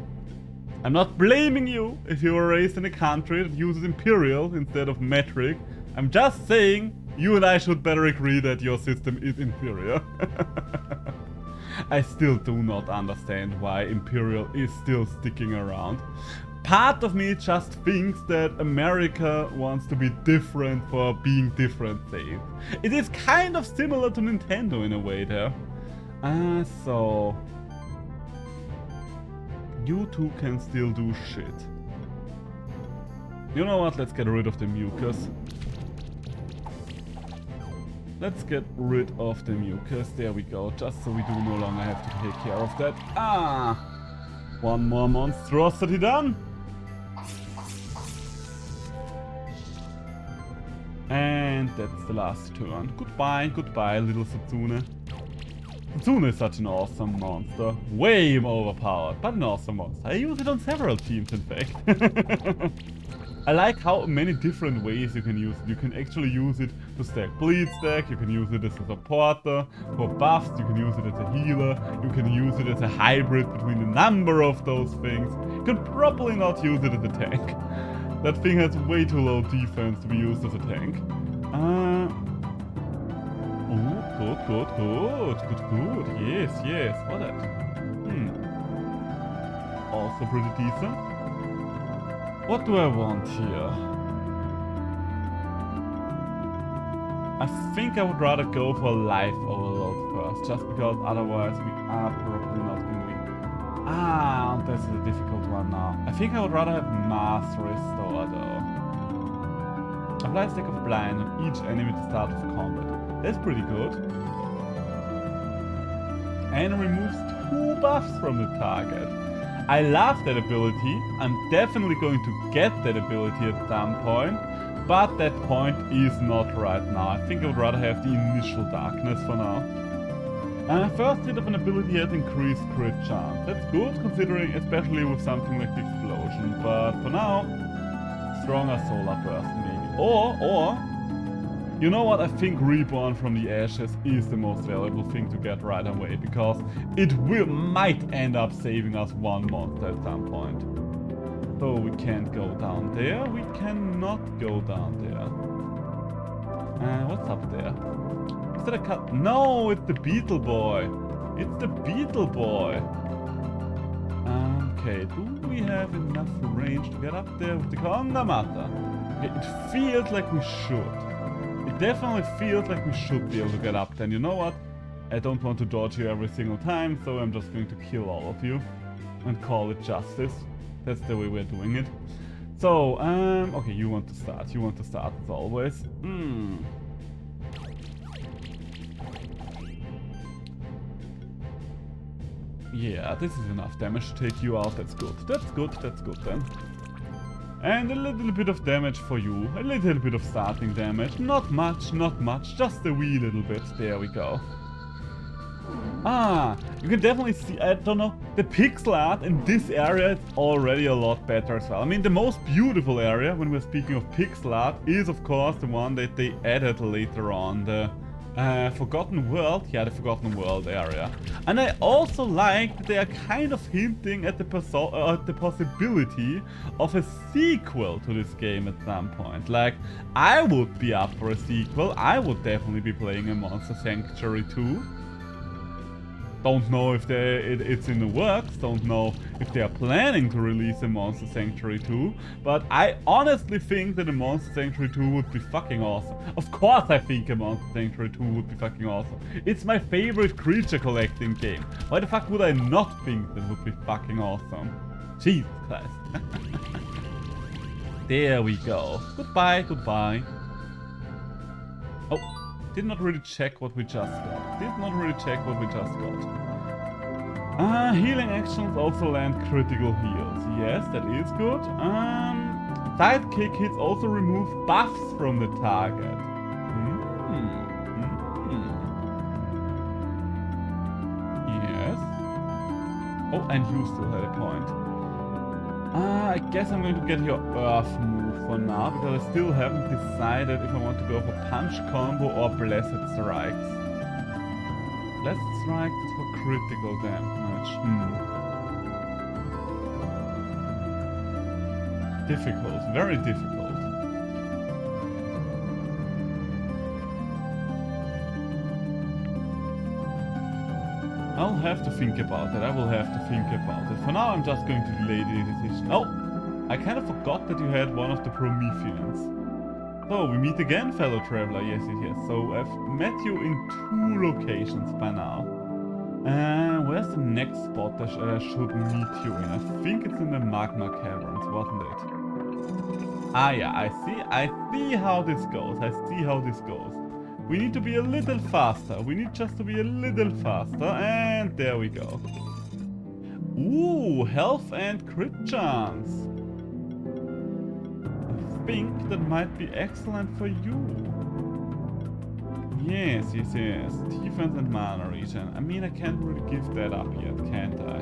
Speaker 1: I'm not blaming you if you were raised in a country that uses imperial instead of metric. I'm just saying you and I should better agree that your system is inferior. I still do not understand why imperial is still sticking around. Part of me just thinks that America wants to be different for being different sake. It is kind of similar to Nintendo in a way there. So... you two can still do shit. You know what? Let's get rid of the mucus. Let's get rid of the mucus. There we go. Just so we do no longer have to take care of that. Ah! One more monstrosity done. And that's the last turn. Goodbye, goodbye, little Satsune. Satsune is such an awesome monster. Way more overpowered, but an awesome monster. I use it on several teams, in fact. I like how many different ways you can use it. You can actually use it to stack bleed stack, you can use it as a supporter. For buffs, you can use it as a healer. You can use it as a hybrid between a number of those things. You can probably not use it as a tank. That thing has way too low defense to be used as a tank. Good. Yes. What that? Also pretty decent. What do I want here? I think I would rather go for life overload first, just because otherwise we are probably not going to win. This is a difficult one now. I think I would rather have mass restore though. Apply stack of blind on each enemy at the start of combat. That's pretty good. And removes 2 buffs from the target. I love that ability. I'm definitely going to get that ability at some point, but that point is not right now. I think I would rather have the initial darkness for now. First hit of an ability has increased crit chance. That's good, considering especially with something like the explosion, but for now, stronger solar burst maybe. Or you know what, I think Reborn from the Ashes is the most valuable thing to get right away, because it might end up saving us one monster at some point. So we can't go down there, we cannot go down there. What's up there? Is that a cut? No, it's the Beetle Boy. It's the Beetle Boy. Okay, do we have enough range to get up there with the Kongamata? Okay, it feels like we should. It definitely feels like we should be able to get up there. And you know what? I don't want to dodge you every single time, so I'm just going to kill all of you and call it justice. That's the way we're doing it. So, okay, you want to start. You want to start as always. Yeah, this is enough damage to take you out. That's good. That's good then. And a little bit of damage for you. A little bit of starting damage. Not much, just a wee little bit. There we go. You can definitely see, I don't know, the pixel art in this area is already a lot better as well. I mean, the most beautiful area, when we're speaking of pixel art, is of course the one that they added later on, the Forgotten World. Yeah, the Forgotten World area. And I also like that they are kind of hinting at the possibility of a sequel to this game at some point. Like, I would be up for a sequel. I would definitely be playing a Monster Sanctuary 2. Don't know if it's in the works, don't know if they are planning to release a Monster Sanctuary 2, but I honestly think that a Monster Sanctuary 2 would be fucking awesome. Of course I think a Monster Sanctuary 2 would be fucking awesome. It's my favorite creature collecting game. Why the fuck would I not think that would be fucking awesome? Jesus Christ. There we go. Goodbye. Oh. Did not really check what we just got. Healing actions also land critical heals. Yes, that is good. Sidekick hits also remove buffs from the target. Yes. Oh, and you still had a point. I guess I'm going to get your Earth move for now, because I still haven't decided if I want to go for Punch Combo or Blessed Strikes. Blessed Strikes is for critical damage. Difficult, very difficult. I'll have to think about it, I will have to think about it. For now I'm just going to delay the decision. Oh! I kind of forgot that you had one of the Prometheans. So, we meet again, fellow traveler, yes. So, I've met you in 2 locations by now. Where's the next spot that I should meet you in? I think it's in the Magma Caverns, wasn't it? Ah yeah, I see how this goes, We need to be a little faster. We need just to be a little faster. And there we go. Ooh, health and crit chance. I think that might be excellent for you. Yes. Defense and mana regen. I mean, I can't really give that up yet, can't I?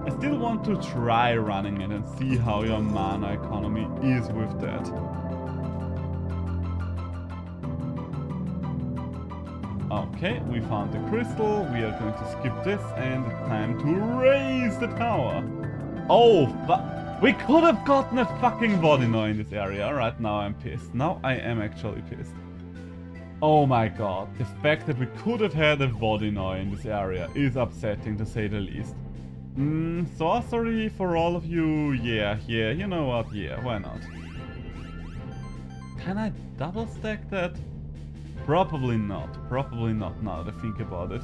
Speaker 1: I still want to try running it and see how your mana economy is with that. Okay, we found the crystal, we are going to skip this, and it's time to raise the tower. Oh, but we could have gotten a fucking Vodinoi in this area. Right now I'm pissed. Now I am actually pissed. Oh my god, the fact that we could have had a Vodinoi in this area is upsetting to say the least. Sorcery for all of you, yeah, you know what, yeah, why not? Can I double stack that? Probably not now that I think about it.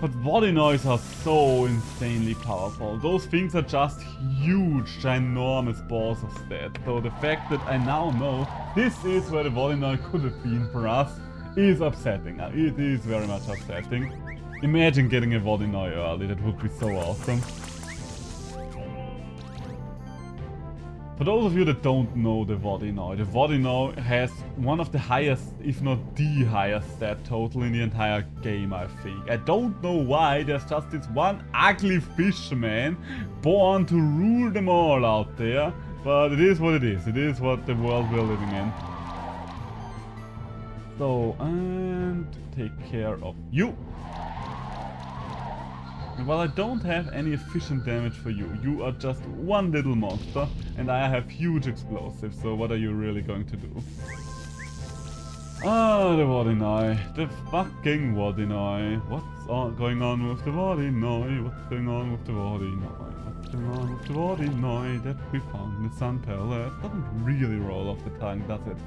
Speaker 1: But Vodinois are so insanely powerful, those things are just huge, ginormous balls of stat. So the fact that I now know this is where the Vodinoi could have been for us is upsetting, it is very much upsetting. Imagine getting a Vodinoi early, that would be so awesome. For those of you that don't know the Vodinoi has one of the highest, if not the highest stat total in the entire game, I think. I don't know why, there's just this one ugly fish man born to rule them all out there. But it is what it is what the world we're living in. So, and take care of you. While I don't have any efficient damage for you, you are just one little monster, and I have huge explosives, so what are you really going to do? Ah, the Vodinoi. The fucking Vodinoi. What's going on with the Vodinoi? What's going on with the Vodinoi? What's going on with the Vodinoi that we found in the Sun Palace? Doesn't really roll off the tongue, does it?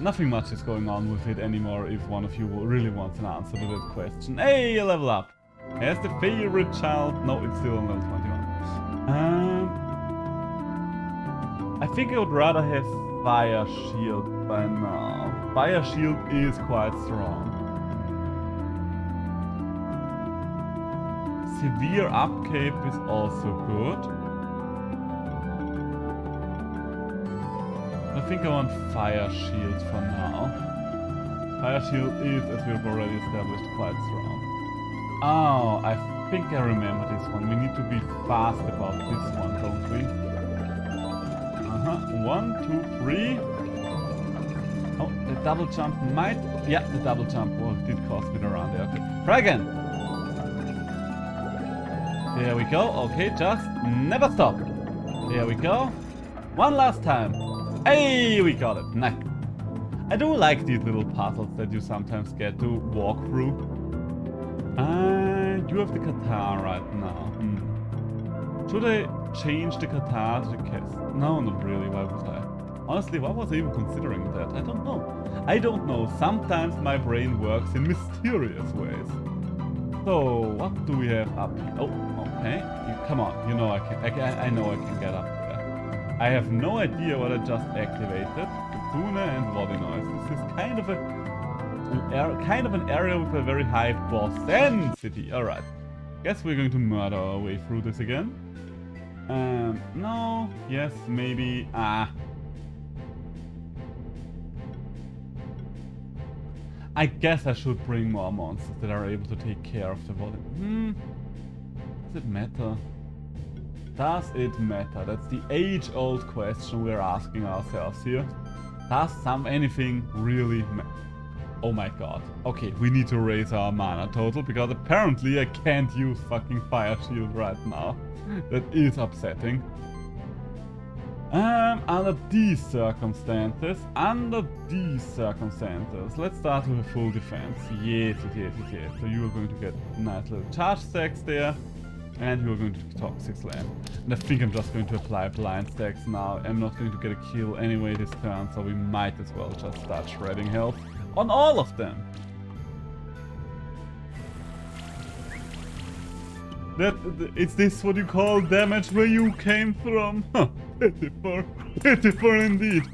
Speaker 1: Nothing much is going on with it anymore if one of you really wants an answer to that question. Hey, a level up! As the favorite child... No, it's still on level 21. I think I would rather have Fire Shield by now. Fire Shield is quite strong. Severe Upkeep is also good. I think I want Fire Shield for now. Fire Shield is, as we've already established, quite strong. Oh, I think I remember this one. We need to be fast about this one, don't we? 1, 2, 3. Oh, the double jump might... Yeah, the double jump did cost me the run there. Okay, try again. There we go. Okay, just never stop. There we go. One last time. Hey, we got it. Nice. I do like these little puzzles that you sometimes get to walk through. You have the Qatar right now. Should I change the Qatar to the cast? No, not really. Why would I? Honestly, why was I even considering that? I don't know. Sometimes my brain works in mysterious ways. So, what do we have up here? Oh, okay. Come on. You know I know I can get up there. I have no idea what I just activated. Tuna and Vodinois. This is kind of a kind of an area with a very high boss density. Alright. Guess we're going to murder our way through this again. No. Yes, maybe. I guess I should bring more monsters that are able to take care of the volume. Does it matter? Does it matter? That's the age-old question we're asking ourselves here. Does anything really matter? Oh my god. Okay, we need to raise our mana total because apparently I can't use fucking Fire Shield right now. That is upsetting. Under these circumstances, let's start with a full defense. Yes. So you are going to get nice little charge stacks there, and you are going to Toxic Slam. And I think I'm just going to apply blind stacks now. I'm not going to get a kill anyway this turn, so we might as well just start shredding health on all of them. Is this what you call damage where you came from? Huh, pitiful indeed.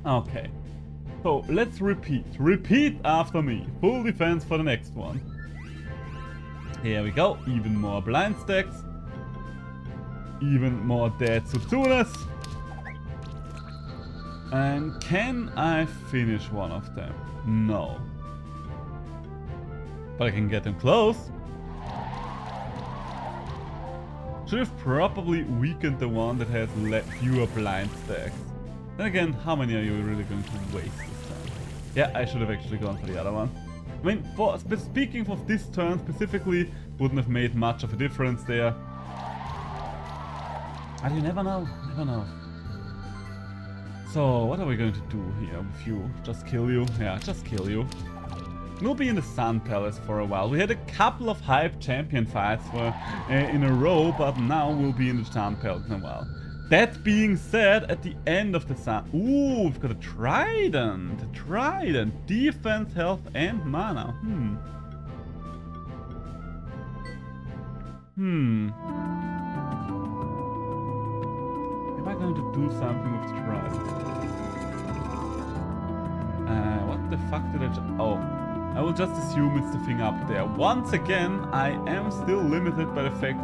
Speaker 1: Okay, so let's repeat after me. Full defense for the next one. Here we go, even more blind stacks, even more dead Sutsunas. And can I finish one of them? No. But I can get them close. Should have probably weakened the one that has fewer blind stacks. Then again, how many are you really going to waste this time? Yeah, I should have actually gone for the other one. I mean, speaking of this turn specifically, wouldn't have made much of a difference there. And you never know, So, what are we going to do here with you? Just kill you? Yeah, just kill you. We'll be in the Sun Palace for a while. We had a couple of hype champion fights in a row, but now we'll be in the Sun Palace in a while. That being said, at the end of the Sun... Ooh, we've got a Trident! A Trident! Defense, health, and mana. Am I going to do something with the Trident? What the fuck did I just... Oh. I will just assume it's the thing up there. Once again, I am still limited by the fact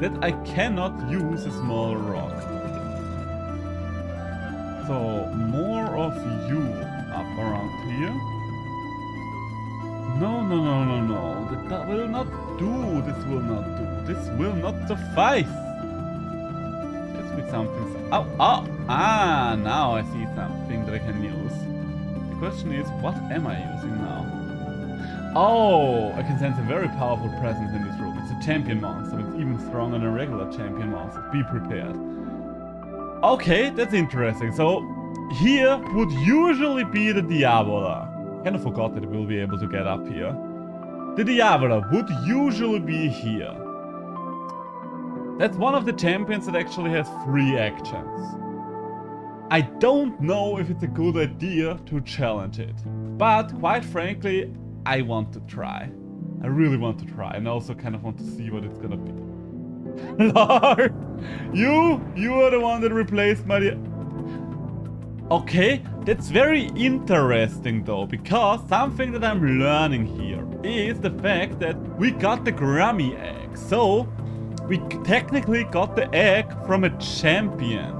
Speaker 1: that I cannot use a small rock. So, more of you up around here. No. That will not do. This will not do. This will not suffice. Let's make something... now I see something that I can use. The question is, what am I using now? Oh, I can sense a very powerful presence in this room. It's a champion monster. It's even stronger than a regular champion monster. Be prepared. Okay, that's interesting. So, here would usually be the Diavola. Kind of forgot that we'll be able to get up here. The Diavola would usually be here. That's one of the champions that actually has 3 actions. I don't know if it's a good idea to challenge it. But, quite frankly, I want to try. I really want to try, and I also kind of want to see what it's gonna be. Lord! You are the one that replaced my... Okay, that's very interesting though, because something that I'm learning here is the fact that we got the Grammy egg. So, we technically got the egg from a champion.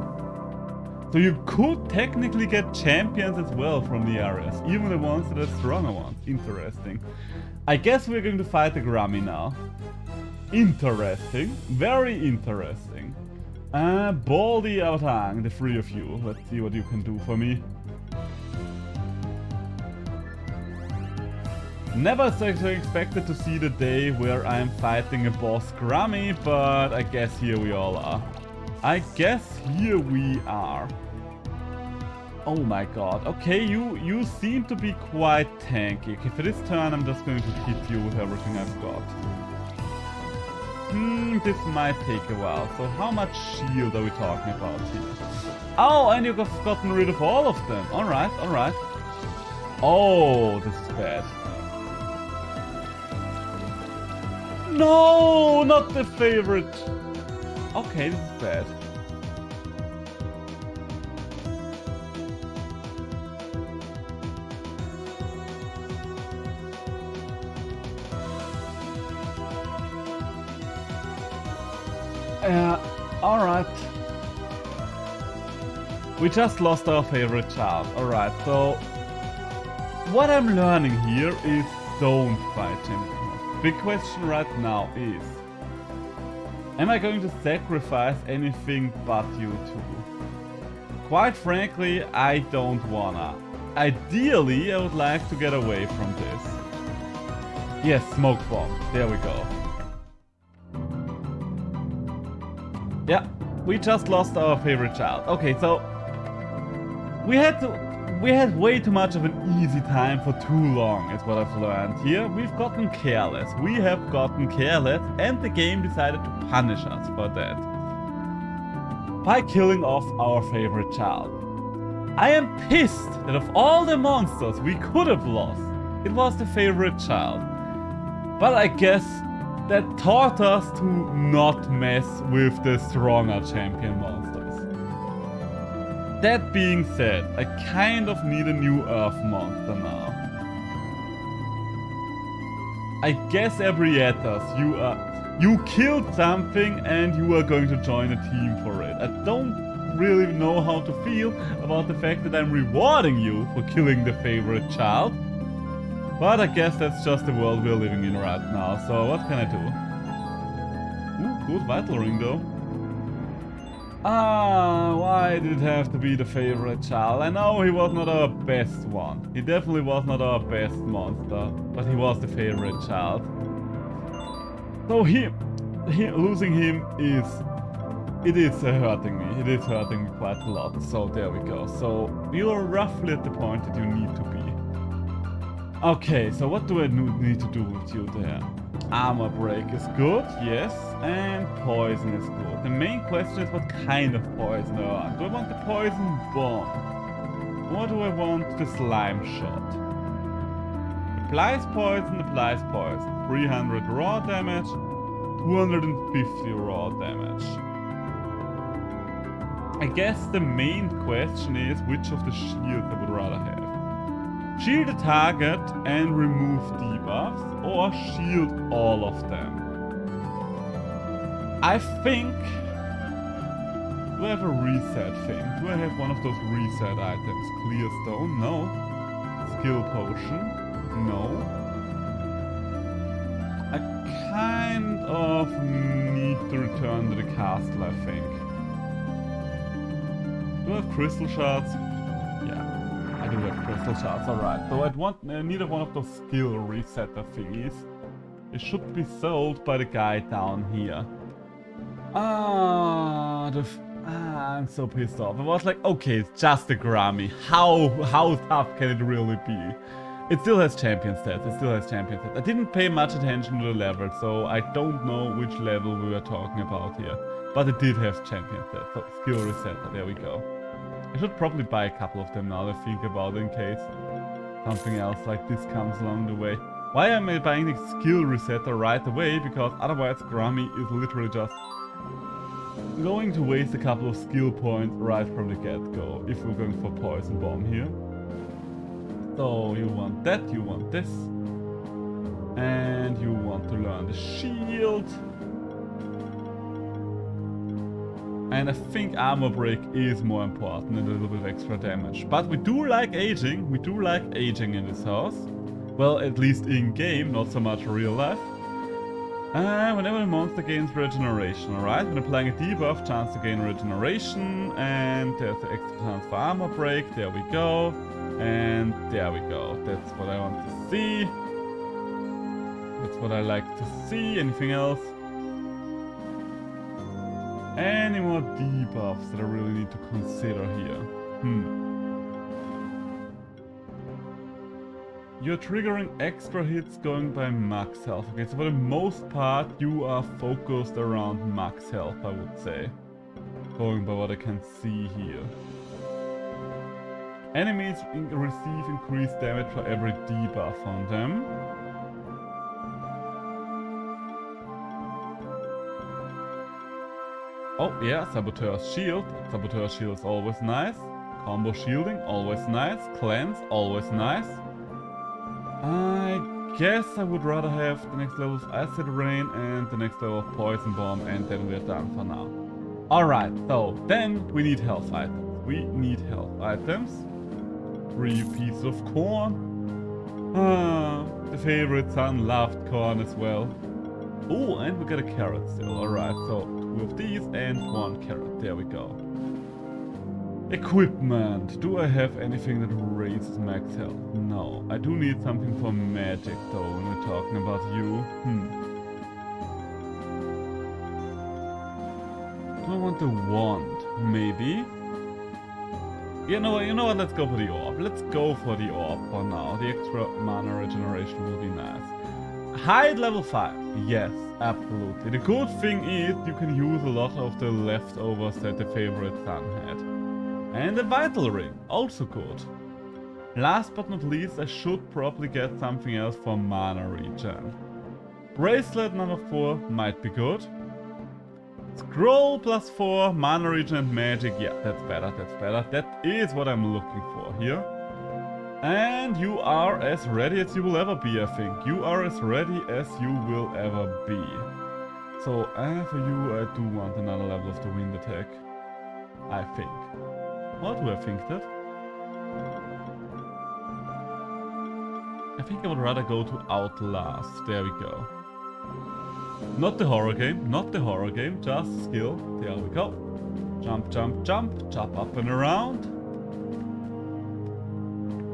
Speaker 1: So you could technically get champions as well from the areas, even the ones that are stronger ones. Interesting. I guess we're going to fight the Grammy now. Interesting. Very interesting. Baldy Avatang, the 3 of you. Let's see what you can do for me. Never expected to see the day where I'm fighting a boss Grammy, but I guess here we all are. I guess here we are. Oh my god. Okay, you seem to be quite tanky. Okay, for this turn I'm just going to hit you with everything I've got. This might take a while. So how much shield are we talking about here? Oh, and you've gotten rid of all of them. Alright, alright. Oh, this is bad. No, not the favorite. Okay, this is bad. Alright. We just lost our favorite child. Alright, so what I'm learning here is don't fight him. Big question right now is, am I going to sacrifice anything but you two? Quite frankly, I don't wanna. Ideally, I would like to get away from this. Yes, smoke bomb. There we go. Yeah, we just lost our favorite child. Okay, so we had way too much of an easy time for too long, is what I've learned here. We've gotten careless. We have gotten careless, and the game decided to punish us for that by killing off our favorite child. I am pissed that of all the monsters we could have lost, it was the favorite child. But I guess that taught us to not mess with the stronger champion monsters. That being said, I kind of need a new Earth monster now. I guess Ebrietas, you killed something and you are going to join a team for it. I don't really know how to feel about the fact that I'm rewarding you for killing the favorite child. But I guess that's just the world we're living in right now, so what can I do? Ooh, good vital ring though. Why did it have to be the favorite child? I know he was not our best one. He definitely was not our best monster, but he was the favorite child. So losing him is hurting me. It is hurting me quite a lot. So there we go. So you are roughly at the point that you need to be. Okay, so what do I need to do with you there? Armor break is good, yes, and poison is good. The main question is what kind of poison do I want? Do I want the poison bomb? Or do I want the slime shot? Applies poison, applies poison. 300 raw damage, 250 raw damage. I guess the main question is which of the shields I would rather have. Shield a target and remove debuffs, or shield all of them. I think... Do I have a reset thing? Do I have one of those reset items? Clear stone? No. Skill potion? No. I kind of need to return to the castle, I think. Do I have crystal shards? I do have crystal shards, alright. So I need one of those skill resetter thingies. It should be sold by the guy down here. I'm so pissed off. I was like, okay, it's just a Grammy. How tough can it really be? It still has champion stats, I didn't pay much attention to the level, so I don't know which level we were talking about here. But it did have champion stats, so skill resetter, there we go. I should probably buy a couple of them now that I think about it in case something else like this comes along the way. Why am I buying the skill resetter right away? Because otherwise Grammy is literally just going to waste a couple of skill points right from the get-go if we're going for poison bomb here. So you want that, you want this, and you want to learn the shield. And I think armor break is more important than a little bit of extra damage. But we do like aging. In this house. Well, at least in game, not so much real life. Whenever the monster gains regeneration, alright? When applying a debuff, chance to gain regeneration. And there's the extra chance for armor break. There we go. And there we go. That's what I want to see. That's what I like to see. Anything else? Any more debuffs that I really need to consider here? You're triggering extra hits going by max health. Okay, so for the most part, you are focused around max health, I would say. Going by what I can see here. Enemies receive increased damage for every debuff on them. Oh yeah, Saboteur's Shield. Saboteur's Shield is always nice. Combo Shielding, always nice. Cleanse, always nice. I guess I would rather have the next level of Acid Rain and the next level of Poison Bomb, and then we're done for now. Alright, so then we need health items. We need health items. 3 pieces of corn. The favorite son loved corn as well. Oh, and we got a carrot still. Alright, so 2 of these and 1 carrot. There we go. Equipment. Do I have anything that raises max health? No. I do need something for magic though when we're talking about you. Do I want the wand? Maybe? You know what? Let's go for the orb. Let's go for the orb for now. The extra mana regeneration will be nice. Hide level 5. Yes, absolutely. The good thing is you can use a lot of the leftovers that the favorite son had. And a vital ring. Also good. Last but not least, I should probably get something else for mana regen. Bracelet number 4 might be good. Scroll plus 4, mana regen and magic. Yeah, that's better, that's better. That is what I'm looking for here. And you are as ready as you will ever be, I think. You are as ready as you will ever be. So, for you, I do want another level of the wind attack. I think. What do I think that? I think I would rather go to Outlast. There we go. Not the horror game, not the horror game, just skill. There we go. Jump, jump, jump, jump up and around.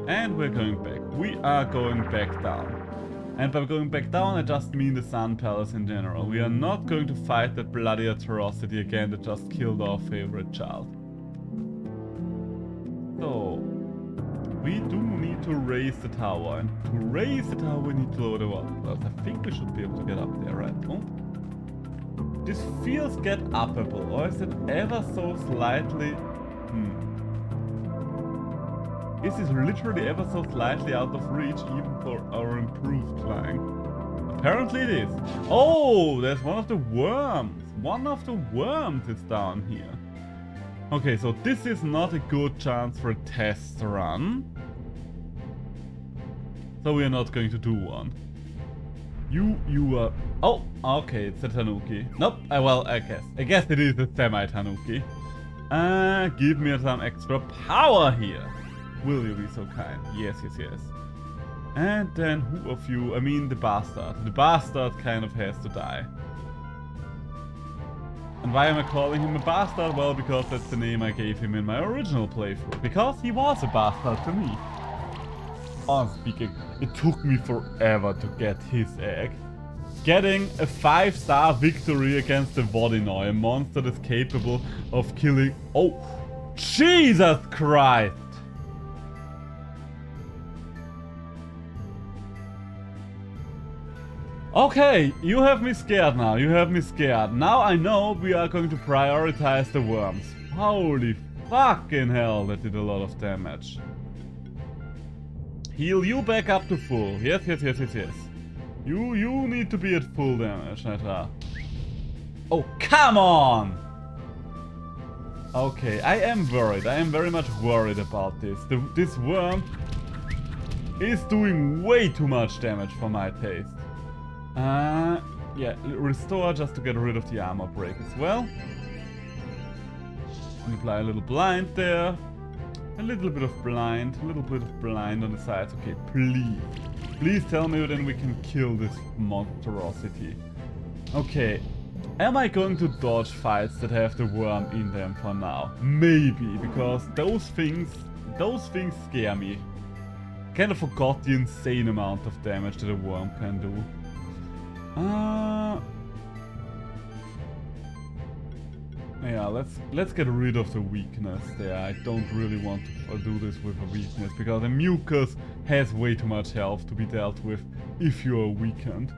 Speaker 1: And we're going back. We are going back down. And by going back down, I just mean the Sun Palace in general. We are not going to fight that bloody atrocity again that just killed our favorite child. So, we do need to raise the tower, and to raise the tower we need to lower the water levels. I think we should be able to get up there, right? Oh. This feels get uppable, or is it ever so slightly... Is this literally ever so slightly out of reach even for our improved flying? Apparently it is. Oh, there's one of the worms. One of the worms is down here. Okay, so this is not a good chance for a test run. So we are not going to do one. You are... Oh, okay, it's a Tanuki. Nope, well, I guess it is a semi-Tanuki. Give me some extra power here. Will you be so kind? Yes, yes, yes. And then who of you... I mean the bastard. The bastard kind of has to die. And why am I calling him a bastard? Well, because that's the name I gave him in my original playthrough. Because he was a bastard to me. Honestly speaking, it took me forever to get his egg. Getting a 5-star victory against the Vodinoy, a monster that's capable of killing... Oh, Jesus Christ! Okay, you have me scared now, you have me scared. Now I know we are going to prioritize the worms. Holy fucking hell, that did a lot of damage. Heal you back up to full. Yes, yes, yes, yes, yes. You need to be at full damage, Natra. Oh, come on! Okay, I am worried. I am very much worried about this. This worm is doing way too much damage for my taste. Yeah, restore just to get rid of the armor break as well. And apply a little blind there. A little bit of blind on the sides. Okay, please. Please tell me then we can kill this monstrosity. Okay. Am I going to dodge fights that have the worm in them for now? Maybe, because those things scare me. Kind of forgot the insane amount of damage that a worm can do. Yeah, let's get rid of the weakness there. I don't really want to do this with a weakness, because a mucus has way too much health to be dealt with if you are weakened.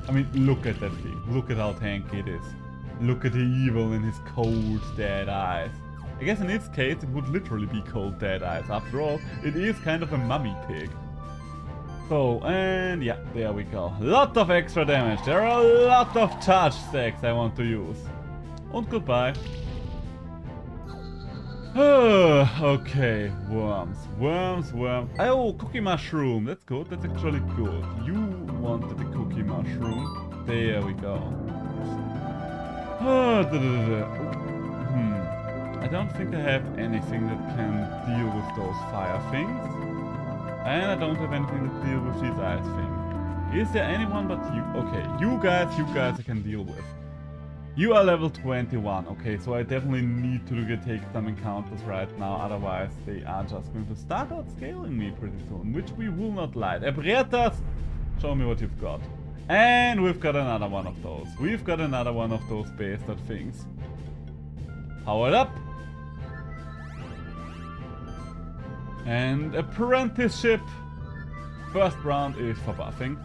Speaker 1: I mean, look at that thing. Look at how tanky it is. Look at the evil in his cold, dead eyes. I guess in its case it would literally be cold, dead eyes. After all, it is kind of a mummy pig. So, and yeah, there we go. Lot of extra damage. There are a lot of charge stacks I want to use. And goodbye. Okay, worms. Oh, cookie mushroom. That's good. That's actually good. You wanted the cookie mushroom. There we go. I don't think I have anything that can deal with those fire things. And I don't have anything to deal with these ice things. Is there anyone but you? Okay, you guys I can deal with. You are level 21. Okay, so I definitely need to take some encounters right now, otherwise they are just going to start outscaling me pretty soon, which we will not like. Ebrietas, show me what you've got. And we've got another one of those. We've got another one of those bastard things. Power it up. And apprenticeship. First round is for buffing.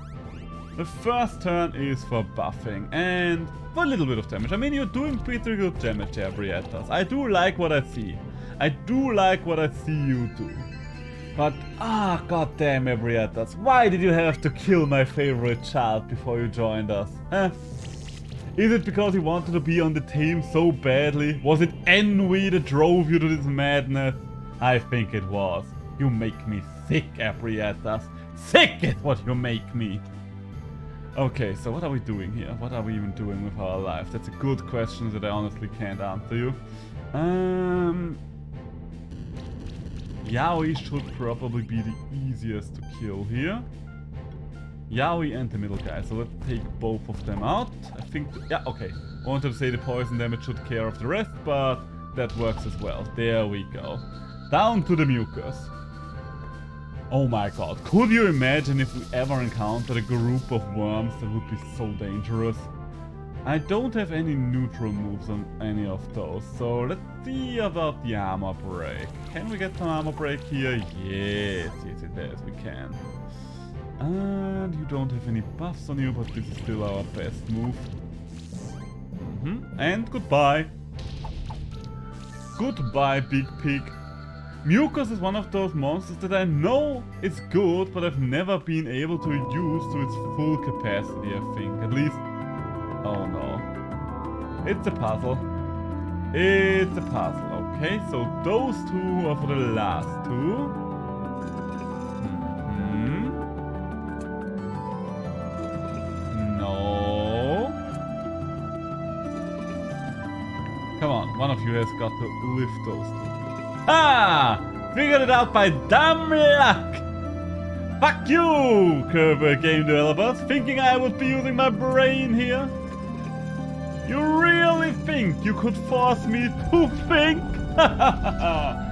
Speaker 1: The first turn is for buffing and for a little bit of damage. I mean, you're doing pretty good damage there, Brietas. I do like what I see. I do like what I see you do. But, goddamn, Brietas. Why did you have to kill my favorite child before you joined us? Huh? Is it because you wanted to be on the team so badly? Was it envy that drove you to this madness? I think it was. You make me sick, Brietas. Sick is what you make me. Okay, so what are we doing here? What are we even doing with our life? That's a good question that I honestly can't answer you. Yaoi should probably be the easiest to kill here. Yaoi and the middle guy, so let's take both of them out. I think, yeah, okay. I wanted to say the poison damage should care of the rest, but that works as well. There we go. Down to the mucus. Oh my god, could you imagine if we ever encountered a group of worms that would be so dangerous? I don't have any neutral moves on any of those, so let's see about the armor break. Can we get some armor break here? Yes, we can. And you don't have any buffs on you, but this is still our best move. And goodbye. Goodbye, big pig. Mucus is one of those monsters that I know is good, but I've never been able to use to its full capacity, I think. At least... Oh no. It's a puzzle. It's a puzzle. Okay, so those two are for the last two. No. Come on, one of you has got to lift those two. Ah! Figured it out by damn luck! Fuck you, game developers, thinking I would be using my brain here. You really think you could force me to think?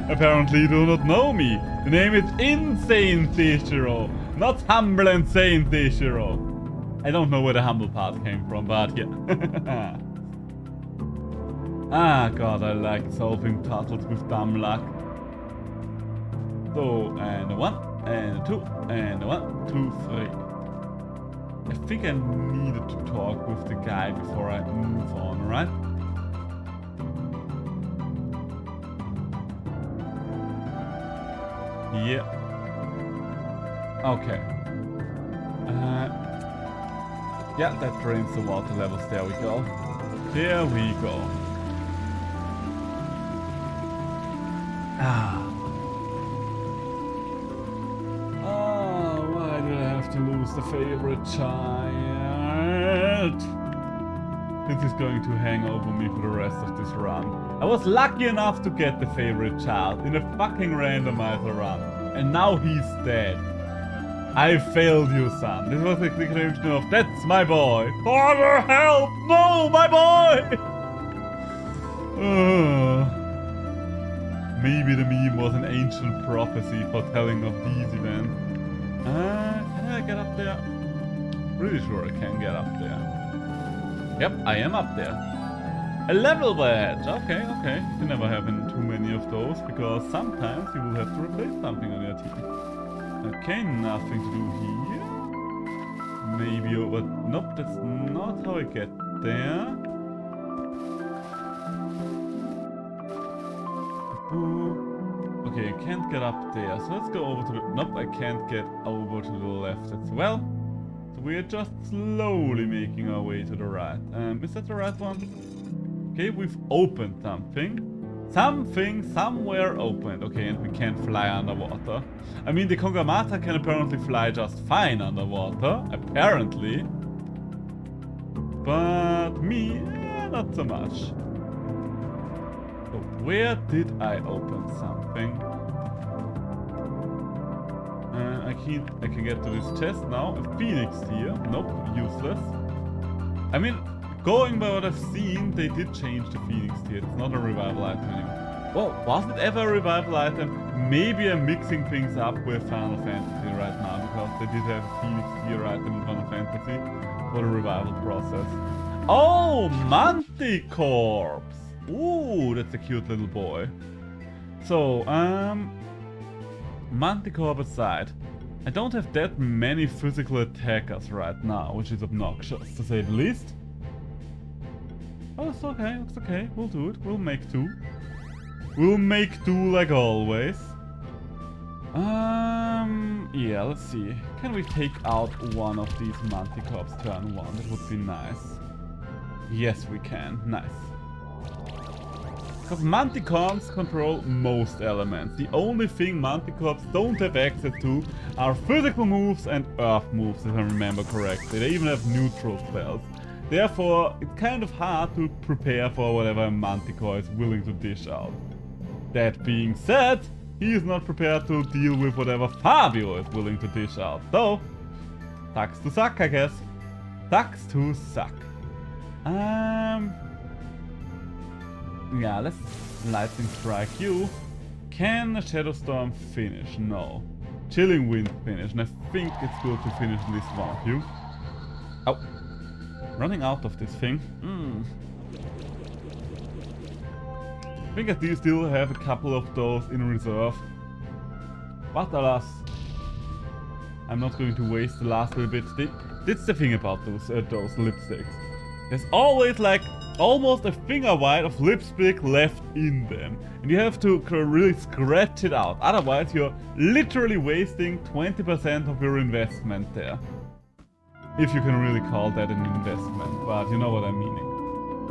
Speaker 1: Apparently you do not know me. The name is Insane Seishiro, not Humble and Sane Seishiro. I don't know where the humble part came from, but yeah. Ah, god, I like solving puzzles with dumb luck. So, and a 1, and a 2, and a 1, 2, 3. I think I needed to talk with the guy before I move on, right? Yeah. Okay. Yeah, that drains the water levels. There we go. There we go. Oh, why did I have to lose the favorite child? This is going to hang over me for the rest of this run. I was lucky enough to get the favorite child in a fucking randomizer run. And now he's dead. I failed you, son. This was the declaration of, that's my boy. Father, help! No, my boy! Maybe the meme was an ancient prophecy foretelling of these events. Can I get up there? Pretty sure I can get up there. Yep, I am up there. A level badge! Okay. You can never have too many of those, because sometimes you will have to replace something on your team. Okay, nothing to do here. Maybe over... Nope, that's not how I get there. Okay, I can't get up there, so let's go over to the... Nope, I can't get over to the left as well. So we are just slowly making our way to the right. Is that the right one? Okay, we've opened something. Something somewhere opened. Okay, and we can't fly underwater. I mean, the Kongamata can apparently fly just fine underwater. Apparently. But me, not so much. So where did I open something? I can get to this chest now. A phoenix here. Nope, useless. I mean, going by what I've seen, they did change the phoenix here. It's not a revival item anymore. Well, was it ever a revival item? Maybe I'm mixing things up with Final Fantasy right now, because they did have a phoenix tier item in Final Fantasy for the revival process. Oh, Manticorpse! Ooh, that's a cute little boy. So, Manticorp aside, I don't have that many physical attackers right now, which is obnoxious, to say the least. Oh, it's okay, it's okay, we'll do it, we'll make two. We'll make two like always. Yeah, let's see. Can we take out one of these Manticorps turn 1? That would be nice. Yes, we can. Nice. Because Manticorps control most elements. The only thing Manticorps don't have access to are physical moves and earth moves, if I remember correctly. They even have neutral spells. Therefore, it's kind of hard to prepare for whatever a Manticore is willing to dish out. That being said, he is not prepared to deal with whatever Fabio is willing to dish out. So, sucks to suck, I guess. Sucks to suck. Yeah, let's lightning strike you. Can a Shadow Storm finish? No. Chilling Wind finish, and I think it's good to finish at least one of you. Oh. Running out of this thing. I think I do still have a couple of those in reserve. But alas, I'm not going to waste the last little bit. That's the thing about those lipsticks. There's always like almost a finger wide of lipstick left in them. And you have to really scratch it out. Otherwise you're literally wasting 20% of your investment there. If you can really call that an investment, but you know what I'm meaning.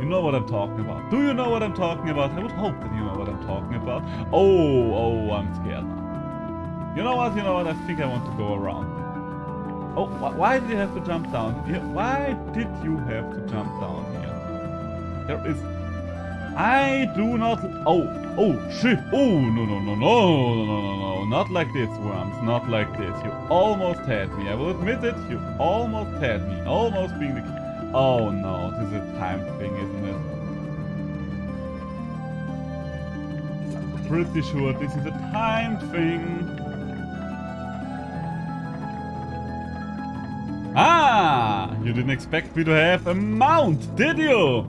Speaker 1: You know what I'm talking about. Do you know what I'm talking about? I would hope that you know what I'm talking about. Oh, I'm scared now. You know what, I think I want to go around. Oh, why did you have to jump down here? Why did you have to jump down here? There is... I do not... Oh, shit. Oh, no. Not like this, Worms. Not like this. You almost had me. I will admit it. You almost had me. Almost being the... Oh no, this is a time thing, isn't it? I'm pretty sure this is a time thing. Ah! You didn't expect me to have a mount, did you?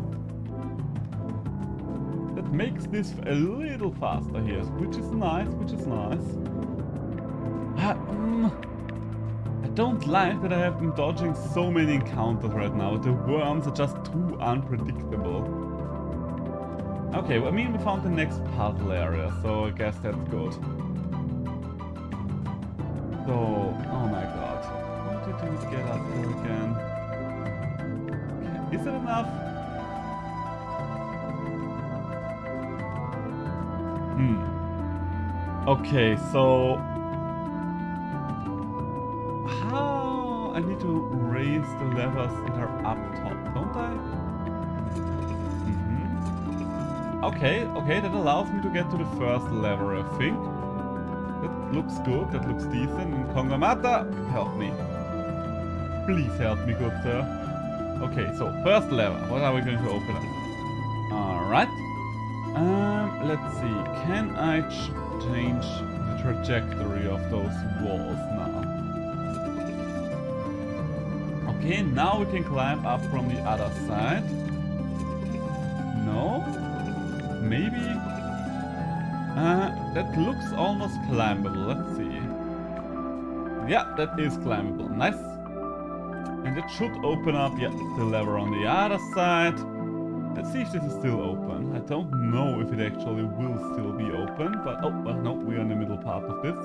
Speaker 1: That makes this a little faster here, which is nice, I don't like that I have been dodging so many encounters right now. The worms are just too unpredictable. Okay, well, I mean, we found the next puzzle area, so I guess that's good. So, oh my god. What did you get up here again? Is it enough? Okay, so... I need to raise the levers that are up top, don't I? Okay, that allows me to get to the first lever, I think. That looks good, that looks decent. And Kongamata, help me. Please help me, good sir. Okay, so first lever, what are we going to open up? Alright. Let's see, can I change the trajectory of those walls now? Okay, now we can climb up from the other side. No? Maybe? That looks almost climbable. Let's see. Yeah, that is climbable. Nice. And it should open up, yeah, the lever on the other side. Let's see if this is still open. I don't know if it actually will still be open, but oh, well, no, we're in the middle part of this.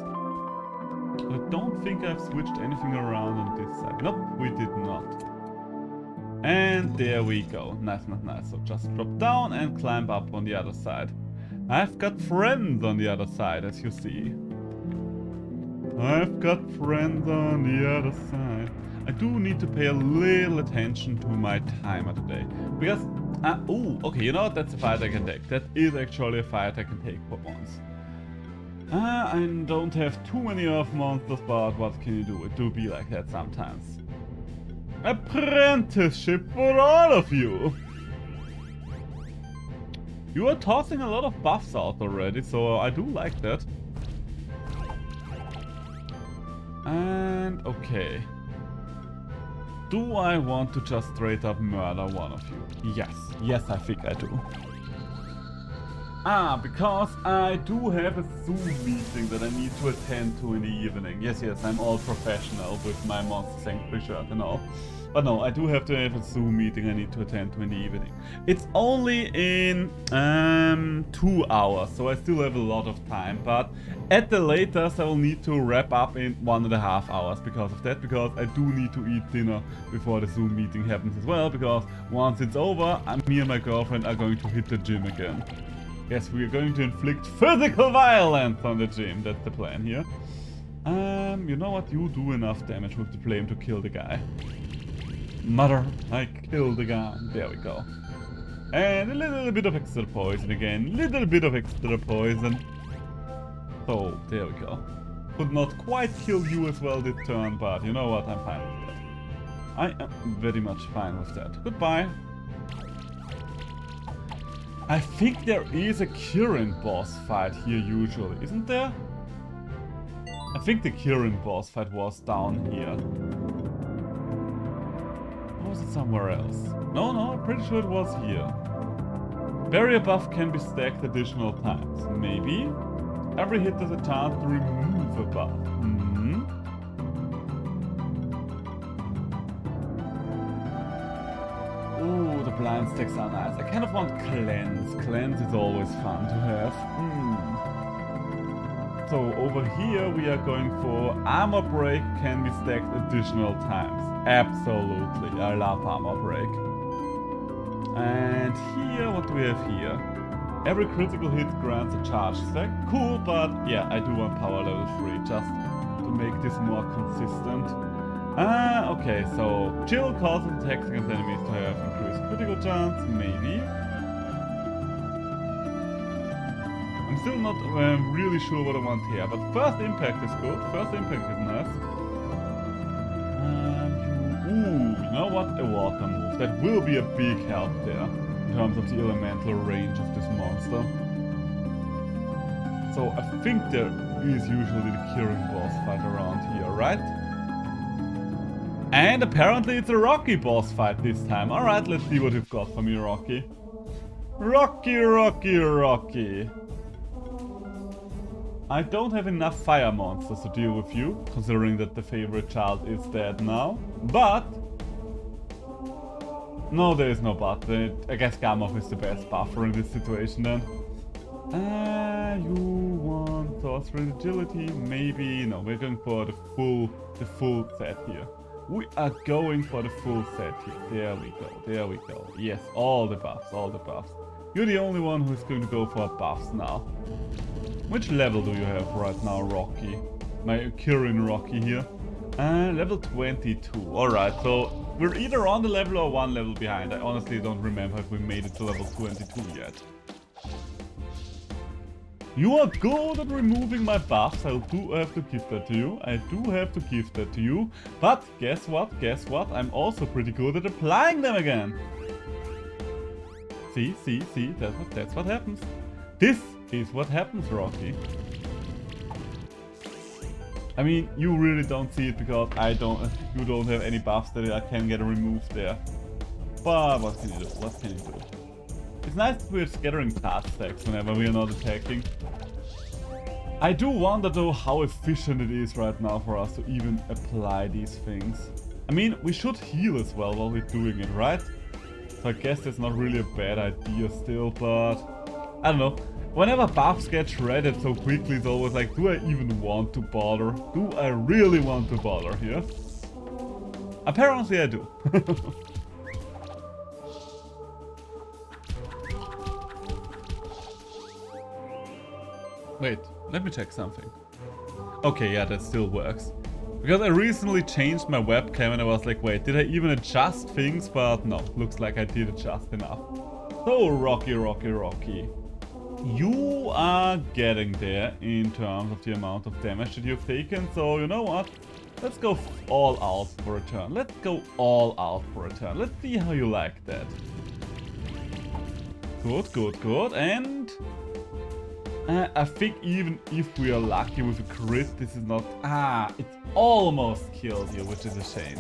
Speaker 1: I don't think I've switched anything around on this side. Nope, we did not. And there we go. Nice. So just drop down and climb up on the other side. I've got friends on the other side, as you see. I've got friends on the other side. I do need to pay a little attention to my timer today. Because, oh, okay, you know what? That's a fight I can take. That is actually a fight I can take for once. I don't have too many Earth monsters, but what can you do? It do be like that sometimes. Apprenticeship for all of you! You are tossing a lot of buffs out already, so I do like that. And okay. Do I want to just straight up murder one of you? Yes. Yes, I think I do. Because I do have a Zoom meeting that I need to attend to in the evening. Yes, I'm all professional with my Monster Sanctuary shirt and all. But no, I do have to have a Zoom meeting I need to attend to in the evening. It's only in 2 hours, so I still have a lot of time. But at the latest, I will need to wrap up in 1.5 hours because of that. Because I do need to eat dinner before the Zoom meeting happens as well. Because once it's over, me and my girlfriend are going to hit the gym again. Yes, we are going to inflict physical violence on the gym. That's the plan here. You know what? You do enough damage with the flame to kill the guy. Mother, I killed the guy. There we go. And a little bit of extra poison again. Little bit of extra poison. So, there we go. Could not quite kill you as well this turn, but you know what? I'm fine with that. I am very much fine with that. Goodbye. I think there is a Kirin boss fight here usually, isn't there? I think the Kirin boss fight was down here. Or was it somewhere else? No, I'm pretty sure it was here. Barrier buff can be stacked additional times. Maybe? Every hit has a chance to remove a buff. Ooh, the blind stacks are nice. I kind of want cleanse. Cleanse is always fun to have. So over here we are going for armor break can be stacked additional times. Absolutely, I love armor break. And here, what do we have here? Every critical hit grants a charge stack. Cool, but yeah, I do want power level 3 just to make this more consistent. Okay, so chill causes attacks against enemies to have increased critical chance, maybe. I'm still not really sure what I want here, but first impact is good. First impact is nice. Ooh, you know what? A water move. That will be a big help there in terms of the elemental range of this monster. So I think there is usually the Kirin boss fight around here, right? And apparently it's a Rocky boss fight this time. Alright, let's see what you've got for me, Rocky. Rocky. I don't have enough fire monsters to deal with you, considering that the favorite child is dead now. But... no, there is no but. I guess Gamov is the best buffer in this situation then. You want sorcery and agility? Maybe. No, we're going for the full set here. We are going for the full set here. There we go. Yes, all the buffs. You're the only one who's going to go for buffs now. Which level do you have right now, Rocky? My Kirin Rocky here. Level 22. Alright, so we're either on the level or one level behind. I honestly don't remember if we made it to level 22 yet. You are good at removing my buffs. I do have to give that to you. But guess what? I'm also pretty good at applying them again. See, that's what happens. This is what happens, Rocky. I mean, you really don't see it because you don't have any buffs that I can get removed there. But what can you do? It's nice that we're scattering task stacks whenever we are not attacking. I do wonder though how efficient it is right now for us to even apply these things. I mean, we should heal as well while we're doing it, right? So I guess that's not really a bad idea still, but... I don't know. Whenever buffs get shredded so quickly, it's always like, do I even want to bother? Do I really want to bother here? Apparently I do. Wait, let me check something. Okay, yeah, that still works. Because I recently changed my webcam and I was like, wait, did I even adjust things? But no, looks like I did adjust enough. So, Rocky. You are getting there in terms of the amount of damage that you've taken. So, you know what? Let's go all out for a turn. Let's see how you like that. Good. And I think even if we are lucky with a crit, this is not... it almost kills you, which is a shame.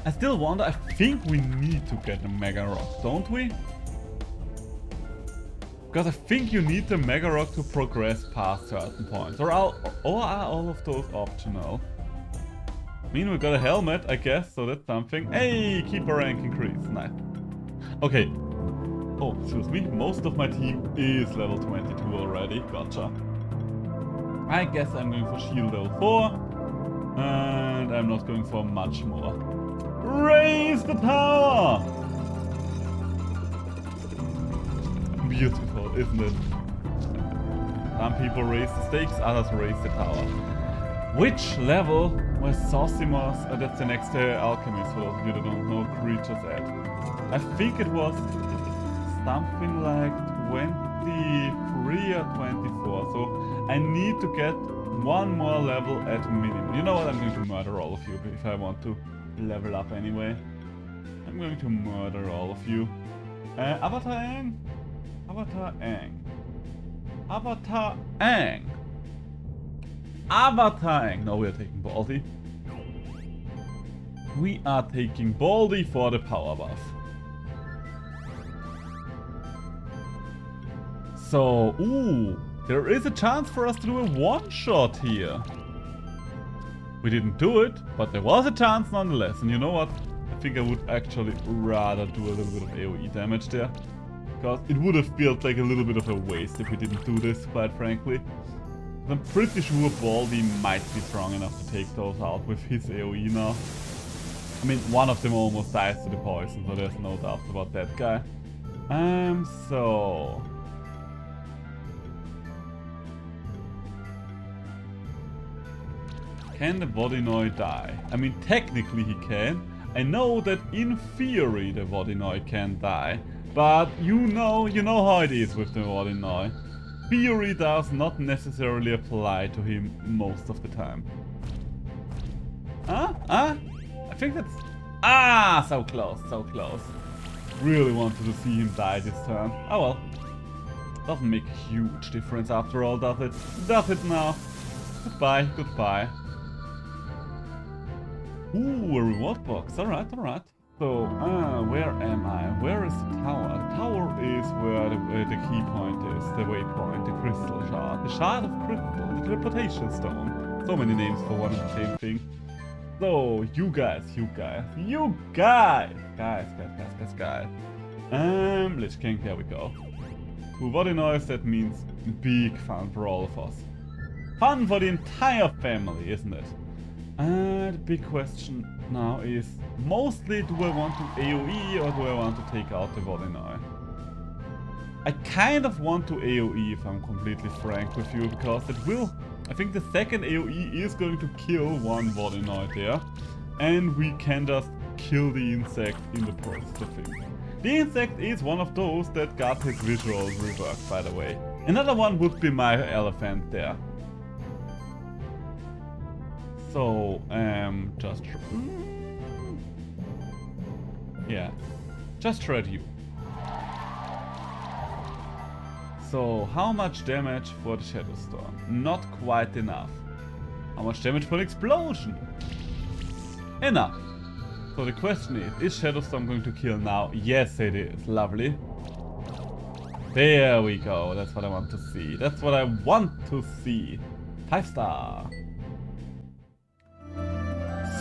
Speaker 1: I still wonder, I think we need to get a Mega Rock, don't we? Because I think you need the Mega Rock to progress past certain points. Or are all of those optional? I mean, we got a helmet, I guess, so that's something. Hey, keep our rank increase. Nice. Okay. Oh, excuse me. Most of my team is level 22 already. Gotcha. I guess I'm going for shield level 4. And I'm not going for much more. Raise the tower! Beautiful, isn't it? Some people raise the stakes, others raise the tower. Which level was Sosimos? That's the next alchemist, for those of you that don't know creatures at. I think it was something like 23 or 24, so I need to get one more level at minimum. You know what, I'm going to murder all of you if I want to level up anyway. I'm going to murder all of you. Avatar Aang? Avatar Aang. Avatar Aang. Avatar Aang. No, we are taking Baldy. We are taking Baldy for the power buff. So, ooh, there is a chance for us to do a one-shot here. We didn't do it, but there was a chance nonetheless. And you know what? I think I would actually rather do a little bit of AoE damage there. Because it would have felt like a little bit of a waste if we didn't do this, quite frankly. I'm pretty sure Baldy might be strong enough to take those out with his AoE now. I mean, one of them almost dies to the poison, so there's no doubt about that guy. So... Can the Vodinoi die? I mean, technically he can. I know that in theory the Vodinoi can die. But you know how it is with the Vodinoi. Theory does not necessarily apply to him most of the time. I think that's... so close. Really wanted to see him die this turn. Oh well. Doesn't make a huge difference after all, does it? Does it now? Goodbye. Ooh, a reward box. Alright. So, where am I? Where is the tower? The tower is where the key point is, the waypoint, the crystal shard. The shard of crystal, the teleportation stone. So many names for one and the same thing. So, you guys. Guys. Lich King, there we go. Vodinoi, that means big fun for all of us. Fun for the entire family, isn't it? The big question now is, mostly do I want to AoE or do I want to take out the Vodinoi? I kind of want to AoE if I'm completely frank with you, because it will... I think the second AoE is going to kill one Vodinoi there, and we can just kill the insect in the process of things. The insect is one of those that got his visual reworked, by the way. Another one would be my elephant there. So, just... yeah, just shred you. So, how much damage for the Shadow Storm? Not quite enough. How much damage for the explosion? Enough. So the question is Shadow Storm going to kill now? Yes, it is. Lovely. There we go. That's what I want to see. That's what I want to see. 5-star.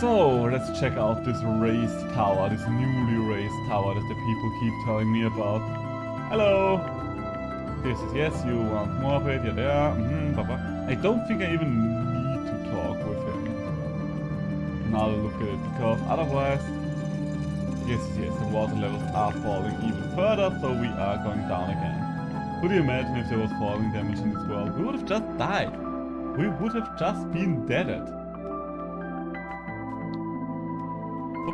Speaker 1: So, let's check out this raised tower, this newly raised tower that the people keep telling me about. Hello! This is yes, you want more of it, you're there. Bye-bye. I don't think I even need to talk with him. Now look at it, because otherwise... Yes, the water levels are falling even further, so we are going down again. Could you imagine if there was falling damage in this world? We would have just died. We would have just been deaded.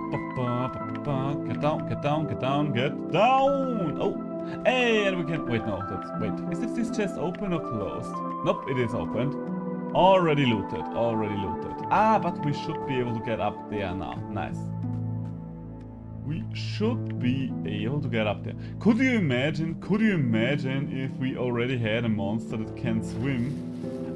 Speaker 1: Get down, get down, get down, get down! Oh! Hey, and we can... Wait, no, that's... Wait, is this chest open or closed? Nope, it is opened. Already looted, already looted. Ah, but we should be able to get up there now. Nice. We should be able to get up there. Could you imagine if we already had a monster that can swim?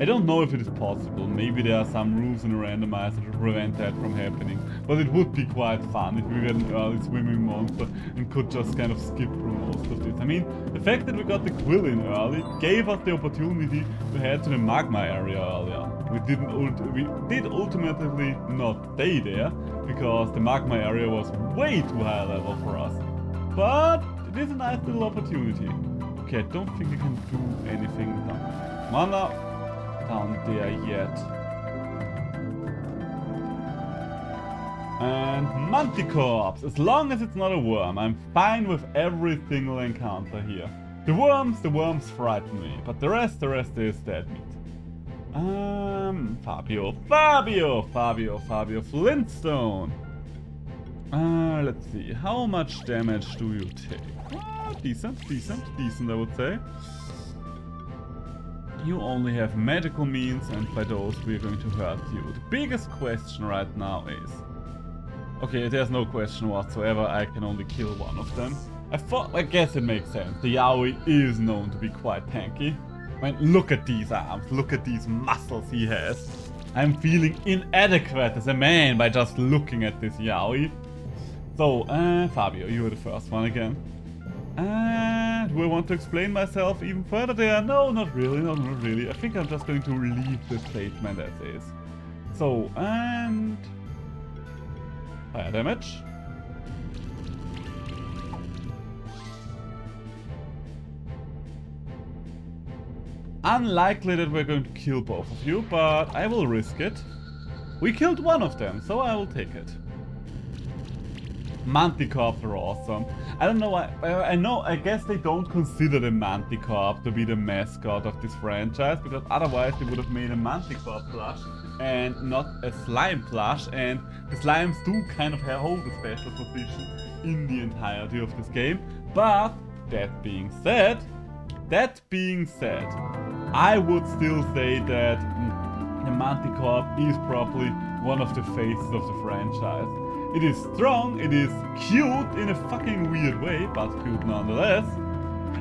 Speaker 1: I don't know if it is possible. Maybe there are some rules in the randomizer to prevent that from happening. But it would be quite fun if we had an early swimming monster and could just kind of skip through most of this. I mean, the fact that we got the quill in early gave us the opportunity to head to the magma area earlier. We did ultimately not stay there, because the magma area was way too high level for us. But it is a nice little opportunity. Okay, I don't think I can do anything down there yet. And Manticorps, as long as it's not a worm, I'm fine with every single encounter here. The worms frighten me, but the rest is dead meat. Fabio Flintstone. Let's see, how much damage do you take? Decent, I would say. You only have magical means, and by those we're going to hurt you. The biggest question right now is... Okay, there's no question whatsoever, I can only kill one of them. I guess it makes sense. The Yaoi is known to be quite tanky. I mean, look at these arms, look at these muscles he has. I'm feeling inadequate as a man by just looking at this Yaoi. So, Fabio, you were the first one again. Do I want to explain myself even further there? No, not really, not really. I think I'm just going to leave the statement as is. So, and... fire damage. Unlikely that we're going to kill both of you, but I will risk it. We killed one of them, so I will take it. Manticorps are awesome. I don't know why. I guess they don't consider the Manticorp to be the mascot of this franchise, because otherwise they would have made a Manticorp plush and not a slime plush, and the slimes do kind of hold a special position in the entirety of this game. But that being said, I would still say that the Manticorp is probably one of the faces of the franchise. It is strong, it is cute in a fucking weird way, but cute nonetheless.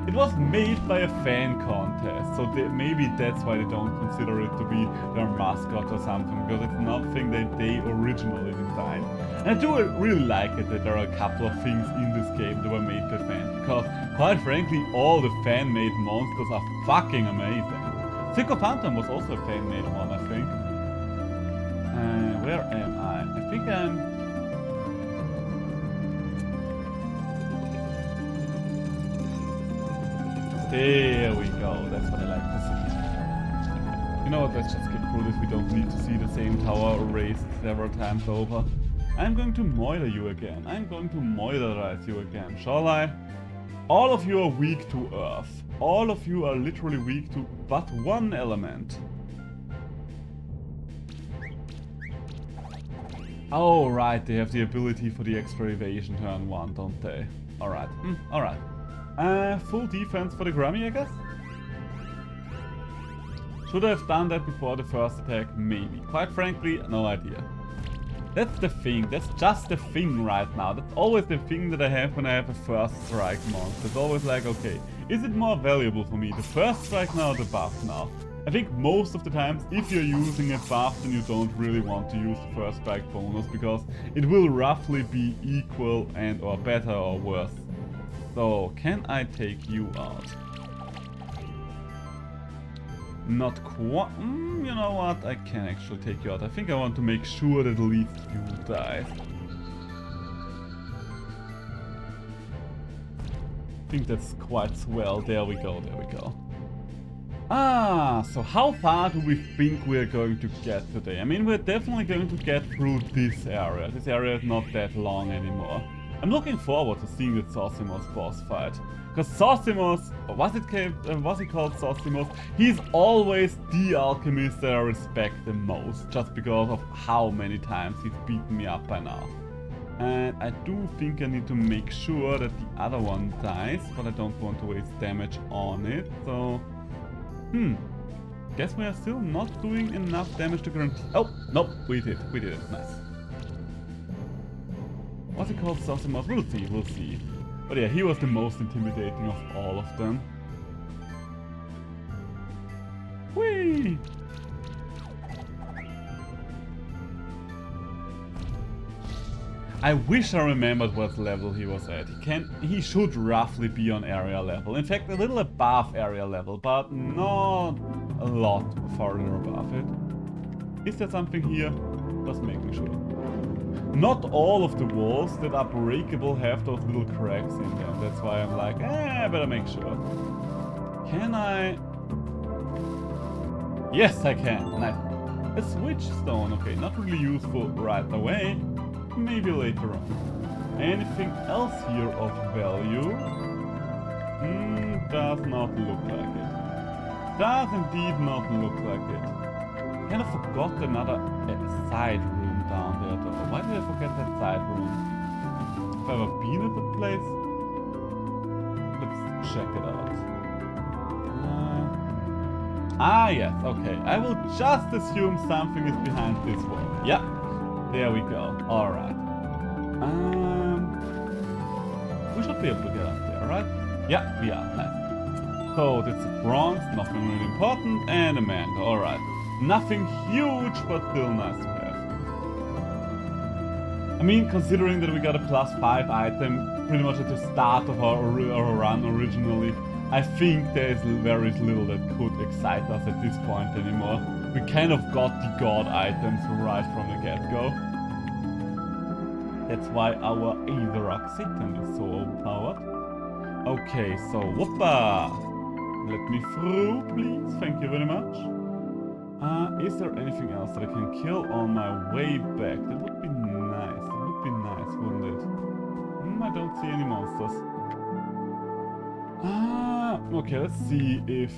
Speaker 1: It was made by a fan contest, so maybe that's why they don't consider it to be their mascot or something, because it's nothing that they originally designed. And I do really like it that there are a couple of things in this game that were made by fans, because quite frankly all the fan-made monsters are fucking amazing. Sycophantom was also a fan-made one, I think. Where am I? I think I'm... There we go, that's what I like to see. You know what, let's just skip through this, we don't need to see the same tower erased several times over. I'm going to moiler you again, I'm going to moilerize you again, shall I? All of you are weak to earth. All of you are literally weak to but one element. Oh right, they have the ability for the extra evasion turn 1, don't they? Alright, alright. Full defense for the Grammy, I guess? Should I have done that before the first attack? Maybe. Quite frankly, no idea. That's the thing, that's just the thing right now. That's always the thing that I have when I have a first strike monster. It's always like, okay, is it more valuable for me, the first strike now or the buff now? I think most of the times, if you're using a buff, then you don't really want to use the first strike bonus, because it will roughly be equal and or better or worse. So, can I take you out? Not quite. You know what? I can actually take you out. I think I want to make sure that at least you die. I think that's quite swell. There we go, there we go. So how far do we think we're going to get today? I mean, we're definitely going to get through this area. This area is not that long anymore. I'm looking forward to seeing the Zosimos boss fight. Because Zosimos, was he called Zosimos? He's always the alchemist that I respect the most, just because of how many times he's beaten me up by now. And I do think I need to make sure that the other one dies, but I don't want to waste damage on it, so... Guess we are still not doing enough damage to guarantee... Oh, nope, we did it, nice. What's it called, Zosimos? We'll see. But yeah, he was the most intimidating of all of them. Whee! I wish I remembered what level he was at. He should roughly be on area level. In fact, a little above area level, but not a lot farther above it. Is there something here? Just making sure. Not all of the walls that are breakable have those little cracks in them. That's why I'm like, I better make sure. Can I? Yes, I can. Nice. A switch stone. Okay, not really useful right away. Maybe later on. Anything else here of value? Does not look like it. Does indeed not look like it. Kind of forgot another side room down there though. Why did I forget that side room? Have I ever been at the place? Let's check it out. Yes, okay. I will just assume something is behind this wall. Yeah. There we go. Alright. We should be able to get up there, right? Yeah, we are. Nice. So, that's a bronze, nothing really important, and a mango. Alright. Nothing huge, but still nice to have. I mean, considering that we got a +5 item pretty much at the start of our run originally, I think there is very little that could excite us at this point anymore. We kind of got the god items right from the get-go. That's why our Aetherarch Satan is so overpowered. Okay, so whoopa! Let me through, please. Thank you very much. Is there anything else that I can kill on my way back? That would be nice. That would be nice, wouldn't it? I don't see any monsters. Okay, let's see if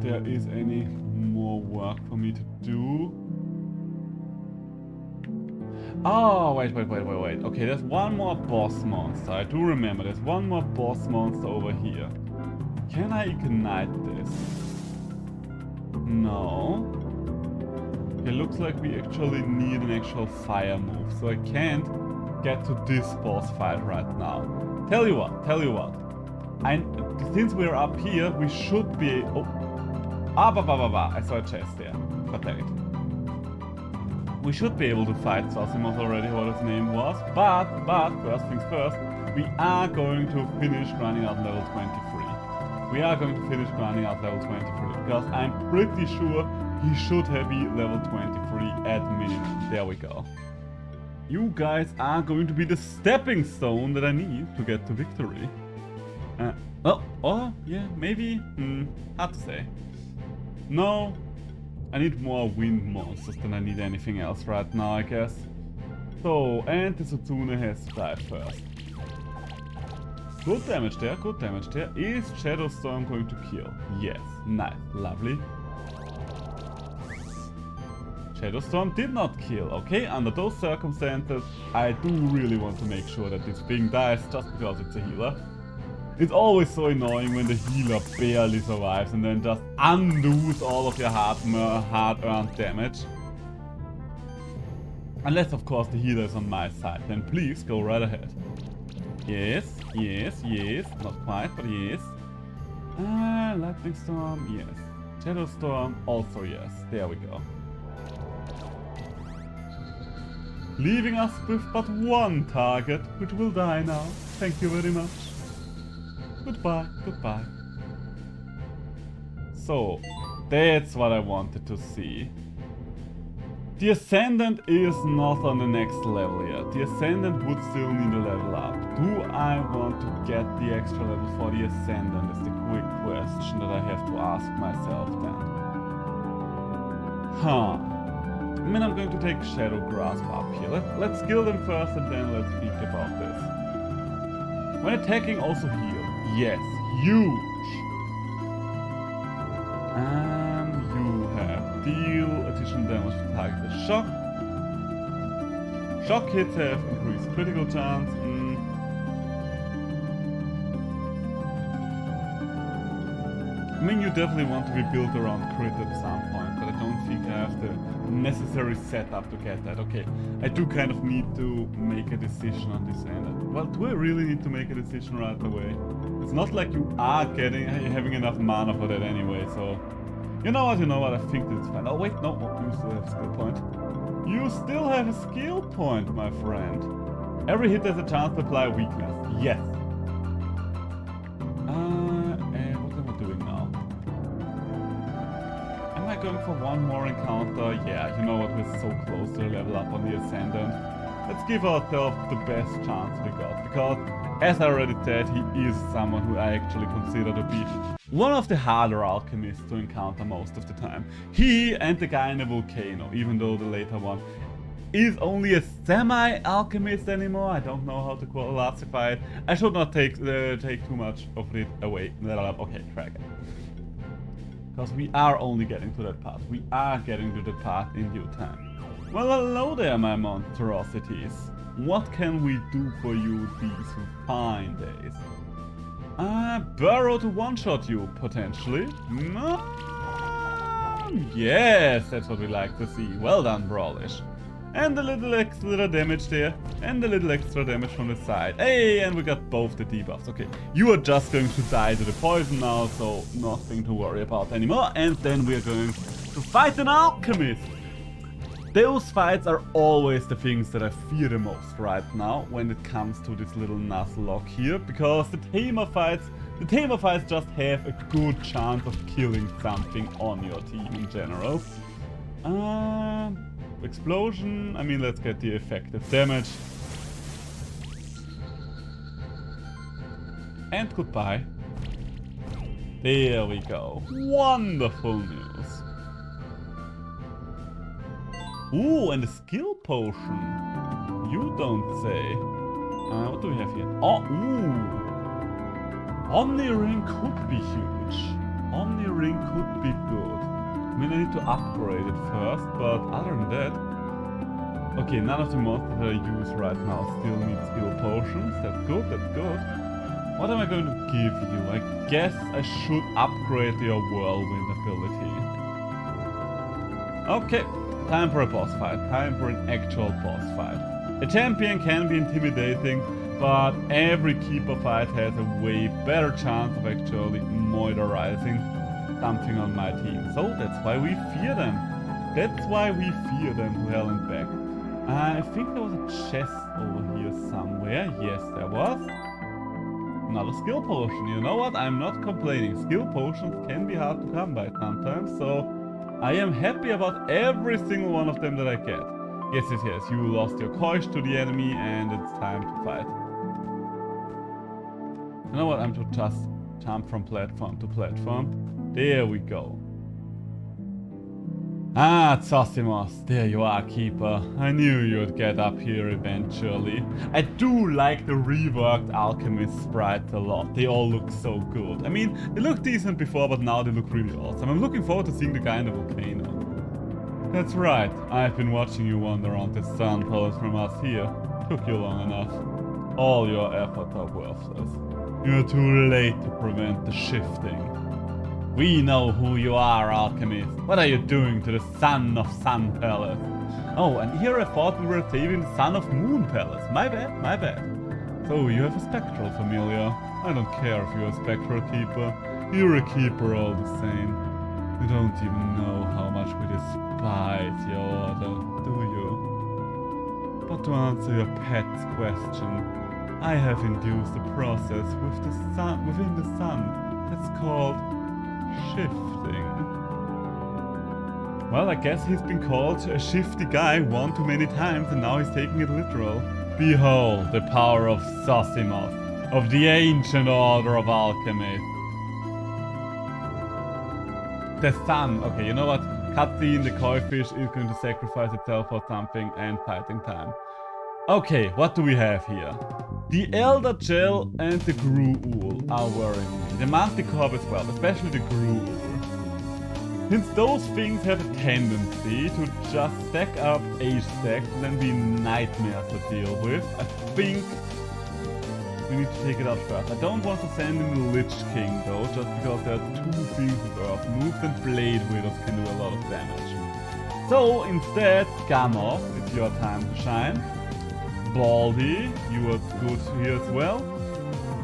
Speaker 1: there is any more work for me to do. Oh, wait. Okay, there's one more boss monster. I do remember there's one more boss monster over here. Can I ignite this? No. It looks like we actually need an actual fire move, so I can't get to this boss fight right now. Tell you what. Since we're up here, we should be... I saw a chest there. Pathetic. We should be able to fight Zosimos already, what his name was. But, first things first, we are going to finish grinding out level 23. We are going to finish grinding out level 23, because I'm pretty sure he should have be level 23 at minimum. There we go. You guys are going to be the stepping stone that I need to get to victory. Yeah, maybe? Hard to say. No, I need more wind monsters than I need anything else right now, I guess. So, and the Sutsune has to die first. Good damage there, good damage there. Is Shadow Storm going to kill? Yes, nice, lovely. Shadow Storm did not kill, okay? Under those circumstances, I do really want to make sure that this thing dies just because it's a healer. It's always so annoying when the healer barely survives and then just undoes all of your hard-earned damage. Unless, of course, the healer is on my side, then please go right ahead. Yes. Not quite, but yes. Lightning Storm, yes. Shadow Storm, also yes. There we go. Leaving us with but one target, which will die now. Thank you very much. Goodbye. So, that's what I wanted to see. The Ascendant is not on the next level yet. The Ascendant would still need a level up. Do I want to get the extra level for the Ascendant is the quick question that I have to ask myself then. I mean, I'm going to take Shadow Grasp up here. Let's skill them first and then let's speak about this. When attacking, also heal. Yes, huge. You have deal additional damage to target with shock. Shock hits have increased critical chance. I mean, you definitely want to be built around crit at some point, but I don't think I have the necessary setup to get that. Okay, I do kind of need to make a decision on this end. Well, do I really need to make a decision right away? It's not like you are having enough mana for that anyway, so... You know what, I think that's fine. Oh wait, no, you still have a skill point. You still have a skill point, my friend. Every hit has a chance to apply weakness. Yes. Going for one more encounter. Yeah, you know what, we're so close to level up on the Ascendant. Let's give ourselves the best chance we got, because as I already said, he is someone who I actually consider to be one of the harder alchemists to encounter most of the time. He and the guy in the volcano, even though the later one is only a semi-alchemist anymore. I don't know how to classify it. I should not take too much of it away. Okay, track it. Because we are only getting to that part. We are getting to the part in due time. Well, hello there, my monstrosities. What can we do for you these fine days? Burrow to one-shot you, potentially. Yes, that's what we like to see. Well done, Brawlish. And a little extra damage there. And a little extra damage from the side. Hey, and we got both the debuffs. Okay, you are just going to die to the poison now, so nothing to worry about anymore. And then we are going to fight an alchemist. Those fights are always the things that I fear the most right now when it comes to this little nuzlocke here, because the tamer fights just have a good chance of killing something on your team in general. Explosion, I mean, let's get the effective damage. And goodbye. There we go. Wonderful news. Ooh, and a skill potion. You don't say. What do we have here? Oh, ooh. Omni Ring could be huge. Omni Ring could be good. I mean, I need to upgrade it first, but other than that... Okay, none of the monsters that I use right now still need skill potions. That's good, that's good. What am I going to give you? I guess I should upgrade your Whirlwind ability. Okay, time for a boss fight. Time for an actual boss fight. A champion can be intimidating, but every keeper fight has a way better chance of actually moisturizing something on my team. So that's why we fear them. That's why we fear them to hell and back. I think there was a chest over here somewhere. Yes, there was. Another skill potion. You know what? I'm not complaining. Skill potions can be hard to come by sometimes, so I am happy about every single one of them that I get. Yes, yes, yes. You lost your coins to the enemy and it's time to fight. You know what? I'm to just jump from platform to platform. There we go. Ah, Zosimos, there you are, Keeper. I knew you'd get up here eventually. I do like the reworked alchemist sprites a lot. They all look so good. I mean, they looked decent before, but now they look really awesome. I'm looking forward to seeing the guy in the volcano. That's right, I've been watching you wander around the Sun Palace from us here. Took you long enough. All your efforts are worthless. You're too late to prevent the shifting. We know who you are, Alchemist. What are you doing to the Son of Sun Palace? Oh, and here I thought we were saving the Son of Moon Palace. My bad, my bad. So you have a spectral familiar. I don't care if you're a spectral keeper. You're a keeper all the same. You don't even know how much we despise your order, do you? But to answer your pet's question, I have induced a process with the sun, within the sun that's called shifting. Well, I guess he's been called a shifty guy one too many times and now he's taking it literal. Behold the power of Zosimos, of the ancient order of alchemy. The sun. Okay, you know what? Cutscene, the koi fish is going to sacrifice itself for something, and fighting time. Okay, what do we have here? The Elder Gel and the Gruul are worrying me. The Manticore as well, especially the Gruul. Since those things have a tendency to just stack up age stacks and then be nightmares to deal with, I think we need to take it out first. I don't want to send in the Lich King though, just because there are two things with Earth moves and Blade Widows can do a lot of damage. So instead, Gamoth, it's your time to shine. Baldy, you are good here as well.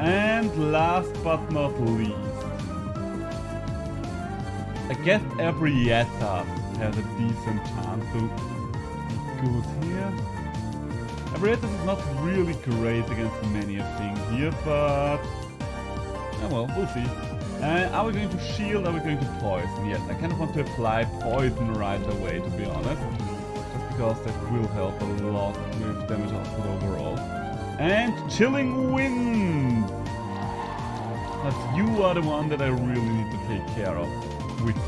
Speaker 1: And last but not least, I guess every Yetta has a decent chance to be good here. Every Yetta is not really great against many a thing here, but oh well, we'll see. Are we going to shield? Are we going to poison? Yes, I kind of want to apply poison right away, to be honest. Because that will help a lot with damage output overall. And Chilling Wind! But you are the one that I really need to take care of quickly.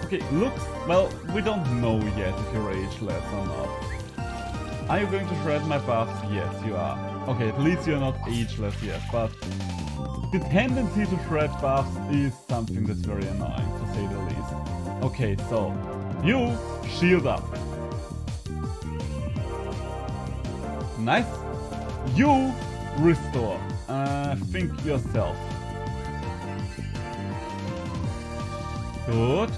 Speaker 1: Okay, looks... well, we don't know yet if you're ageless or not. Are you going to shred my buffs? Yes, you are. Okay, at least you're not ageless yet, but the tendency to shred buffs is something that's very annoying, to say the least. Okay, so you shield up. Nice. You restore. Think yourself. Good.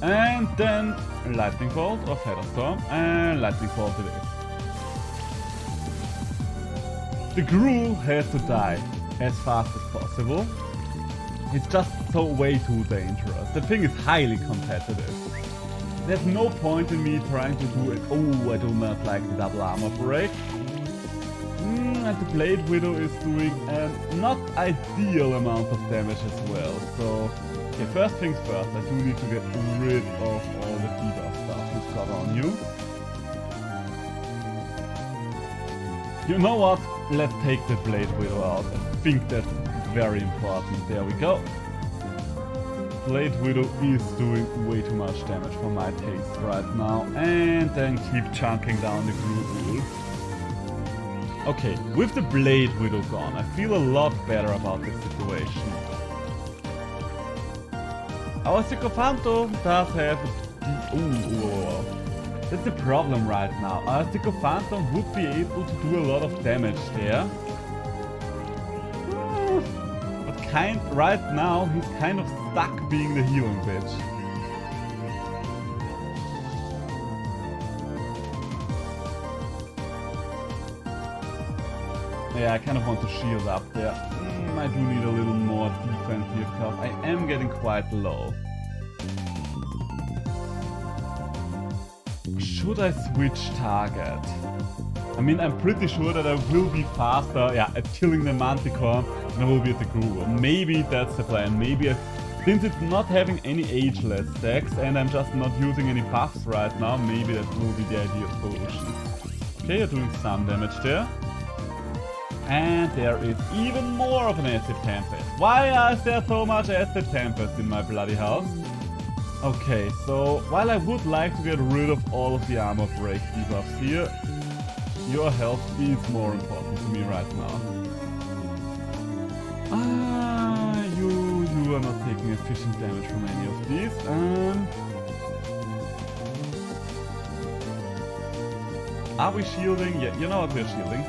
Speaker 1: And then Lightning Bolt or Featherstorm. And Lightning Bolt it is. The Gruul has to die as fast as possible. It's just so way too dangerous. The thing is highly competitive. There's no point in me trying to do it. Oh, I do not like the double armor break. And the Blade Widow is doing a not ideal amount of damage as well. So, okay, first things first, I do need to get rid of all the debuff stuff we've got on you. You know what? Let's take the Blade Widow out. I think that's very important. There we go. Blade Widow is doing way too much damage for my taste right now. And then keep chunking down the Gruul. Okay, with the Blade Widow gone, I feel a lot better about this situation. Our Sycophanto does have... ooh. That's the problem right now. Our Sycophanto would be able to do a lot of damage there. But right now, he's kind of stuck being the healing bitch. Yeah, I kind of want to shield up there. I do need a little more defense here because I am getting quite low. Should I switch target? I mean, I'm pretty sure that I will be faster, at killing the Manticore than I will be at the Gruul. Maybe that's the plan. Maybe since it's not having any ageless stacks and I'm just not using any buffs right now, maybe that will be the ideal solution. Okay, you're doing some damage there. And there is even more of an Acid Tempest. Why is there so much Acid Tempest in my bloody house? Okay, so while I would like to get rid of all of the armor break debuffs here, your health is more important to me right now. You are not taking efficient damage from any of these. Are we shielding? Yeah, you know what we're shielding.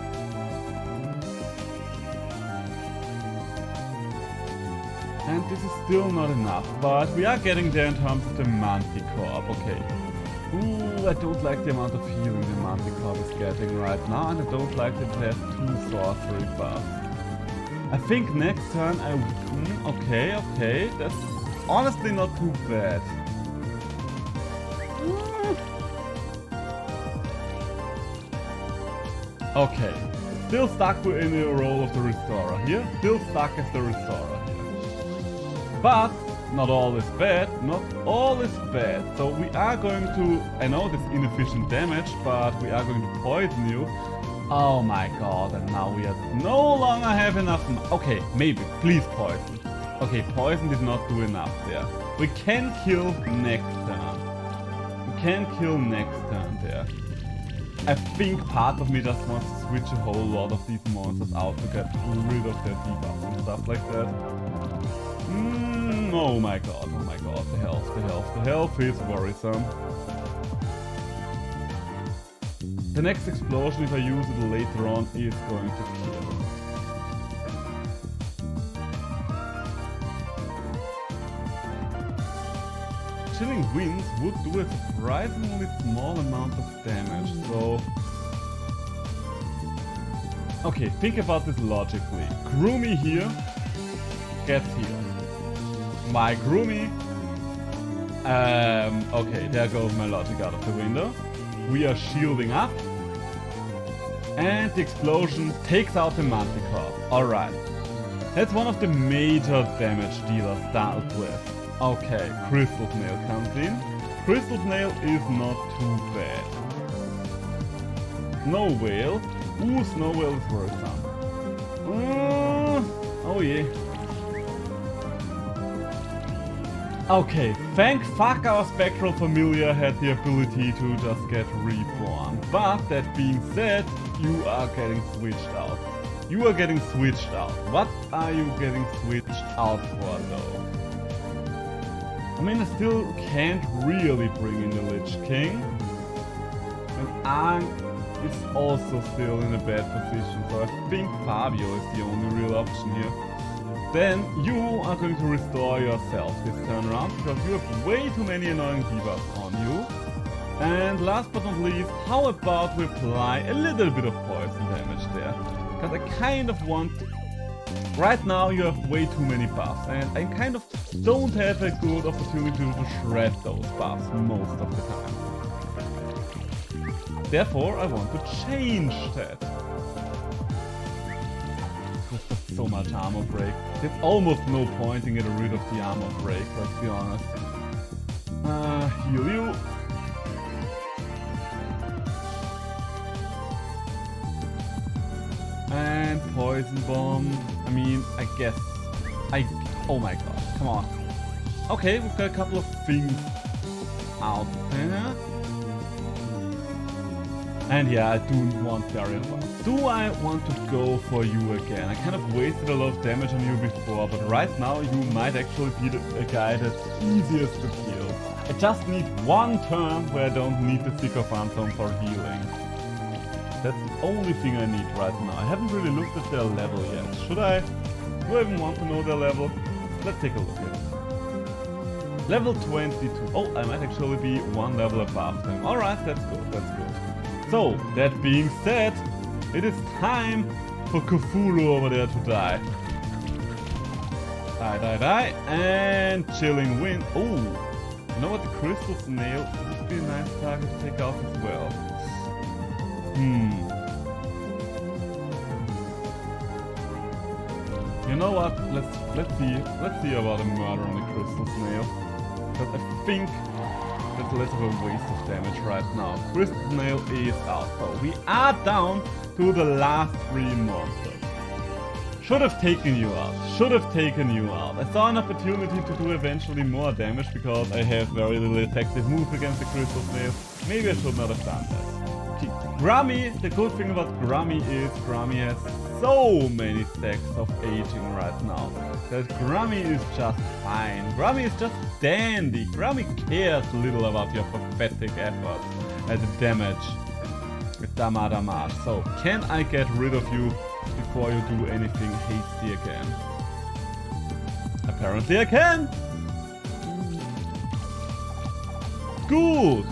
Speaker 1: And this is still not enough, but we are getting there in terms of the Manticore. Okay. Ooh, I don't like the amount of healing the Manticore is getting right now, and I don't like that it has 2 sorcery buffs. I think next turn I... okay, that's honestly not too bad. Okay, still stuck in the role of the Restorer here, still stuck as the Restorer here. But not all is bad, not all is bad. So we are going to, I know this inefficient damage, but we are going to poison you. Oh my god, and now we are no longer have enough. Okay, maybe, please poison. Okay, poison did not do enough there. We can kill next turn. can kill next turn there. I think part of me just wants to switch a whole lot of these monsters out to get rid of their debuffs and stuff like that. Oh my god, the health is worrisome. The next explosion, if I use it later on, is going to kill. Chilling Winds would do a surprisingly small amount of damage, so... Okay, think about this logically. Groomy here gets healed. My Groomy... okay, there goes my logic out of the window. We are shielding up. And the explosion takes out the Manticore. Alright. That's one of the major damage dealers dealt with. Okay, Crystal Snail comes in. Crystal Snail is not too bad. Snow Whale. Ooh, Snow Whale is worrisome. Oh yeah. Okay, thank fuck our Spectral Familiar had the ability to just get reborn. But that being said, you are getting switched out. You are getting switched out. What are you getting switched out for though? I mean, I still can't really bring in the Lich King. And Ang is also still in a bad position, so I think Fabio is the only real option here. Then you are going to restore yourself this turn around, because you have way too many annoying debuffs on you. And last but not least, how about we apply a little bit of poison damage there? Because I kind of want... Right now you have way too many buffs, and I kind of don't have a good opportunity to shred those buffs most of the time. Therefore, I want to change that. There's so much armor break. There's almost no point in getting rid of the armor break, let's be honest. Heal you. And Poison Bomb. I mean, I guess... Oh my god, come on. Okay, we've got a couple of things out there. And yeah, I do want Barrier Buff. Do I want to go for you again? I kind of wasted a lot of damage on you before, but right now you might actually be a guy that's easiest to kill. I just need one turn where I don't need the Stick of Phantom for healing. That's the only thing I need right now. I haven't really looked at their level yet. Should I? Do I even want to know their level? Let's take a look at it. Level 22. Oh, I might actually be one level above them. Alright, that's good, that's good. So, that being said, it is time for Cthulhu over there to die. Die. And Chilling Wind. Oh, you know what? The Crystal Snail would be a nice target to take out as well. You know what? Let's see about a murder on the Crystal Snail. Because I think that's less of a waste of damage right now. Crystal Snail is out. So we are down to the last 3 monsters. Should have taken you out. I saw an opportunity to do eventually more damage because I have very little effective moves against the Crystal Snail. Maybe I should not have done that. Grummy, the good thing about Grummy is Grummy has so many stacks of aging right now that Grummy is just fine. Grummy is just dandy. Grummy cares little about your pathetic efforts and the damage with damage. So, can I get rid of you before you do anything hasty again? Apparently I can! Good.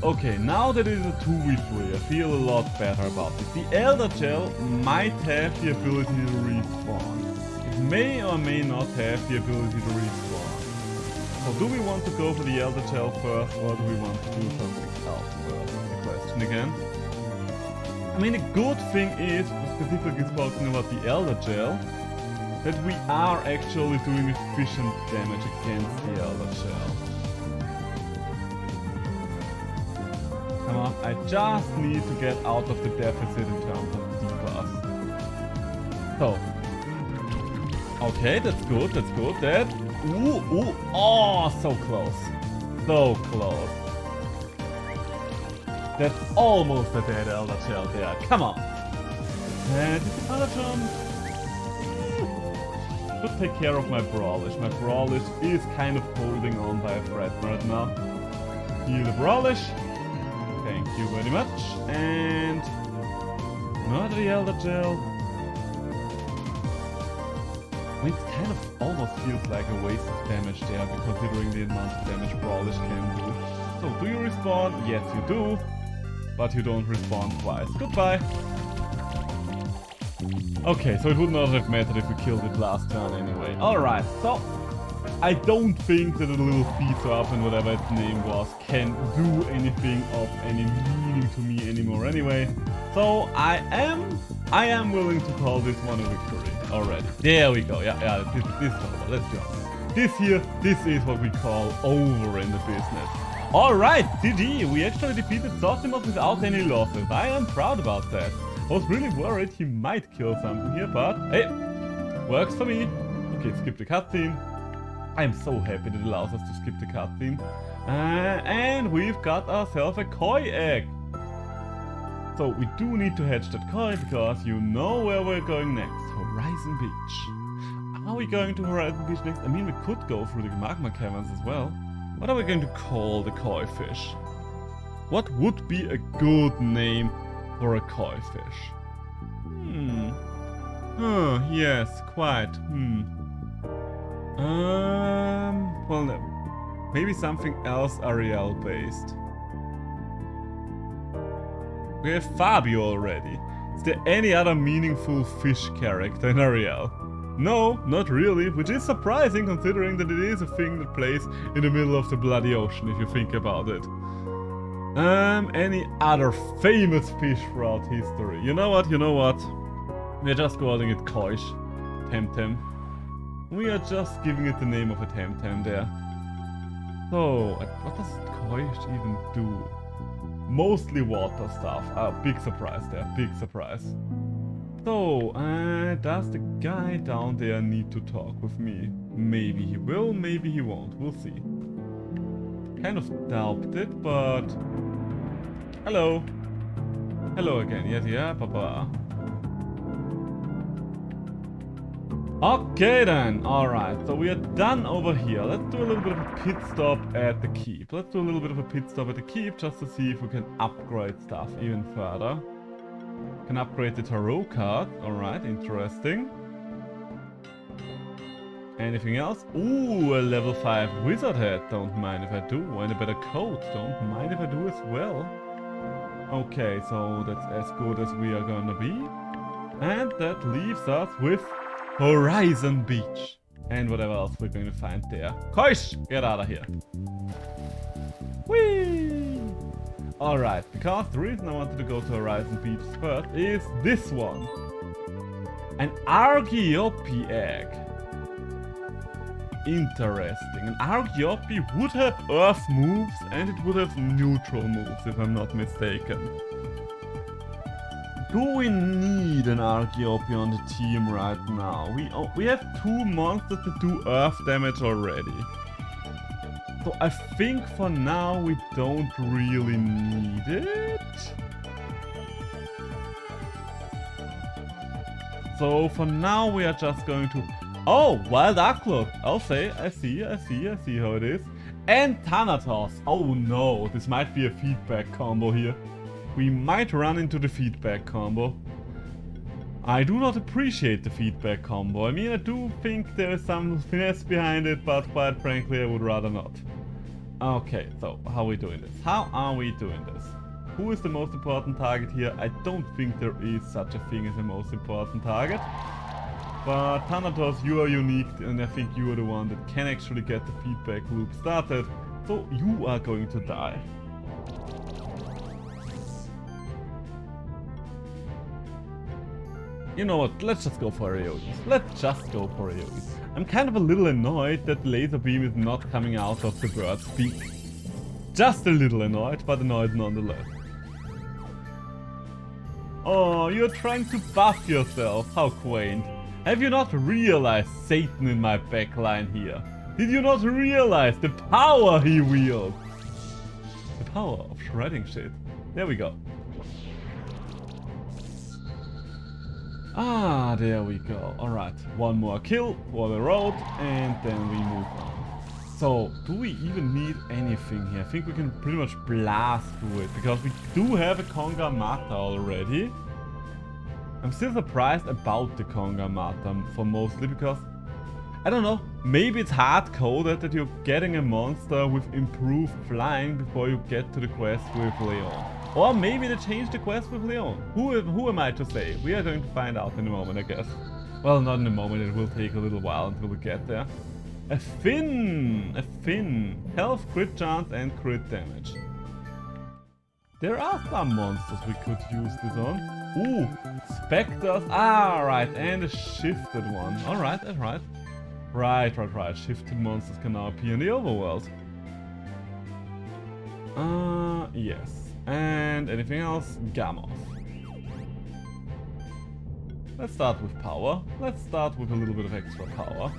Speaker 1: Okay, now that it is a 2v3, I feel a lot better about it. The Elder Gel might have the ability to respawn. It may or may not have the ability to respawn. So do we want to go for the Elder Gel first, or do we want to do something else first? That's the question again. I mean, the good thing is, specifically speaking about the Elder Gel, that we are actually doing efficient damage against the Elder Gel. I just need to get out of the deficit in terms of debuffs. So. Okay, that's good. That... Ooh, oh, so close. That's almost a dead Elder Shell there. Come on. And it's another jump. Could take care of my Brawlish. My Brawlish is kind of holding on by a thread right now. Heal the Brawlish. Thank you very much. And not the Elder Gel. I mean, it kind of almost feels like a waste of damage there, considering the amount of damage Brawlish can do. So, do you respawn? Yes, you do. But you don't respawn twice. Goodbye. Okay, so it would not have mattered if we killed it last turn anyway. Alright, so I don't think that the little Feet-Up and whatever its name was can do anything of any meaning to me anymore anyway. So I am willing to call this one a victory already. There we go. Yeah, this is over. Let's go. This is what we call over in the business. Alright, GG, we actually defeated Zosimov without any losses. I am proud about that. I was really worried he might kill something here, but hey, works for me. Okay, skip the cutscene. I am so happy that it allows us to skip the cutscene. And we've got ourselves a koi egg. So we do need to hatch that koi because you know where we're going next. Horizon Beach. Are we going to Horizon Beach next? I mean, we could go through the magma caverns as well. What are we going to call the koi fish? What would be a good name for a koi fish? Oh, yes, quite. Well, no. Maybe something else Ariel based. We have Fabio already. Is there any other meaningful fish character in Ariel? No, not really, which is surprising considering that it is a thing that plays in the middle of the bloody ocean, if you think about it. Any other famous fish throughout history? You know what? We're just calling it Koish. Temtem. We are just giving it the name of a Temtem there. So, what does Koish even do? Mostly water stuff. Big surprise there, big surprise. So, does the guy down there need to talk with me? Maybe he will, maybe he won't. We'll see. Kind of doubt it, but... Hello. Hello again. Yes, yeah, papa. Okay then. Alright, so we are done over here. Let's do a little bit of a pit stop at the keep. Let's do a little bit of a pit stop at the keep just to see if we can upgrade stuff even further. Can upgrade the tarot card. Alright, interesting. Anything else? Ooh, a level 5 wizard head. Don't mind if I do. And a better coat. Don't mind if I do as well. Okay, so that's as good as we are gonna be. And that leaves us with Horizon Beach. And whatever else we're going to find there. Koish! Get out of here. Whee! Alright, because the reason I wanted to go to Horizon Beach first is this one. An Argiope egg. Interesting. An Argiope would have earth moves and it would have neutral moves if I'm not mistaken. Do we need an Argiope on the team right now? We have 2 monsters that do earth damage already. So I think for now we don't really need it. So for now we are just going to... Oh, Wild Arclot! I'll say, I see how it is. And Thanatos! Oh no, this might be a feedback combo here. We might run into the feedback combo. I do not appreciate the feedback combo. I mean, I do think there is some finesse behind it, but quite frankly, I would rather not. Okay, so how are we doing this? How are we doing this? Who is the most important target here? I don't think there is such a thing as a most important target. But Thanatos, you are unique, and I think you are the one that can actually get the feedback loop started. So you are going to die. You know what, let's just go for Aeolus. I'm kind of a little annoyed that the laser beam is not coming out of the bird's beak. Just a little annoyed, but annoyed nonetheless. Oh, you're trying to buff yourself, how quaint. Have you not realized Satan in my backline here? Did you not realize the power he wields? The power of shredding shit. There we go. Ah, there we go. Alright, one more kill for the road, and then we move on. So, do we even need anything here? I think we can pretty much blast through it, because we do have a Conga Mata already. I'm still surprised about the Conga Mata for mostly, because, I don't know, maybe it's hard-coded that you're getting a monster with improved flying before you get to the quest with Leon. Or maybe they changed the quest with Leon. Who am I to say? We are going to find out in a moment, I guess. Well, not in a moment, it will take a little while until we get there. A fin! A fin! Health, crit chance, and crit damage. There are some monsters we could use this on. Ooh, specters. Ah, right, and a shifted one. Alright, alright. Right. Shifted monsters can now appear in the overworld. Yes. And anything else? Gamoth. Let's start with power. Let's start with a little bit of extra power.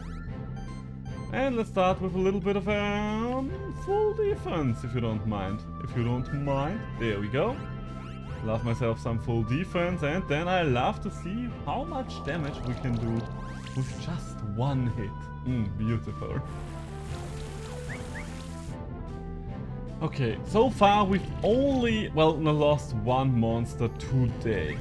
Speaker 1: And let's start with a little bit of full defense, if you don't mind. If you don't mind. There we go. Love myself some full defense, and then I love to see how much damage we can do with just one hit. Beautiful. Okay, so far we've only, lost one monster today.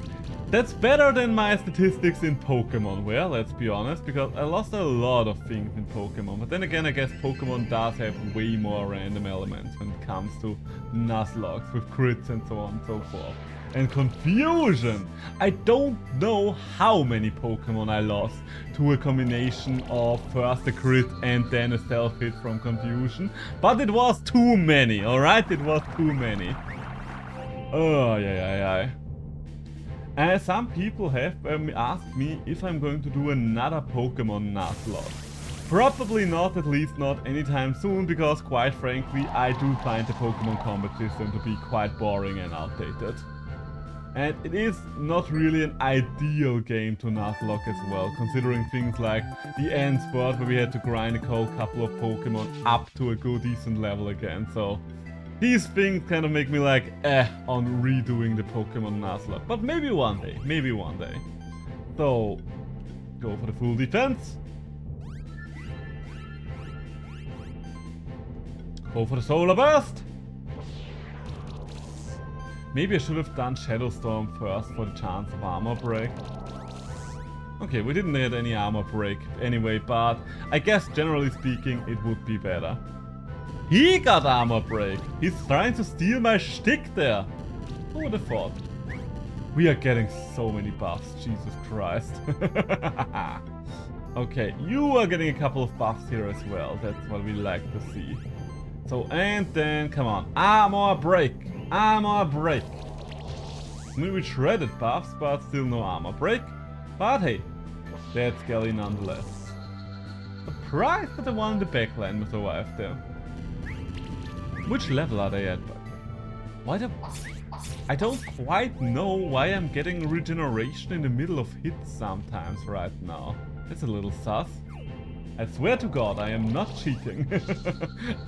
Speaker 1: That's better than my statistics in Pokemon were, let's be honest, because I lost a lot of things in Pokemon. But then again, I guess Pokemon does have way more random elements when it comes to nuzlocke with crits and so on and so forth. And confusion! I don't know how many Pokemon I lost to a combination of first a crit and then a self hit from confusion. But it was too many, alright? It was too many. Oh, yeah. Some people have asked me if I'm going to do another Pokemon Nuzlocke. Probably not, at least not anytime soon, because quite frankly, I do find the Pokemon combat system to be quite boring and outdated. And it is not really an ideal game to Nuzlocke as well, considering things like the end spurt where we had to grind a couple of Pokemon up to a good decent level again, so these things kind of make me like, on redoing the Pokemon Nuzlocke. But maybe one day. So, go for the full defense. Go for the Solar Burst. Maybe I should have done Shadow Storm first for the chance of armor break. Okay, we didn't get any armor break anyway, but I guess generally speaking it would be better. He got armor break! He's trying to steal my shtick there! Who would have thought? We are getting so many buffs, Jesus Christ. Okay, you are getting a couple of buffs here as well, that's what we like to see. So, and then, come on, armor break! Armor break! Maybe shredded buffs, but still no armor break. But hey, that's Skelly nonetheless. Surprised that the one in the backline was survived there. Which level are they at? Why the... I don't quite know why I'm getting regeneration in the middle of hits sometimes right now. That's a little sus. I swear to God, I am not cheating.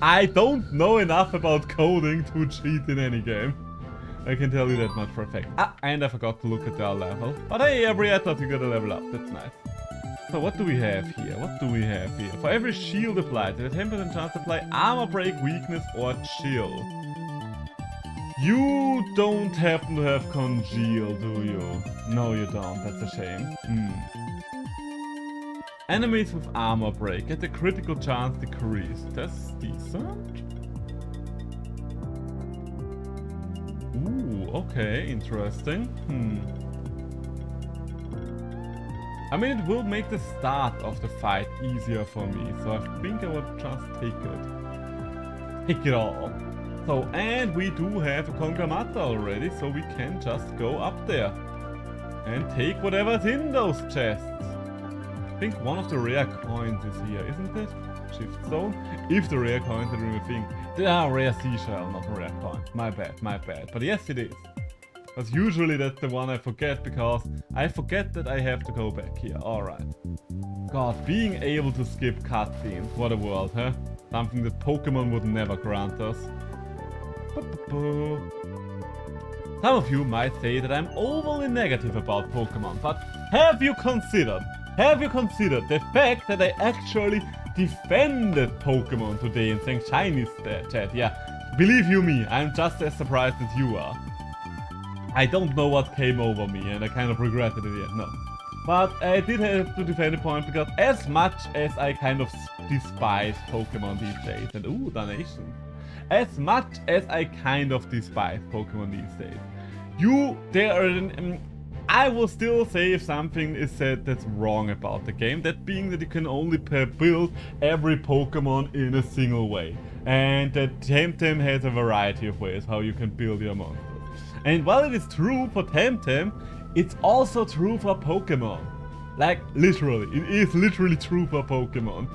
Speaker 1: I don't know enough about coding to cheat in any game. I can tell you that much for a fact. Ah, and I forgot to look at their level. But hey, I thought you got a level up. That's nice. So what do we have here? For every shield applied, there's a 10% chance to apply armor break, weakness, or chill. You don't happen to have congeal, do you? No, you don't. That's a shame. Enemies with armor break get a critical chance decrease. That's decent. Ooh, okay, interesting. I mean, it will make the start of the fight easier for me, so I think I would just take it. Take it all. So, and we do have a Conga Mata already, so we can just go up there and take whatever's in those chests. I think one of the rare coins is here, isn't it? Shift zone. If the rare coins are doing a thing. They are rare seashell, not rare coins. My bad. But yes, it is. Because usually that's the one I forget, because I forget that I have to go back here. Alright. God, being able to skip cutscenes. What a world, huh? Something that Pokemon would never grant us. Some of you might say that I'm overly negative about Pokemon, but have you considered the fact that I actually defended Pokemon today in saying Chinese chat? Yeah, believe you me, I'm just as surprised as you are. I don't know what came over me and I kind of regretted it yet, no. But I did have to defend the point because as much as I kind of despise Pokemon these days, and ooh, donation. As much as I kind of despise Pokemon these days, I will still say if something is said that's wrong about the game, that being that you can only build every Pokemon in a single way. And that Temtem has a variety of ways how you can build your monsters. And while it is true for Temtem, it's also true for Pokemon. Like, literally, it is literally true for Pokemon.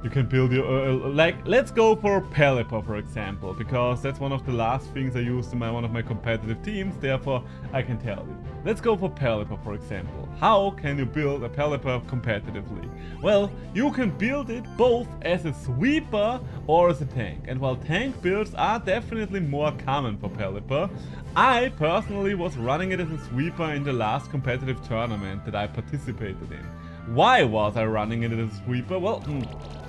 Speaker 1: You can build your, like, let's go for Pelipper, for example, because that's one of the last things I used in one of my competitive teams, therefore I can tell you. Let's go for Pelipper, for example. How can you build a Pelipper competitively? Well, you can build it both as a sweeper or as a tank. And while tank builds are definitely more common for Pelipper, I personally was running it as a sweeper in the last competitive tournament that I participated in. Why was I running it as a sweeper? Well,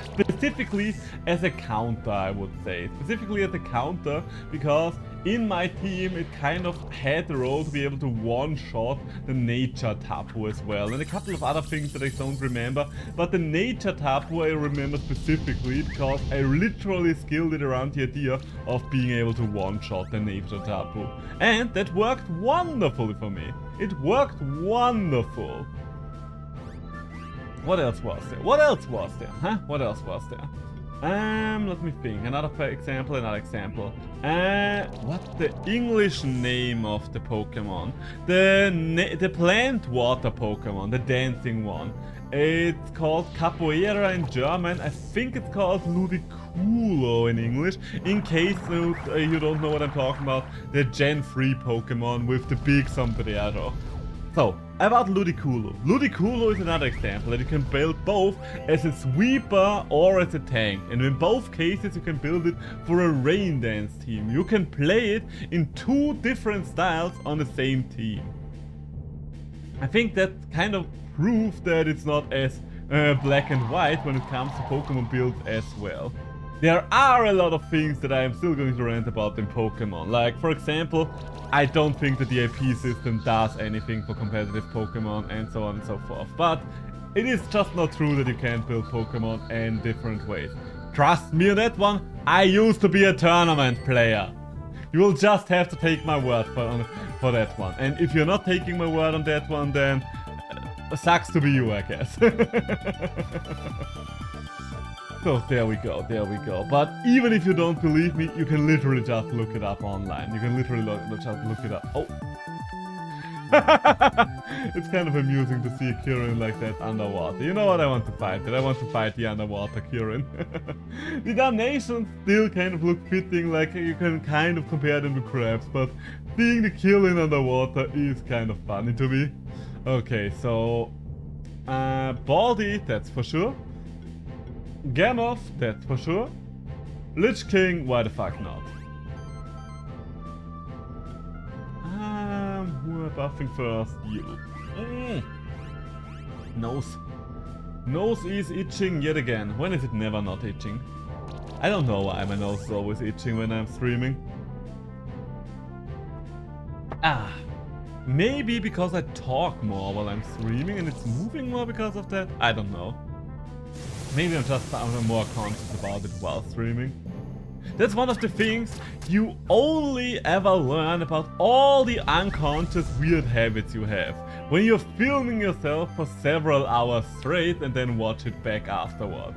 Speaker 1: specifically as a counter, I would say. Specifically as a counter, because in my team it kind of had the role to be able to one-shot the nature Tapu as well. And a couple of other things that I don't remember. But the nature Tapu I remember specifically because I literally skilled it around the idea of being able to one-shot the nature Tapu. And that worked wonderfully for me. It worked wonderful. What else was there? What else was there? Huh? What else was there? Let me think. Another example. What's the English name of the Pokemon? The plant water Pokemon, the dancing one. It's called Capoeira in German. I think it's called Ludicolo in English. In case you don't know what I'm talking about, the Gen 3 Pokemon with the big sombrero. So, about Ludicolo. Ludicolo is another example that you can build both as a sweeper or as a tank. And in both cases you can build it for a rain dance team. You can play it in two different styles on the same team. I think that kind of proves that it's not as black and white when it comes to Pokemon builds as well. There are a lot of things that I am still going to rant about in Pokemon. Like, for example, I don't think that the IP system does anything for competitive Pokemon and so on and so forth. But it is just not true that you can't build Pokemon in different ways. Trust me on that one, I used to be a tournament player. You will just have to take my word for that one. And if you're not taking my word on that one, then sucks to be you, I guess. So there we go. But even if you don't believe me, you can literally just look it up online. You can literally just look it up. Oh. It's kind of amusing to see a Kirin like that underwater. You know what I want to fight? I want to fight the underwater Kirin. The donations still kind of look fitting, like you can kind of compare them to crabs, but seeing the Kirin underwater is kind of funny to me. Okay, so Baldy, that's for sure. Gammoth, that's for sure. Lich King, why the fuck not? Who am I buffing first? You. Nose. Nose is itching yet again. When is it never not itching? I don't know why my nose is always itching when I'm streaming. Maybe because I talk more while I'm streaming and it's moving more because of that? I don't know. Maybe I'm more conscious about it while streaming. That's one of the things you only ever learn about all the unconscious weird habits you have when you're filming yourself for several hours straight and then watch it back afterward.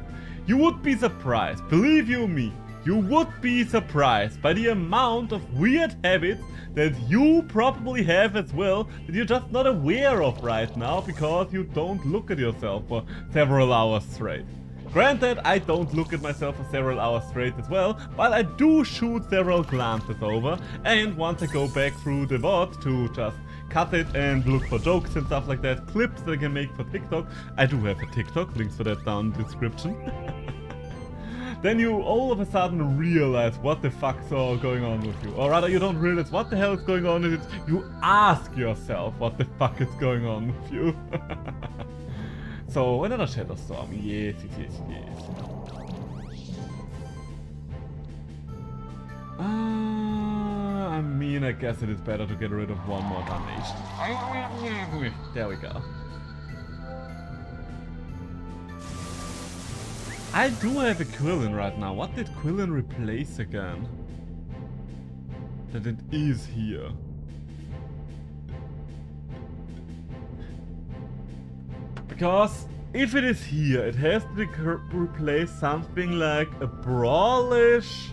Speaker 1: You would be surprised, believe you me, you would be surprised by the amount of weird habits that you probably have as well that you're just not aware of right now because you don't look at yourself for several hours straight. Granted, I don't look at myself for several hours straight as well, but I do shoot several glances over, and once I go back through the VOD to just cut it and look for jokes and stuff like that, clips that I can make for TikTok. I do have a TikTok, links for that down in the description. then you all of a sudden realize what the fuck's all going on with you. Or rather, you don't realize what the hell is going on with it. You ask yourself what the fuck is going on with you. So, another Shadow Storm. Yes, yes, yes, yes. I mean, I guess it is better to get rid of one more damnation. There we go. I do have a Quillen right now. What did Quillen replace again? That it is here. Because if it is here, it has to replace something like a Brawlish,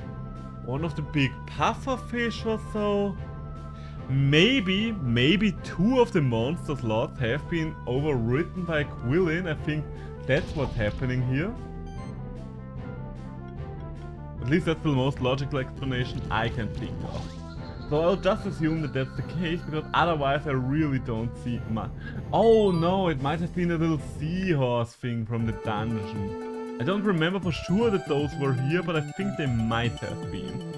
Speaker 1: one of the big pufferfish or so. Maybe 2 of the monster slots have been overwritten by Quillen. I think that's what's happening here. At least that's the most logical explanation I can think of. So I'll just assume that that's the case, because otherwise I really don't see much. Oh no, it might have been a little seahorse thing from the dungeon. I don't remember for sure that those were here, but I think they might have been.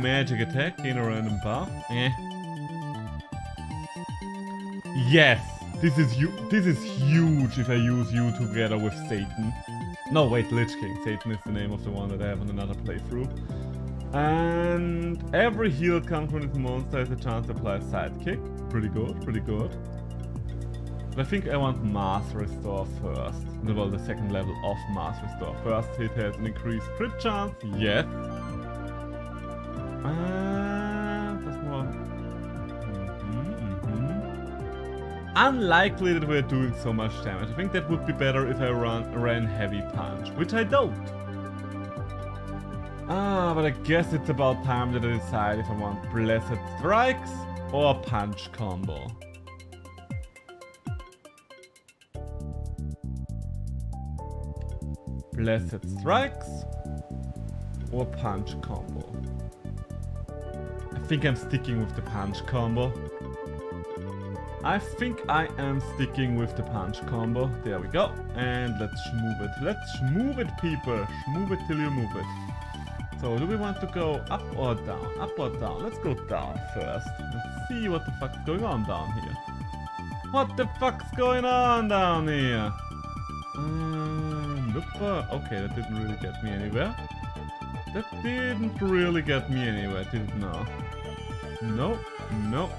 Speaker 1: Magic attack, gain a random buff. Yes, this is huge if I use you together with Satan. No, wait, Lich King. Satan is the name of the one that I have on another playthrough. And every heal that comes from this monster has a chance to apply a sidekick. Pretty good, pretty good. But I think I want Mass Restore first. Well, the second level of Mass Restore. First hit has an increased crit chance. Yes. That's more. Unlikely that we're doing so much damage. I think that would be better if I ran Heavy Punch, which I don't. But I guess it's about time that I decide if I want Blessed Strikes or Punch Combo. Blessed Strikes or Punch Combo. I think I'm sticking with the Punch Combo. I think I am sticking with the Punch Combo. There we go. And let's move it. Let's move it, people. Move it till you move it. So, do we want to go up or down? Up or down? Let's go down first. Let's see what the fuck's going on down here. What the fuck's going on down here? Nope. Okay, that didn't really get me anywhere. That didn't really get me anywhere, did it? No. Nope. Nope.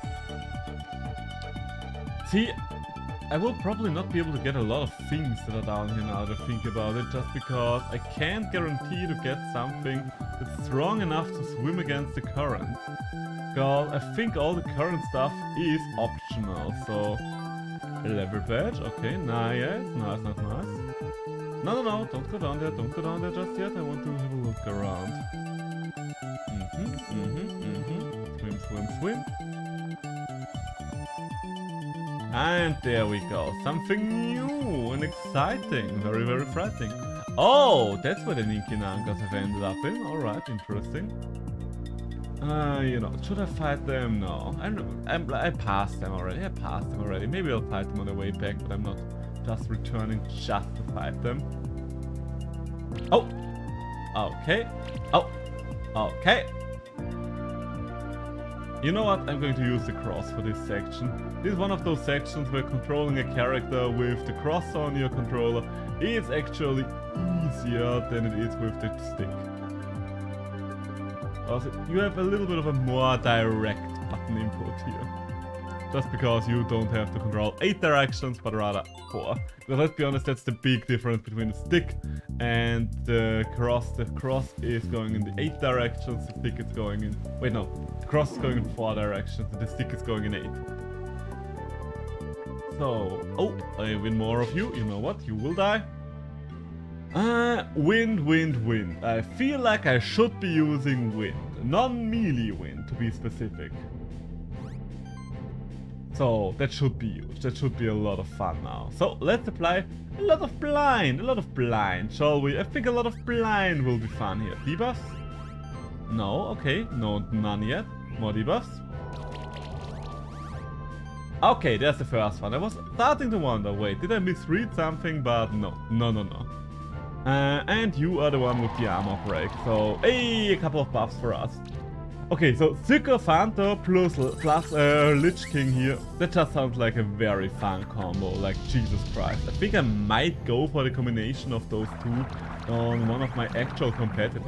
Speaker 1: See, I will probably not be able to get a lot of things that are down here now to think about it, just because I can't guarantee to get something that's strong enough to swim against the current. Because I think all the current stuff is optional, so... Level badge, okay, nice, nice, nice, nice. No, don't go down there just yet, I want to have a look around. Swim. And there we go. Something new and exciting. Very, very frightening. Oh, that's where the Ninkinangas have ended up in. Alright, interesting. You know, should I fight them? No. I passed them already. Maybe I'll fight them on the way back, but I'm not just returning just to fight them. Oh! Okay. Oh! Okay. You know what? I'm going to use the cross for this section. This is one of those sections where controlling a character with the cross on your controller is actually easier than it is with the stick. Also, you have a little bit of a more direct button input here. Just because you don't have to control 8 directions, but rather 4. Because let's be honest, that's the big difference between the stick and the cross. The cross is going in the 8 directions, the stick is going in... Wait, no. The cross is going in 4 directions, and the stick is going in 8. So... Oh, I win more of you. You know what? You will die. Wind. I feel like I should be using wind. Non-melee wind, to be specific. So, that should be used. That should be a lot of fun now. So, let's apply a lot of blind, shall we? I think a lot of blind will be fun here. Debuffs? No, okay. No, none yet. More debuffs. Okay, there's the first one. I was starting to wonder, wait, did I misread something? But no. And you are the one with the armor break. So, hey, a couple of buffs for us. Okay, so Sycophanto plus Lich King here. That just sounds like a very fun combo, like Jesus Christ. I think I might go for the combination of those two on one of my actual competitive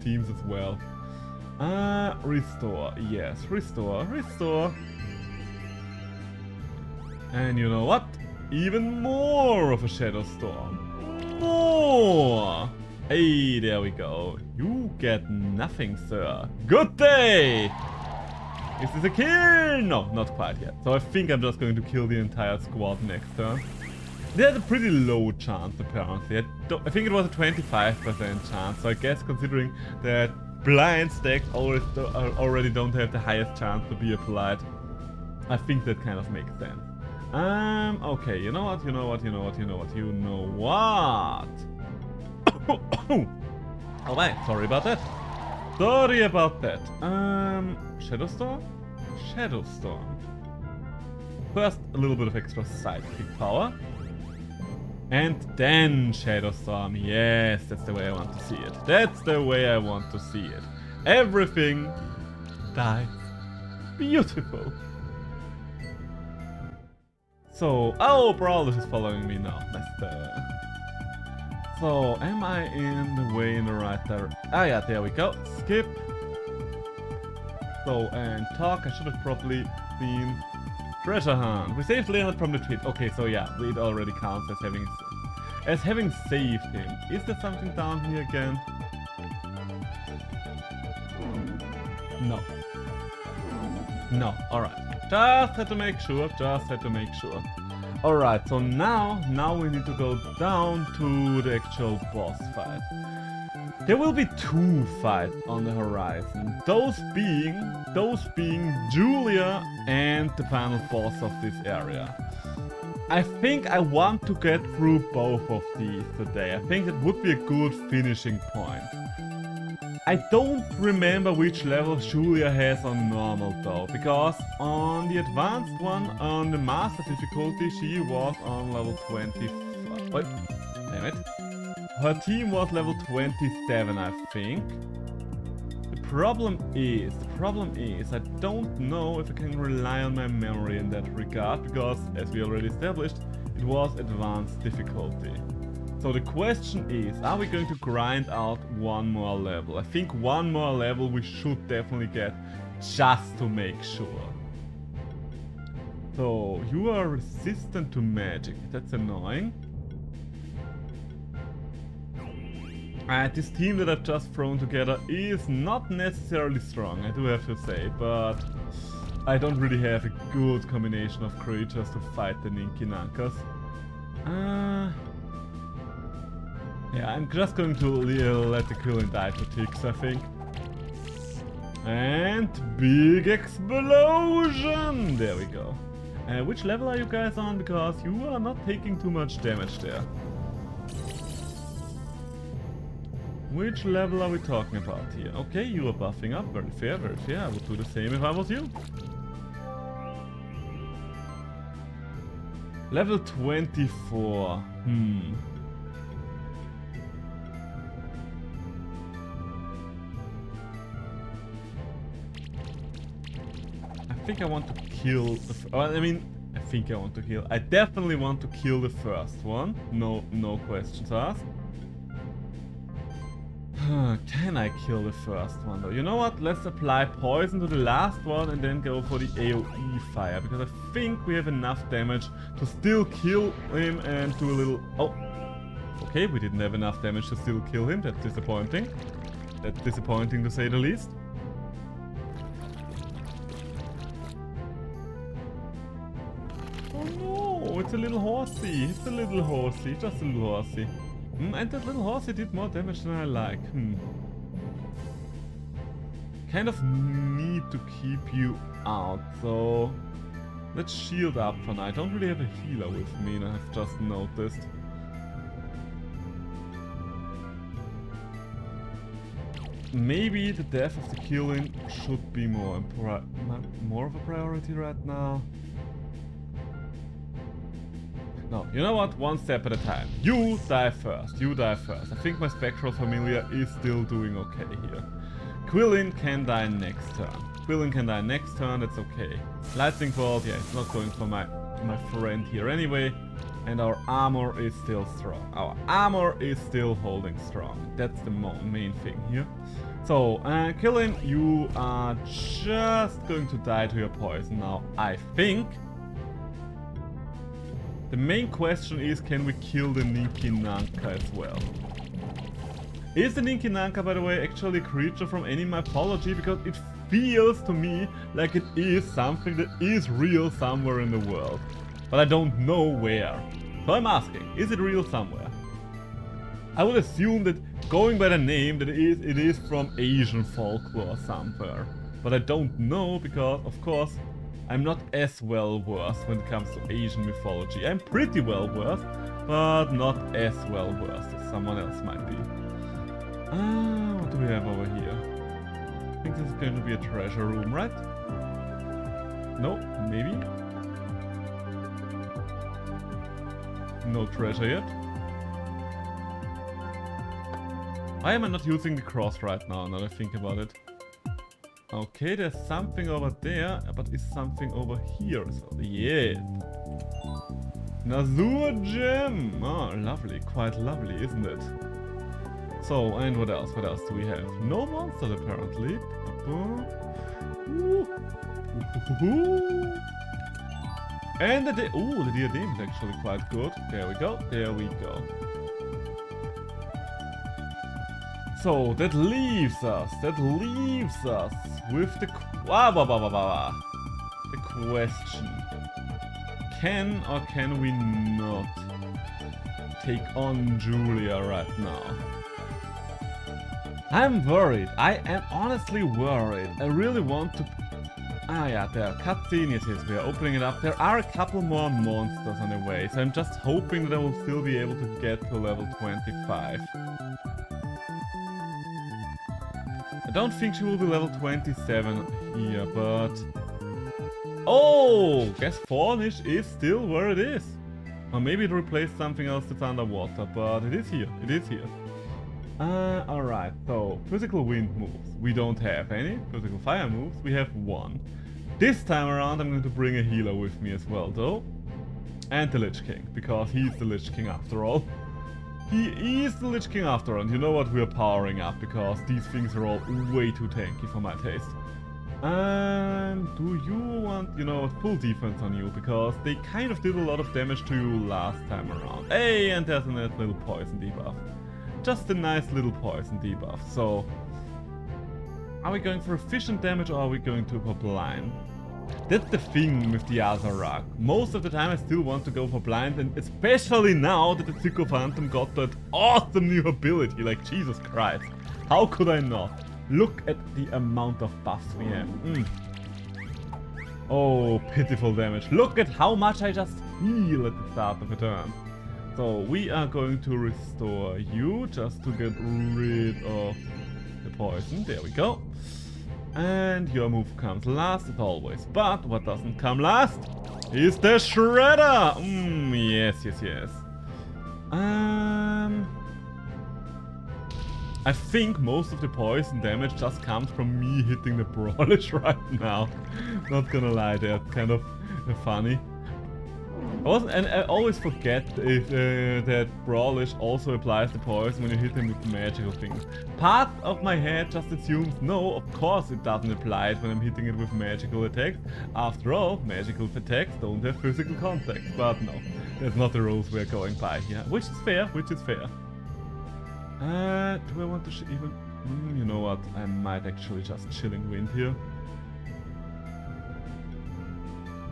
Speaker 1: teams as well. Restore. Yes, restore. And you know what? Even more of a Shadow Storm. More! Hey, there we go. You get nothing, sir. Good day! Is this a kill? No, not quite yet. So I think I'm just going to kill the entire squad next turn. They had a pretty low chance, apparently. I think it was a 25% chance. So I guess considering that blind stacks already don't have the highest chance to be applied, I think that kind of makes sense. Okay, you know what? Alright, sorry about that. Shadow Storm? Shadow Storm. First, a little bit of extra sidekick power. And then Shadow Storm. Yes, that's the way I want to see it. That's the way I want to see it. Everything dies. Beautiful. So, oh, Brawlers is following me now. So, am I in the way in the right direction? Ah, yeah, there we go. Skip. So, and talk. I should have probably seen treasure hunt. We saved Leonard from the pit. Okay, so yeah, it already counts as having saved him. Is there something down here again? No. No. All right. Just had to make sure. Alright, so now we need to go down to the actual boss fight. There will be two fights on the horizon. Those being Julia and the final boss of this area. I think I want to get through both of these today. I think that would be a good finishing point. I don't remember which level Julia has on normal though, because on the advanced one, on the master difficulty, she was on level 25. What? Damn it. Her team was level 27, I think. The problem is, I don't know if I can rely on my memory in that regard, because as we already established, it was advanced difficulty. So the question is, are we going to grind out one more level? I think one more level we should definitely get, just to make sure. So, you are resistant to magic. That's annoying. This team that I've just thrown together is not necessarily strong, I do have to say, but I don't really have a good combination of creatures to fight the Ninky Nankas. Yeah, I'm just going to let the kill and die for ticks, I think. And big explosion! There we go. Which level are you guys on? Because you are not taking too much damage there. Which level are we talking about here? Okay, you are buffing up. Very fair, very fair. I would do the same if I was you. Level 24. I think I want to kill I definitely want to kill the first one. No questions asked. Can I kill the first one though? You know what? Let's apply poison to the last one and then go for the AoE fire. Because I think we have enough damage to still kill him and do a little... Oh! Okay, we didn't have enough damage to still kill him. That's disappointing. That's disappointing to say the least. Oh, it's a little horsey. It's a little horsey. Just a little horsey. And that little horsey did more damage than I like. Kind of need to keep you out, so let's shield up for now. I don't really have a healer with me, and I've just noticed. Maybe the death of the killing should be more of a priority right now. No, you know what? One step at a time. You die first. You die first. I think my Spectral Familiar is still doing okay here. Quillin can die next turn. Quillin can die next turn, that's okay. Lightning Bolt, yeah, it's not going for my friend here anyway. And our armor is still strong. Our armor is still holding strong. That's the main thing here. So, Quillin, you are just going to die to your poison now, I think. The main question is, can we kill the Ninki Nanka as well? Is the Ninki Nanka, by the way, actually a creature from any mythology? Because it feels to me like it is something that is real somewhere in the world. But I don't know where. So I'm asking, is it real somewhere? I would assume that, going by the name, that it is from Asian folklore somewhere. But I don't know because, of course, I'm not as well versed when it comes to Asian mythology. I'm pretty well versed, but not as well versed as someone else might be. What do we have over here? I think this is going to be a treasure room, right? No, maybe? No treasure yet. Why am I not using the cross right now that I think about it? Okay, there's something over there, but is something over here as well? Yeah. Nazur gem! Oh, lovely. Quite lovely, isn't it? So, and what else? What else do we have? No monsters, apparently. And the diadem is actually quite good. There we go. There we go. So, that leaves us with the question. Can or can we not take on Julia right now? I'm worried. I am honestly worried. I really want to... Ah yeah, there. Cutscene, yes, we are opening it up. There are a couple more monsters on the way, so I'm just hoping that I will still be able to get to level 25. I don't think she will be level 27 here, but... Oh! Guess Fornish is still where it is. Or maybe it replaced something else that's underwater, but it is here. It is here. Alright, so physical wind moves. We don't have any. Physical fire moves. We have one. This time around I'm going to bring a healer with me as well, though. And the Lich King, because he's the Lich King after all. He is the Lich King after all, and you know what, we're powering up, because these things are all way too tanky for my taste. Do you want, you know, full defense on you, because they kind of did a lot of damage to you last time around. Hey, and there's a nice little poison debuff. Just a nice little poison debuff, so... Are we going for efficient damage or are we going to go blind? That's the thing with the Azarac. Most of the time I still want to go for blind, and especially now that the Sycophantum got that awesome new ability, like Jesus Christ. How could I not? Look at the amount of buffs we have. Oh, pitiful damage. Look at how much I just heal at the start of a turn. So we are going to restore you just to get rid of the poison. There we go. And your move comes last as always. But what doesn't come last is the Shredder! Yes. I think most of the poison damage just comes from me hitting the Brawlish right now. Not gonna lie, they're kind of funny. And I always forget if that Brawlish also applies the poison when you hit him with magical things. Part of my head just assumes, no, of course it doesn't apply it when I'm hitting it with magical attacks. After all, magical attacks don't have physical contact. But no, that's not the rules we're going by here. Which is fair, do I want to even... you know what, I might actually just Chilling Wind here.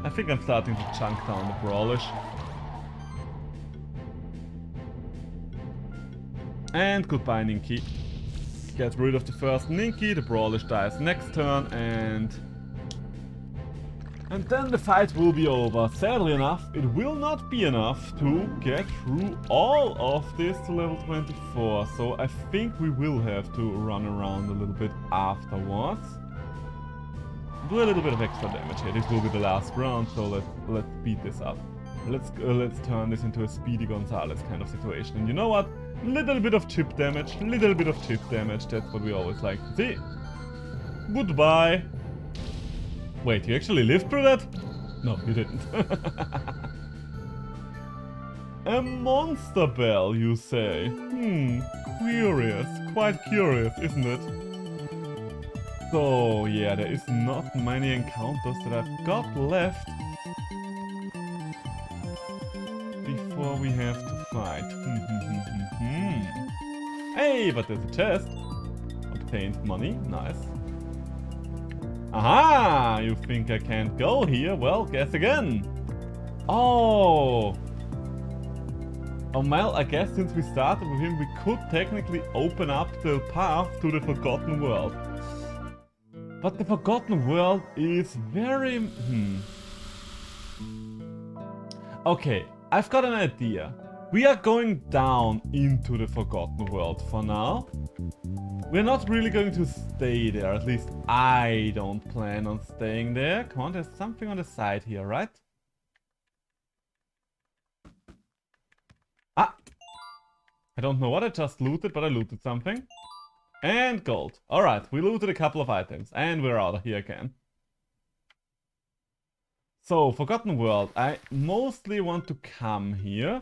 Speaker 1: I think I'm starting to chunk down the Brawlish. And goodbye, Ninki. Get rid of the first Ninki, the Brawlish dies next turn, and then the fight will be over. Sadly enough, it will not be enough to get through all of this to level 24, so I think we will have to run around a little bit afterwards. Do a little bit of extra damage here. This will be the last round, so let's beat this up. Let's turn this into a Speedy Gonzalez kind of situation. And you know what? Little bit of chip damage, that's what we always like to see. Goodbye. Wait, you actually lived through that? No, you didn't. A monster bell, you say? Curious. Quite curious, isn't it? So, yeah, there is not many encounters that I've got left before we have to fight. Hey, but there's a chest. Obtained money, nice. Aha! You think I can't go here? Well, guess again. Oh! Oh, well, I guess since we started with him, we could technically open up the path to the Forgotten World. But the Forgotten World is very... Okay, I've got an idea. We are going down into the Forgotten World for now. We're not really going to stay there, at least I don't plan on staying there. Come on, there's something on the side here, right? Ah! I don't know what I just looted, but I looted something. And gold. Alright, we looted a couple of items, and we're out of here again. So, Forgotten World, I mostly want to come here.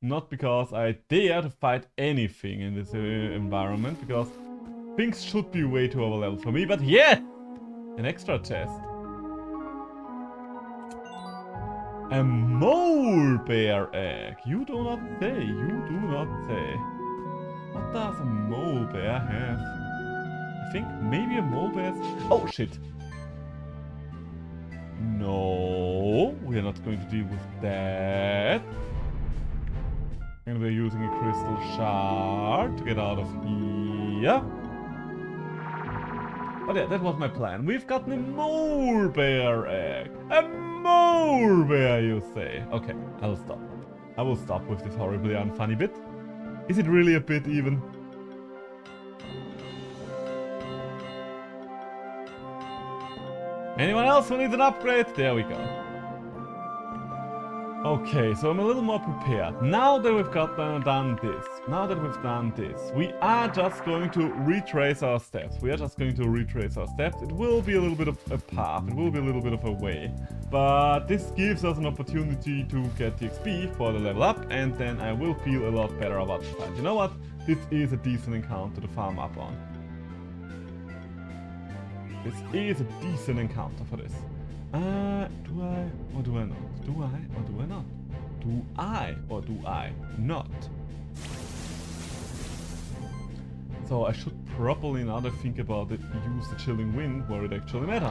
Speaker 1: Not because I dare to fight anything in this environment, because things should be way too overleveled for me, but yeah! An extra chest. A mole bear egg! You do not say, you do not say. What does a mole bear have? I think maybe a mole bear's... Oh shit! No, we are not going to deal with that. And we're using a crystal shard to get out of here. But yeah, that was my plan. We've gotten a mole bear egg. A mole bear, you say? Okay, I will stop. I will stop with this horribly unfunny bit. Is it really a bit even? Anyone else who needs an upgrade? There we go. Okay, so I'm a little more prepared. Now that we've done this, we are just going to retrace our steps. It will be a little bit of a path, it will be a little bit of a way. But this gives us an opportunity to get the XP for the level up, and then I will feel a lot better about the fight. You know what? This is a decent encounter to farm up on. This is a decent encounter for this. Do I or do I not? Do I or do I not? Do I or do I not? So I should probably, now that I think about it, use the chilling wind where it actually matters.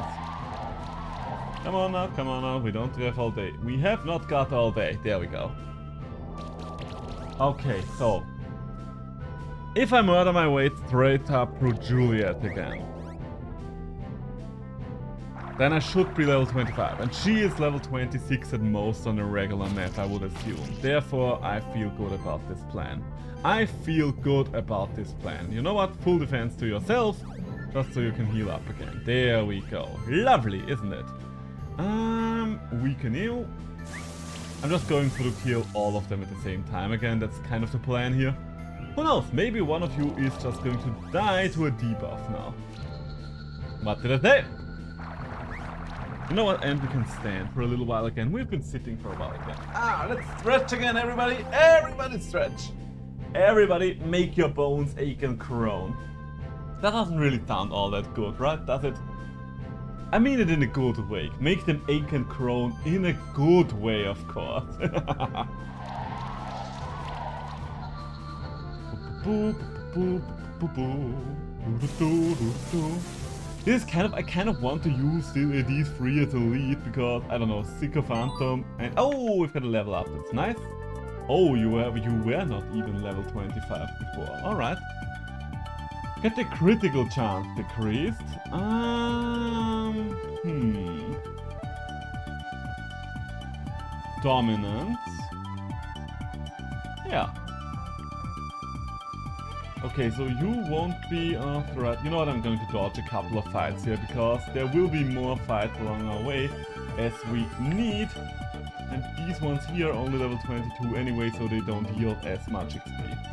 Speaker 1: Come on now, we don't have all day. We have not got all day, there we go. Okay, so if I murder my way straight up through Juliet again, then I should be level 25, and she is level 26 at most on a regular map, I would assume. Therefore, I feel good about this plan. You know what? Full defense to yourself, just so you can heal up again. There we go. Lovely, isn't it? Weaken you. I'm just going to kill all of them at the same time again. That's kind of the plan here. Who knows? Maybe one of you is just going to die to a debuff now. What did I say? You know what, and we can stand for a little while again. We've been sitting for a while again. Let's stretch again, everybody. Everybody stretch. Everybody make your bones ache and groan. That doesn't really sound all that good, right? Does it? I mean it in a good way. Make them ache and groan in a good way, of course. This is kind of, I kind of want to use these three as a lead because, I don't know, Sycophantum and... Oh, we've got a level up, that's nice. Oh, you were not even level 25 before, alright. Get the critical chance decreased. Dominance. Yeah. Okay, so you won't be a threat. You know what, I'm going to dodge a couple of fights here, because there will be more fights along our way as we need. And these ones here are only level 22 anyway, so they don't yield as much XP.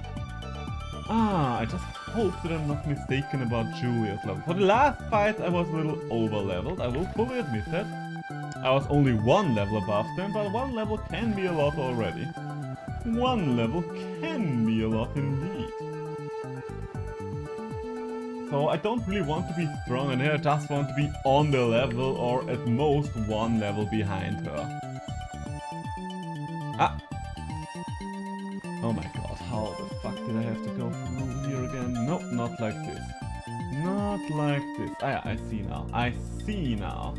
Speaker 1: I just hope that I'm not mistaken about Julia's level. For the last fight I was a little over leveled, I will fully admit that. I was only 1 level above them, but 1 level can be a lot already. 1 level can be a lot indeed. So I don't really want to be strong and I just want to be on the level or at most 1 level behind her. Oh my god, how the fuck did I have to go through here again? No, not like this. Not like this. I see now. I see now.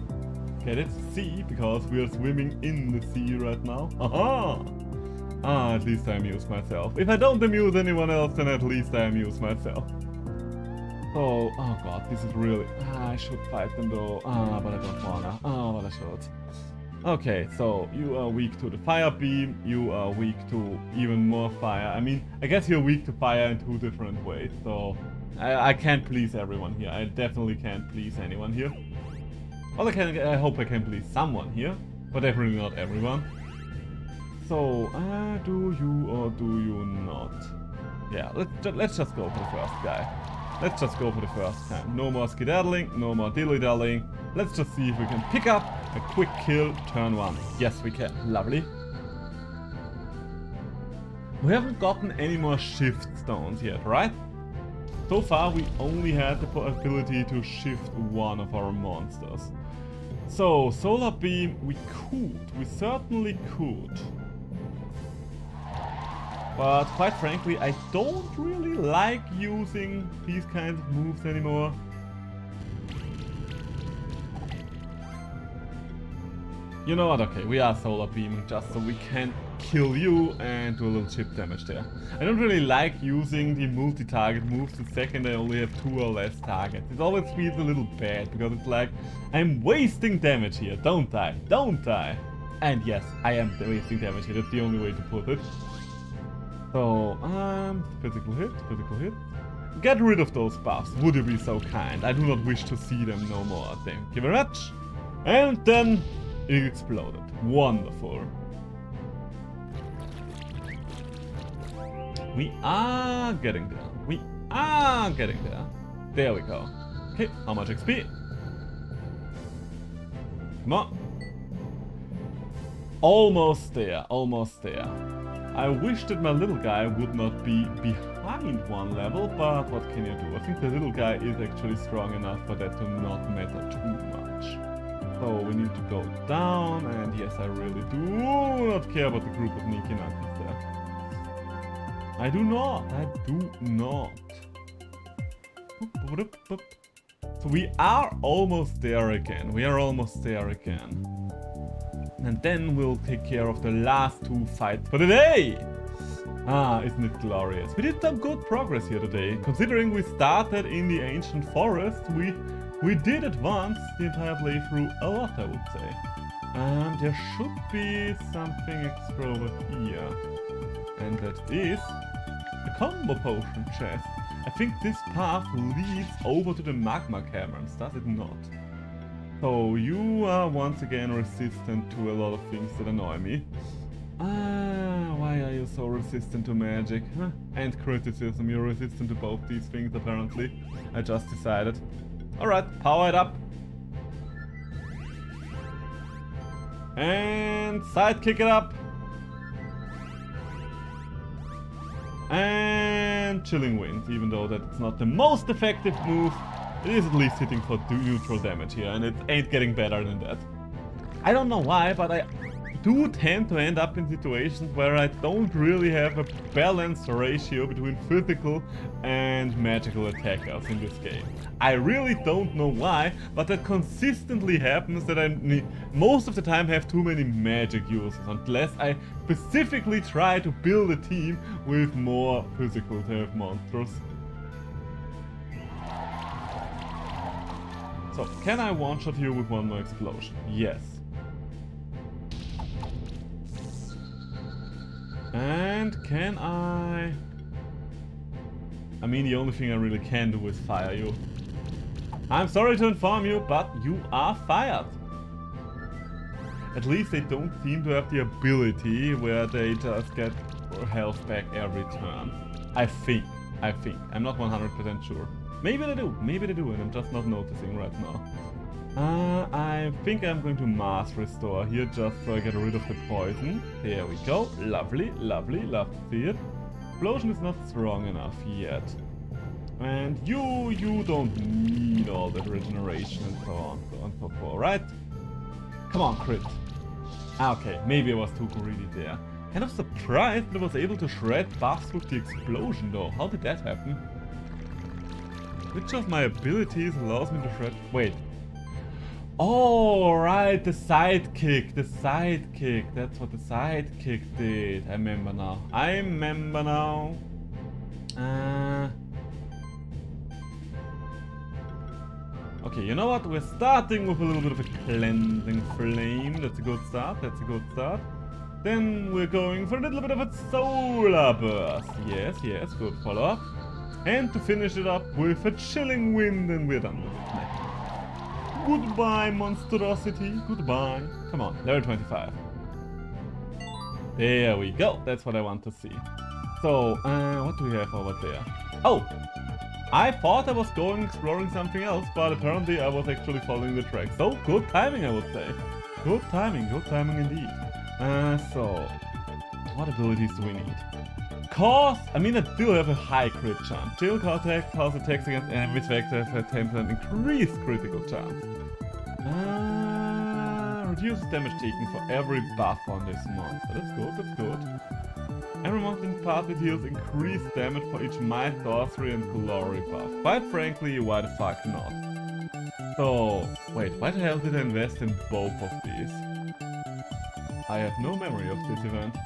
Speaker 1: Get it? See? Because we are swimming in the sea right now. Haha! At least I amuse myself. If I don't amuse anyone else, then at least I amuse myself. Oh god, this is really... I should fight them though. But I don't wanna. But I should. Okay, so you are weak to the fire beam, you are weak to even more fire. I mean, I guess you're weak to fire in 2 different ways, so... I can't please everyone here. I definitely can't please anyone here. Well, I hope I can please someone here, but definitely not everyone. So, do you or do you not? Yeah, let's just go for the first guy. Let's just go for the first time. No more skedaddling, no more dilly-dallying. Let's just see if we can pick up a quick kill turn 1. Yes, we can. Lovely. We haven't gotten any more shift stones yet, right? So far, we only had the ability to shift one of our monsters. So, solar beam, we certainly could. But quite frankly, I don't really like using these kinds of moves anymore. You know what, okay, we are solar beaming just so we can kill you and do a little chip damage there. I don't really like using the multi-target moves the second I only have 2 or less targets. It always feels a little bad because it's like, I'm wasting damage here, don't I? Don't I? And yes, I am wasting damage here, that's the only way to put it. So, physical hit. Get rid of those buffs, would you be so kind? I do not wish to see them no more, thank you very much. And then it exploded. Wonderful. We are getting there. We are getting there. There we go. Okay, how much XP? Come on. Almost there, almost there. I wish that my little guy would not be behind 1 level, but what can you do? I think the little guy is actually strong enough for that to not matter too much. So we need to go down, and yes, I really do not care about the group of Niki Nakis there. I do not. So we are almost there again. And then we'll take care of the last 2 fights for the day! Isn't it glorious? We did some good progress here today. Considering we started in the ancient forest, we did advance the entire playthrough a lot, I would say. There should be something extra over here. And that is a combo potion chest. I think this path leads over to the magma caverns, does it not? So you are once again resistant to a lot of things that annoy me. Why are you so resistant to magic? Huh? And criticism, you're resistant to both these things apparently. I just decided. Alright, power it up. And sidekick it up. And chilling winds, even though that's not the most effective move. It is at least hitting for neutral damage here, and it ain't getting better than that. I don't know why, but I do tend to end up in situations where I don't really have a balanced ratio between physical and magical attackers in this game. I really don't know why, but that consistently happens that I most of the time have too many magic users, unless I specifically try to build a team with more physical type monsters. So, can I one-shot you with 1 more explosion? Yes. And can I... I mean, the only thing I really can do is fire you. I'm sorry to inform you, but you are fired. At least they don't seem to have the ability where they just get health back every turn. I think. I'm not 100% sure. Maybe they do, and I'm just not noticing right now. I think I'm going to mass restore here just so I get rid of the poison. There we go. Lovely, lovely, love to see it. Explosion is not strong enough yet. And you don't need all that regeneration and so on, so forth, right? Come on, crit. Okay, maybe I was too greedy there. Kind of surprised that I was able to shred buffs with the explosion though. How did that happen? Which of my abilities allows me to shred? Wait. Oh, right, the sidekick. That's what the sidekick did. I remember now. Okay, you know what? We're starting with a little bit of a cleansing flame. That's a good start. Then we're going for a little bit of a solar burst. Yes, good follow-up. And to finish it up with a chilling wind, and we're done with it. Goodbye, monstrosity. Goodbye. Come on, level 25. There we go. That's what I want to see. So, what do we have over there? Oh! I thought I was going exploring something else, but apparently I was actually following the track. So, good timing, I would say. Good timing indeed. So, what abilities do we need? I mean, I do have a high crit chance. Chill contact, cause attacks against enemies vector have a 10% increased critical chance. Reduces damage taken for every buff on this monster. That's good. Every monster in party deals increased damage for each might, sorcery, and glory buff. Quite frankly, why the fuck not? So, wait, why the hell did I invest in both of these? I have no memory of this event.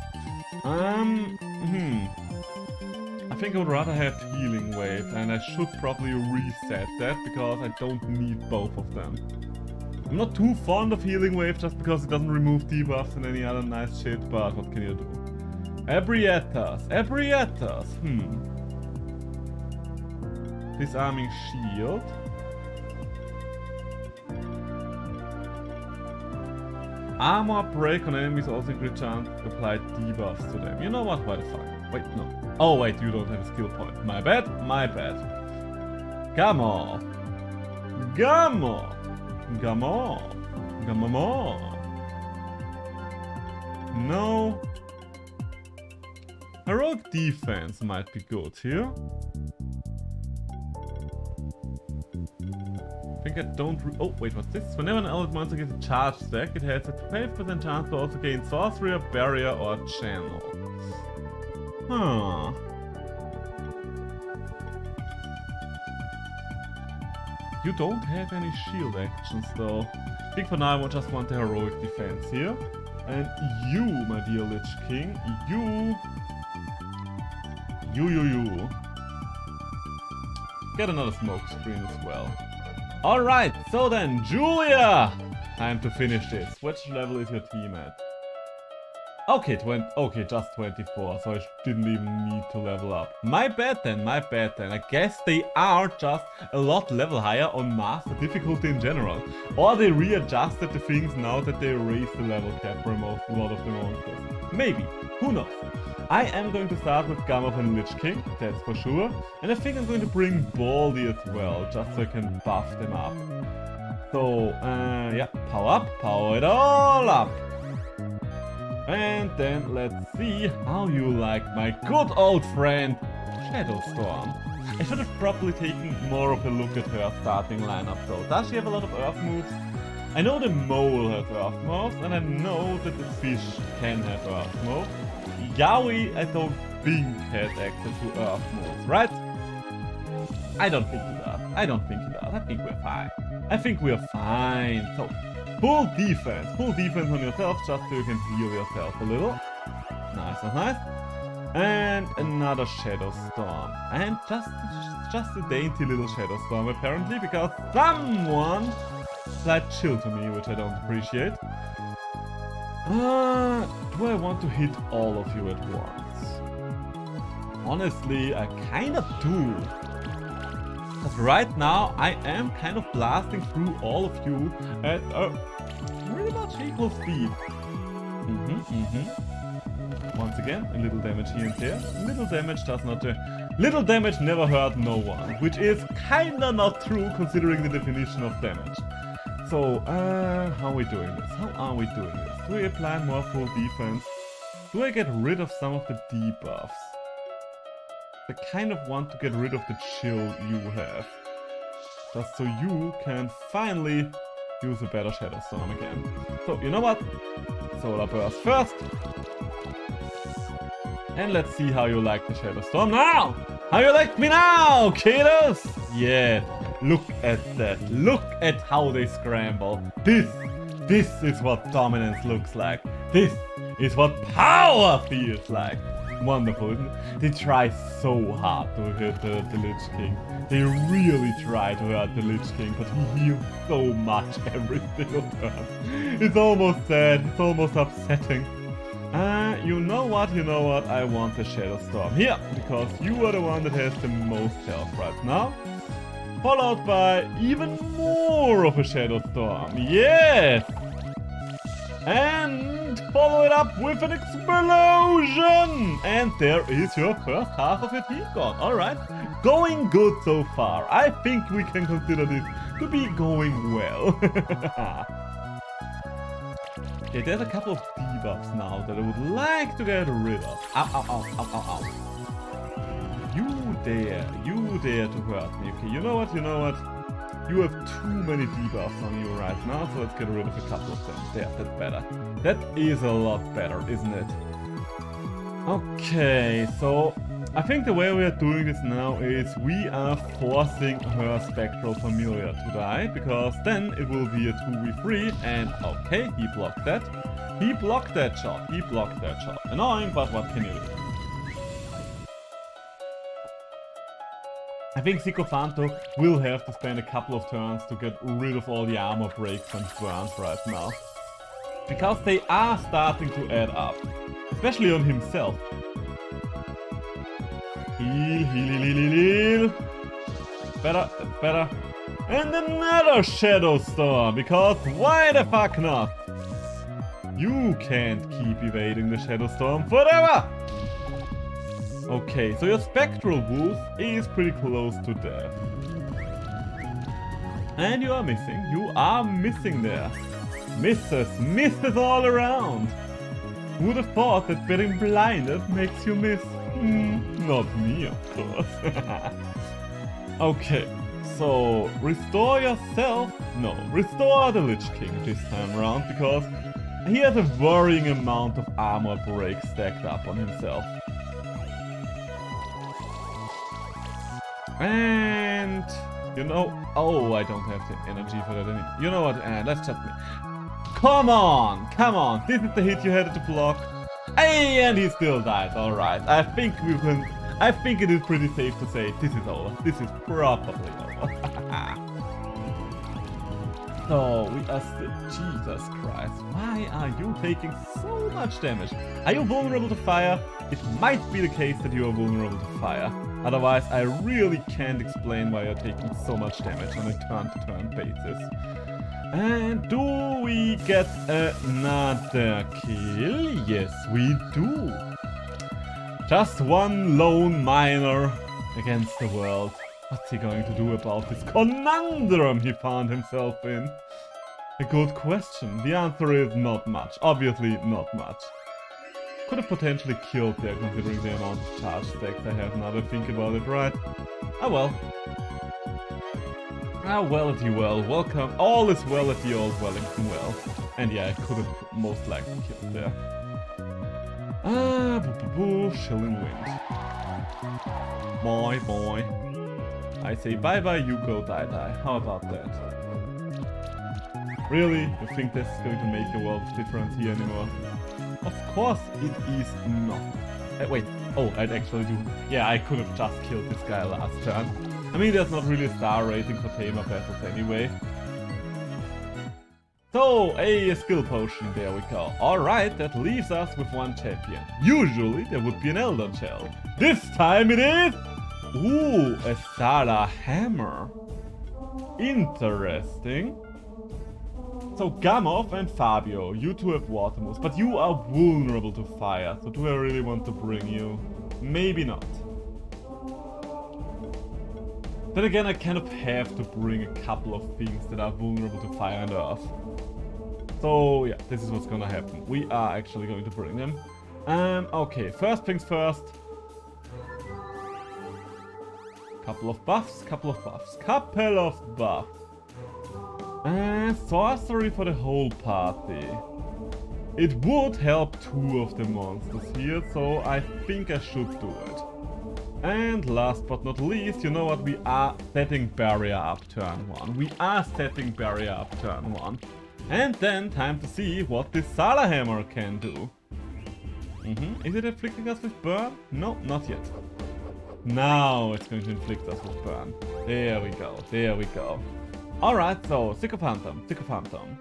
Speaker 1: I think I would rather have Healing Wave, and I should probably reset that because I don't need both of them. I'm not too fond of Healing Wave just because it doesn't remove debuffs and any other nice shit, but what can you do? Ebrietas. Disarming Shield. Armor break on enemies also increase chance to apply debuffs to them. You know what? Why the fuck? Wait, no. Oh wait, you don't have a skill point. My bad. Come on. No. Heroic defense might be good here. I think I don't. Oh, wait, what's this? Whenever an allied monster gets a charge stack, it has a 12% chance to also gain sorcery, barrier, or channel. Huh. You don't have any shield actions though. I think for now I just want the heroic defense here. And you, my dear Lich King, you. Get another smoke screen as well. Alright, so then, Julia! Time to finish this. Which level is your team at? Okay, just 24, so I didn't even need to level up. My bad then. I guess they are just a lot level higher on master difficulty in general. Or they readjusted the things now that they raised the level cap for a lot of the monsters. Maybe, who knows? I am going to start with Gamma and Lich King, that's for sure. And I think I'm going to bring Baldy as well, just so I can buff them up. So, yeah, power it all up. And then let's see how you like my good old friend, Shadowstorm. I should have probably taken more of a look at her starting lineup though. Does she have a lot of earth moves? I know the mole has earth moves, and I know that the fish can have earth moves. Yaoi, I don't think has access to earth moves, right? I don't think he does. I think we're fine. So, full defense on yourself, just so you can heal yourself a little. Nice. And another Shadow Storm. And just a dainty little Shadow Storm apparently, because someone applied chill to me, which I don't appreciate. Do I want to hit all of you at once? Honestly, I kind of do. Because right now, I am kind of blasting through all of you at a Pretty much equal speed. Once again, a little damage here and there. Little damage does not... little damage never hurt no one, which is kinda not true considering the definition of damage. So, how are we doing this? How are we doing this? Do we apply more full defense? Do I get rid of some of the debuffs? I kind of want to get rid of the chill you have. Just so you can finally use a better Shadow Storm again. So, you know what? Solar Burst first. And let's see how you like the Shadow Storm now! How you like me now, kiddos? Yeah, look at that. Look at how they scramble. This is what dominance looks like. This is what power feels like. Wonderful, isn't it? They try so hard to hit the Lich King. They really try to hurt the Lich King, but he heals so much every single turn. It's almost sad, it's almost upsetting. You know what, I want the Shadow Storm here, because you are the one that has the most health right now. Followed by even more of a Shadow Storm, yes! And follow it up with an explosion! And there is your first half of your team gone. Alright, going good so far. I think we can consider this to be going well. Okay, there's a couple of debuffs now that I would like to get rid of. Ow, ow, ow, ow, ow, ow. You dare to hurt me. Okay, you know what? You have too many debuffs on you right now, so let's get rid of a couple of them. There, that's better. That is a lot better, isn't it? Okay, so I think the way we are doing this now is we are forcing her Spectral Familiar to die, because then it will be a 2v3, and okay, he blocked that. He blocked that shot. Annoying, but what can you do? I think Sycophantho will have to spend a couple of turns to get rid of all the armor breaks and burns right now. Because they are starting to add up. Especially on himself. Heal. Better. And another Shadow Storm, because why the fuck not? You can't keep evading the Shadow Storm forever! Okay, so your Spectral Wolf is pretty close to death. And you are missing there. Misses all around. Who would have thought that getting blinded makes you miss? Not me, of course. Okay, so restore yourself. No, restore the Lich King this time around, because he has a worrying amount of armor breaks stacked up on himself. And oh, I don't have the energy for that anymore. You know what? Let's just. Come on! This is the hit you had to block. Hey, and he still died. All right. I think it is pretty safe to say this is over. This is probably over. So we are still. Jesus Christ! Why are you taking so much damage? Are you vulnerable to fire? It might be the case that you are vulnerable to fire. Otherwise, I really can't explain why you're taking so much damage on a turn-to-turn basis. And do we get another kill? Yes, we do. Just one lone miner against the world. What's he going to do about this conundrum he found himself in? A good question. The answer is not much. Obviously not much. Could have potentially killed there, considering the amount of charge stacks I have now that I think about it, right? Ah well. Ah well at the well. Welcome. All is well at the old Wellington well. And yeah, I could have most likely killed there. Ah, Shilling Wind. Boy. I say bye-bye, you go die-die. How about that? Really? You think this is going to make a world of difference here anymore? Of course it is not. Wait. Oh, I'd actually do. Yeah, I could have just killed this guy last turn. I mean, there's not really a star rating for Tamer battles anyway. So, a skill potion, there we go. Alright, that leaves us with one champion. Usually there would be an Eldon Shell. This time it is... Ooh, a Sala Hammer. Interesting. So Gamov and Fabio, you two have water moves, but you are vulnerable to fire. So do I really want to bring you? Maybe not. Then again, I kind of have to bring a couple of things that are vulnerable to fire and earth. So yeah, this is what's gonna happen. We are actually going to bring them. Okay, first things first. Couple of buffs. Sorcery for the whole party. It would help 2 of the monsters here, so I think I should do it. And last but not least, you know what? We are setting barrier up turn 1. And then time to see what this Sala Hammer can do. Is it inflicting us with burn? No, not yet. Now it's going to inflict us with burn. There we go. Alright, so Sycophantum.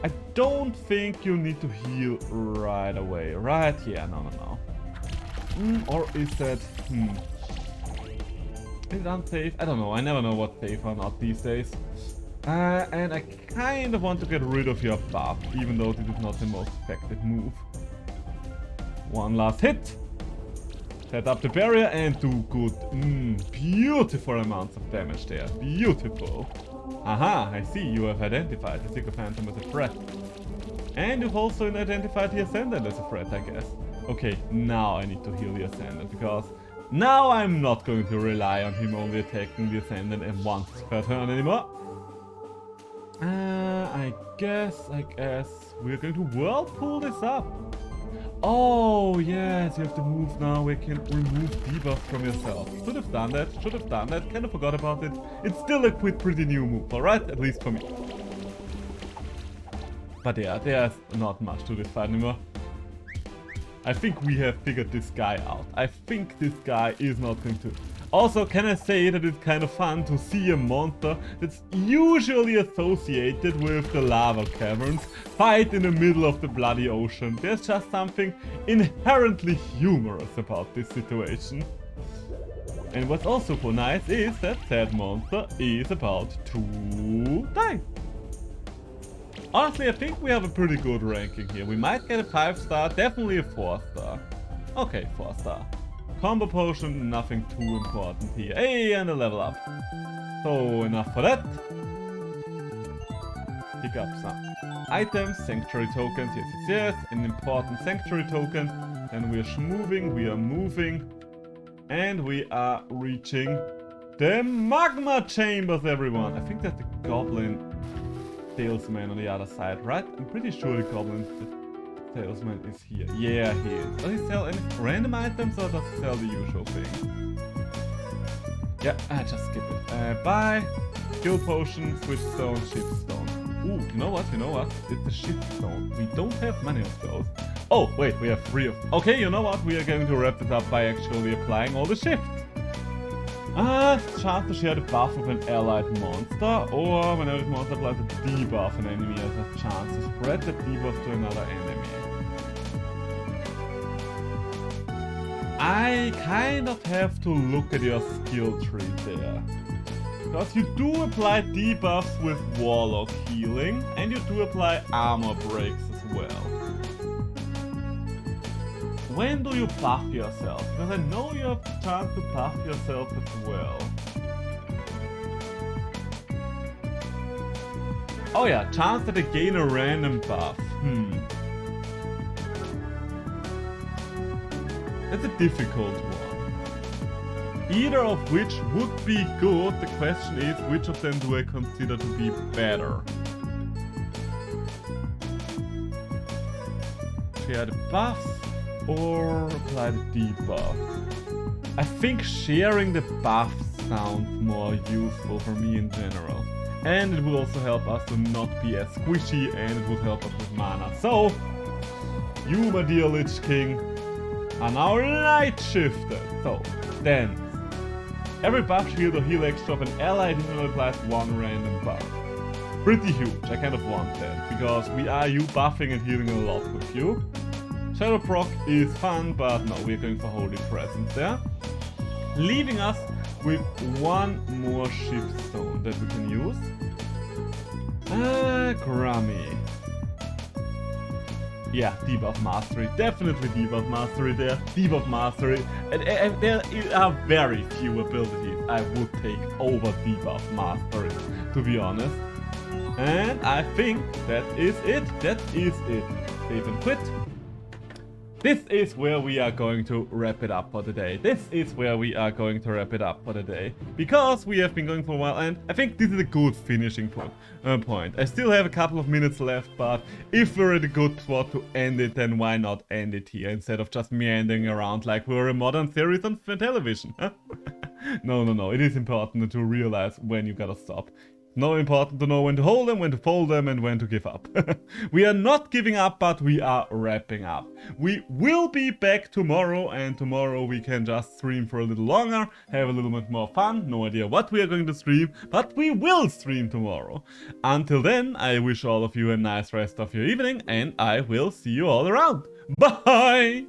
Speaker 1: I don't think you need to heal right away, right? Yeah, no. Or is that... Is it unsafe? I don't know, I never know what's safe or not these days. And I kind of want to get rid of your buff, even though this is not the most effective move. One last hit. Set up the barrier and do good. Beautiful amounts of damage there. Beautiful. Aha, I see, you have identified the Sycophantum as a threat. And you've also identified the Ascendant as a threat, I guess. Okay, now I need to heal the Ascendant, because now I'm not going to rely on him only attacking the Ascendant and once per turn anymore. I guess we're going to Whirlpool this up. Oh, yes, you have to move now. We can remove debuff from yourself. Should have done that. Kind of forgot about it. It's still a pretty new move, alright? At least for me. But yeah, there's not much to this fight anymore. I think we have figured this guy out. I think this guy is not going to... Also, can I say that it's kind of fun to see a monster that's usually associated with the lava caverns fight in the middle of the bloody ocean. There's just something inherently humorous about this situation. And what's also so nice is that said monster is about to die. Honestly, I think we have a pretty good ranking here. We might get a 5-star, definitely a 4-star. Okay, 4-star. Combo potion, nothing too important here. Hey, and a level up. So, enough for that. Pick up some items, sanctuary tokens, yes, an important sanctuary token. Then we are moving, and we are reaching the magma chambers, everyone. I think that's the goblin salesman on the other side, right? I'm pretty sure the goblin salesman is here. Yeah, he is. Does he sell any random items or does he sell the usual thing? Yeah, I just skip it. Buy, skill potion, switch stone, shift stone. Ooh, you know what? It's a shift stone. We don't have many of those. Oh, wait, we have 3 of them. Okay, you know what? We are going to wrap this up by actually applying all the shifts. Chance to share the buff with an allied monster, or whenever this monster applies a debuff, an enemy has a chance to spread the debuff to another enemy. I kind of have to look at your skill tree there. Because you do apply debuffs with Warlock healing, and you do apply armor breaks as well. When do you buff yourself? Because I know you have the chance to buff yourself as well. Oh yeah, chance that they gain a random buff. That's a difficult one. Either of which would be good. The question is, which of them do I consider to be better? Share the buffs or apply the debuff? I think sharing the buffs sounds more useful for me in general. And it will also help us to not be as squishy, and it would help us with mana. So, you, my dear Lich King, are now light shifted. So, then, every buff, shield, or heal extra of an ally additionally applies 1 random buff. Pretty huge, I kind of want that, because we are you buffing and healing a lot with you. Shadow proc is fun, but no, we're going for Holy Presence there. Leaving us with 1 more shift stone that we can use. Grammy. Yeah, debuff mastery. Definitely debuff mastery there. Debuff mastery. And there are very few abilities I would take over debuff mastery, to be honest. And I think that is it. That is it. Save and quit. This is where we are going to wrap it up for today. This is where we are going to wrap it up for today. Because we have been going for a while and I think this is a good finishing point. I still have a couple of minutes left, but if we're at a good spot to end it, then why not end it here instead of just meandering around like we're a modern series on television. No. It is important to realize when you gotta stop. Now important to know when to hold them, when to fold them, and when to give up. We are not giving up, but we are wrapping up. We will be back tomorrow, and tomorrow we can just stream for a little longer, have a little bit more fun. No idea what we are going to stream, but we will stream tomorrow. Until then, I wish all of you a nice rest of your evening, and I will see you all around. Bye!